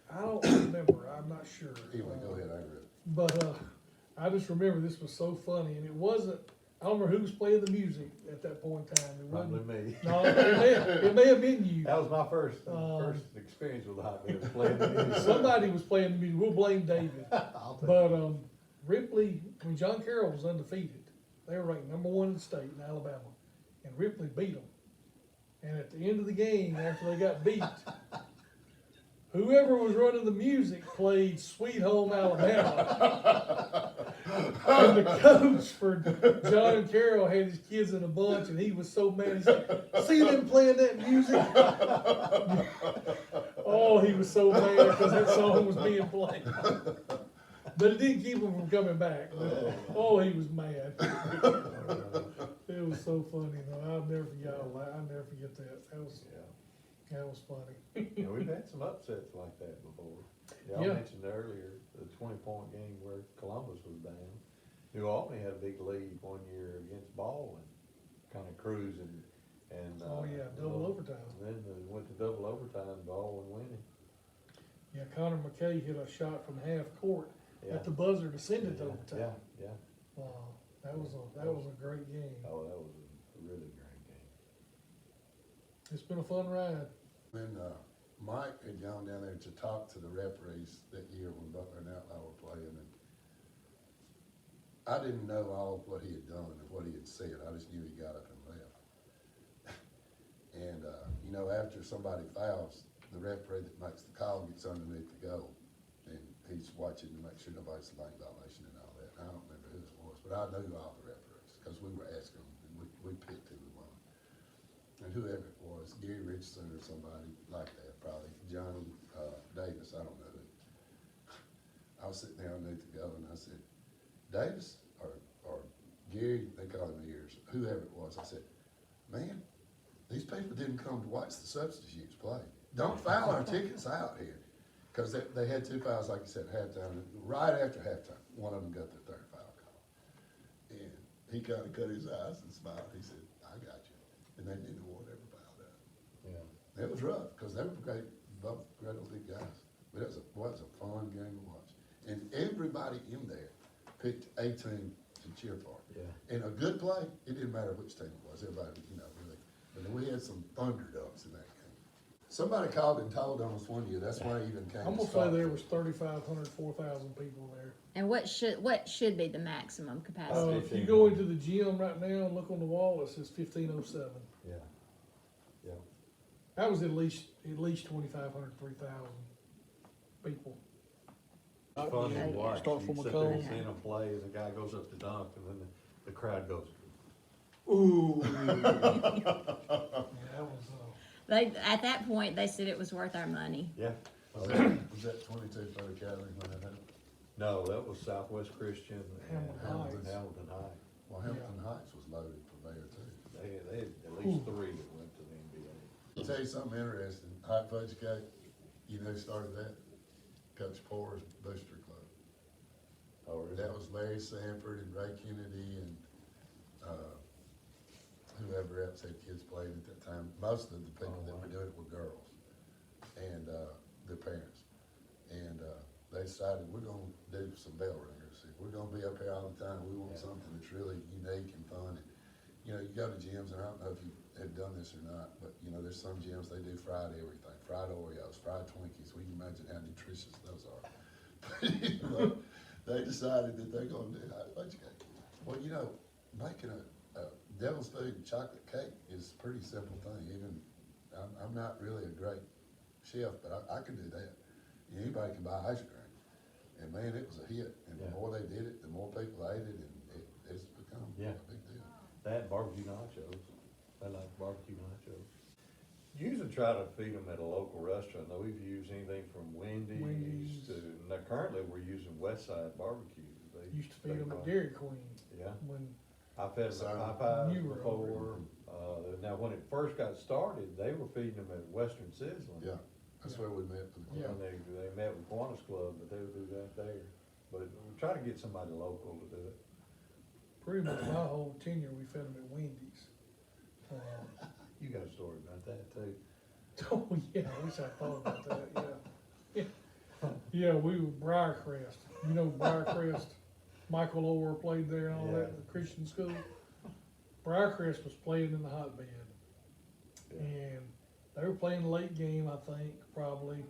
Speaker 3: I don't remember, I'm not sure.
Speaker 1: Anyway, go ahead, I read it.
Speaker 3: But, I just remember this was so funny, and it wasn't, I don't remember who was playing the music at that point in time. It
Speaker 2: Probably
Speaker 3: wasn't,
Speaker 2: me.
Speaker 3: no, it may have been you.
Speaker 2: That was my first experience with the hotbed, was playing the music.
Speaker 3: Somebody was playing the music, we'll blame David.
Speaker 2: I'll take
Speaker 3: But,
Speaker 2: it.
Speaker 3: Ripley, when John Carroll was undefeated, they were ranked number 1 in the state in Alabama, and Ripley beat them. And at the end of the game, after they got beat, whoever was running the music played Sweet Home Alabama. And the coach for John Carroll had his kids in a bunch, and he was so mad. He said, "See them playing that music?" Oh, he was so mad because that song was being played. But it didn't keep him from coming back. But, oh, he was mad. It was so funny though. I'll never forget. I'll never forget that. That was funny.
Speaker 2: Yeah, we've had some upsets like that before. Y'all
Speaker 3: Yeah.
Speaker 2: mentioned earlier, the 20-point game where Columbus was down. New Albany had a big lead one year against Baldwin, kinda cruising, and.
Speaker 3: Oh yeah, double overtime.
Speaker 2: Then they went to double overtime, Baldwin winning.
Speaker 3: Yeah, Connor McKay hit a shot from half court
Speaker 2: Yeah.
Speaker 3: at the buzzer to send it to overtime.
Speaker 2: Yeah, yeah.
Speaker 3: Wow, that was a great game.
Speaker 2: Oh, that was a really great game.
Speaker 3: It's been a fun ride.
Speaker 1: When, Mike had gone down there to talk to the referees that year when Butler and Outlaw were playing, and I didn't know all of what he had done and what he had said, I just knew he got up and left. And, you know, after somebody fouls, the referee that makes the call gets underneath the goal, and he's watching to make sure nobody's a lane violation and all that. I don't remember who it was, but I knew all the referees, because we were asking them, and we picked who we wanted. And whoever it was, Gary Richardson or somebody like that, probably, Johnny, Davis, I don't know who. I was sitting there underneath the goal, and I said, Davis, or Gary, they call him ears, whoever it was, I said, man, these people didn't come to watch the substitutes play. Don't foul our tickets out here. Because they had 2 fouls, like you said, halftime, and right after halftime, one of them got their 3rd foul call. And he kind of cut his eyes and smiled, he said, I got you. And they didn't award every foul out.
Speaker 2: Yeah.
Speaker 1: It was rough, because they were both great old big guys. But it was a fun game to watch. And everybody in there picked a team to cheer for.
Speaker 2: Yeah.
Speaker 1: And a good play, it didn't matter which team it was, everybody, you know, really. But then we had some thunderdunks in that game. Somebody called and told on us one year, that's why he even came
Speaker 3: I'm
Speaker 1: to
Speaker 3: gonna say
Speaker 1: Stockton.
Speaker 3: there was 3,500, 4,000 people there.
Speaker 4: And what should be the maximum capacity?
Speaker 3: If you go into the gym right now and look on the wall, it says 1,507.
Speaker 2: Yeah. Yeah.
Speaker 3: That was at least 2,500, 3,000 people.
Speaker 2: It's fun to watch.
Speaker 3: Start
Speaker 2: You
Speaker 3: from a
Speaker 2: sit there and
Speaker 3: cone.
Speaker 2: see them play, and the guy goes up to dunk, and then the crowd goes,
Speaker 3: Ooh. Yeah, that was,
Speaker 4: At that point, they said it was worth our money.
Speaker 2: yeah.
Speaker 1: Was that 22 for the Academy when that happened?
Speaker 2: No, that was Southwest Christian and
Speaker 3: Hamilton Heights.
Speaker 2: Hamilton High.
Speaker 1: Well, Hampton Heights was loaded for there too.
Speaker 2: They had at least 3 that went to the NBA.
Speaker 1: I'll tell you something interesting, Hot Fudge Cake, you know who started that? Coach Poor's Booster Club.
Speaker 2: Oh, really?
Speaker 1: That was Larry Sanford and Ray Kennedy and, whoever else had kids playing at that time. Most of the people that were doing it were girls and, their parents. And, they decided we're gonna do some bell ringers. If we're gonna be up here all the time, we want
Speaker 2: Yeah.
Speaker 1: something that's really unique and fun. And, you know, you go to gyms, and I don't know if you have done this or not, but, you know, there's some gyms, they do fried everything, fried Oreos, fried Twinkies. We can imagine how nutritious those are. But anyway, they decided that they're gonna do hot fudge cake. Well, you know, making a devil's food chocolate cake is a pretty simple thing. Even, I'm not really a great chef, but I can do that. Anybody can buy ice cream. And man, it was a hit. And the
Speaker 2: Yeah.
Speaker 1: more they did it, the more people ate it, and it's become
Speaker 2: Yeah.
Speaker 1: a big deal.
Speaker 2: That barbecue nachos, I like barbecue nachos. Usually try to feed them at a local restaurant, though we've used anything from Wendy's
Speaker 3: Wendy's.
Speaker 2: to, now currently we're using Westside Barbecue. They-
Speaker 3: Used to feed
Speaker 2: they
Speaker 3: them
Speaker 2: buy-
Speaker 3: at Dairy Queen
Speaker 2: Yeah,
Speaker 3: when,
Speaker 2: I've had them
Speaker 1: So,
Speaker 2: at Popeyes
Speaker 3: you were over
Speaker 2: before, now when it first got started, they were feeding them at Western Sizzling.
Speaker 1: Yeah, that's where we met for the
Speaker 3: Yeah.
Speaker 1: club.
Speaker 2: And they met with Kiwanis Club, but they would do that there. But we try to get somebody local to do it.
Speaker 3: pretty much my whole tenure, we fed them at Wendy's.
Speaker 2: You got a story about that too.
Speaker 3: Oh, yeah, I wish I thought about that, yeah. Yeah, we were Briarcrest, you know Briarcrest, Michael Orr played there and all
Speaker 2: Yeah.
Speaker 3: that, the Christian school. Briarcrest was playing in the hotbed,
Speaker 2: Yeah.
Speaker 3: and they were playing the late game, I think, probably.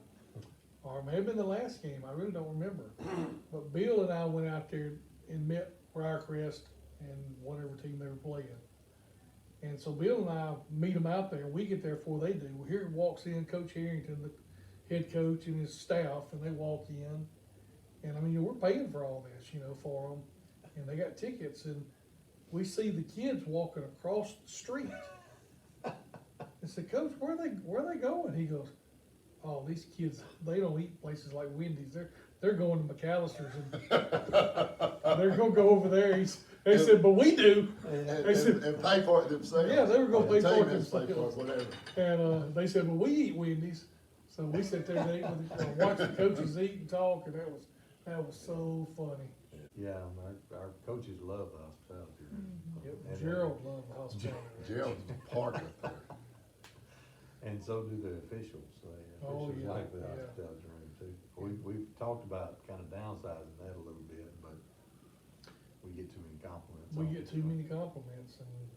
Speaker 3: Or it may have been the last game, I really don't remember. But Bill and I went out there and met Briarcrest and whatever team they were playing. And so Bill and I meet them out there, and we get there before they do. Well, here walks in Coach Harrington, the head coach, and his staff, and they walk in. And I mean, we're paying for all this, you know, for them. And they got tickets, and we see the kids walking across the street. I said, Coach, where are they going? He goes, oh, these kids, they don't eat places like Wendy's. They're going to McAllister's, and they're gonna go over there. They said, but we do. They said,
Speaker 1: And pay for it themselves.
Speaker 3: Yeah, they were gonna
Speaker 1: The
Speaker 3: pay for
Speaker 1: team
Speaker 3: it
Speaker 1: has to pay
Speaker 3: themselves.
Speaker 1: for it, whatever.
Speaker 3: and they said, well, we eat Wendy's. So we sat there and ate with, watched the coaches eat and talk, and that was so funny.
Speaker 2: Yeah, our coaches love the hospitality.
Speaker 3: Yep,
Speaker 2: And-
Speaker 3: Gerald loved the hospitality.
Speaker 1: Gerald's a park up there.
Speaker 2: And so do the officials. The
Speaker 3: Oh,
Speaker 2: officials
Speaker 3: yeah,
Speaker 2: like the
Speaker 3: yeah.
Speaker 2: hospitality room too. We've talked about kind of downsizing that a little bit, but we get too many compliments.
Speaker 3: We
Speaker 2: on
Speaker 3: get
Speaker 2: it.
Speaker 3: too many compliments, and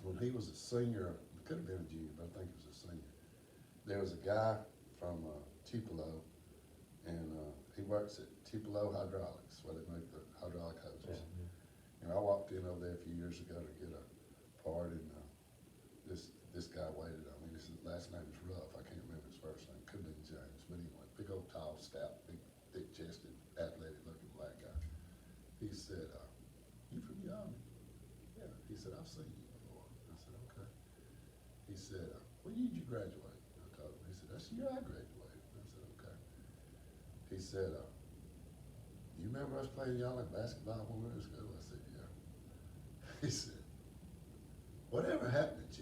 Speaker 1: When he was a senior, it could have been a junior, but I think he was a senior. There was a guy from Tupelo, and he works at Tupelo Hydraulics, where they make the hydraulic hoses.
Speaker 2: Yeah,
Speaker 1: And I walked in over there a few years ago to get a part, and this guy waited on me. His last name was Ruff. I can't remember his first name. Could have been James, but anyway, big old, tall, stout, big, thick-chested, athletic-looking black guy. He said, "You from the Army?" Yeah. He said, "I've seen you before." I said, "Okay." He said, "What year did you graduate?" I told him. He said, "That's the year I graduated." I said, "Okay." He said, "You remember us playing y'all in basketball when we were in school?" I said, "Yeah." He said, "Whatever happened to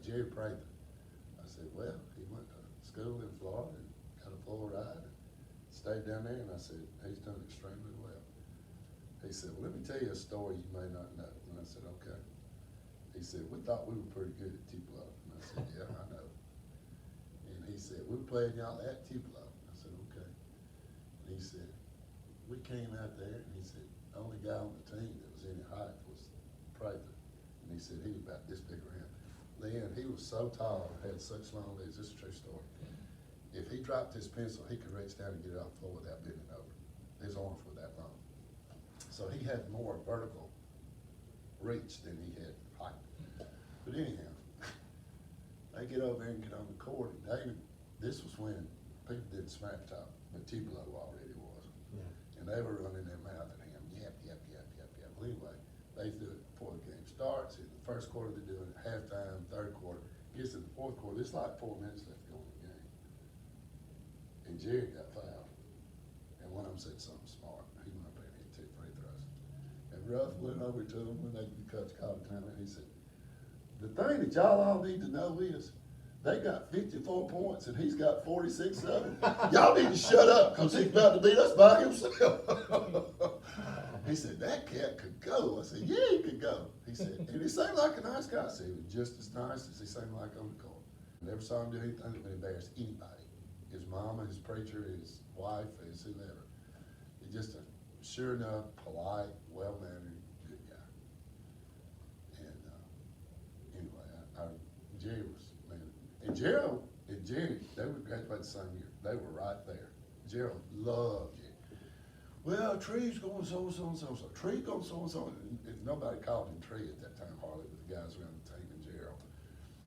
Speaker 1: Jerry Prather?" I said, "Well, he went to school in Florida and got a full ride and stayed down there." And I said, "He's done extremely well." He said, "Well, let me tell you a story you may not know." And I said, "Okay." He said, "We thought we were pretty good at Tupelo." And I said, "Yeah, I know." And he said, "We were playing y'all at Tupelo." I said, "Okay." And he said, "We came out there," and he said, "The only guy on the team that was any height was Prather." And he said he was about this big around. Then he was so tall and had such long legs. This is a true story. If he dropped his pencil, he could reach down and get it off the floor without bending over. His arms were that long. So he had more vertical reach than he had height. But anyhow, they get over there and get on the court. And David, this was when people didn't smack talk, but Tupelo already was.
Speaker 2: Yeah.
Speaker 1: And they were running their mouth at him, yap, yap, yap, yap, yap. Well, anyway, they do it before the game starts. In the first quarter, they're doing it, halftime, third quarter. Gets to the fourth quarter, it's like 4 minutes left to go in the game. And Jerry got fouled. And one of them said something smart. He went up there and hit 2 free throws. And Ruff went over to him when the coach called the timeout. He said, "The thing that y'all all need to know is they got 54 points and he's got 46 of them. Y'all need to shut up because he's about to beat us by himself." He said, "That cat could go." I said, "Yeah, he could go." He said, and he seemed like a nice guy. I said, "He was just as nice as he seemed like on the court. Never saw him do anything that would embarrass anybody." his mama, his preacher, his wife, his whoever. He's just a sure enough, polite, well-mannered, good guy. And, anyway, Jerry was, man, and Gerald and Jenny, they were graduated the same year. They were right there. Gerald loved Jenny. Well, Tree's going so-and-so and so-and-so. Tree going so-and-so. And nobody called him Tree at that time, hardly, with the guys around the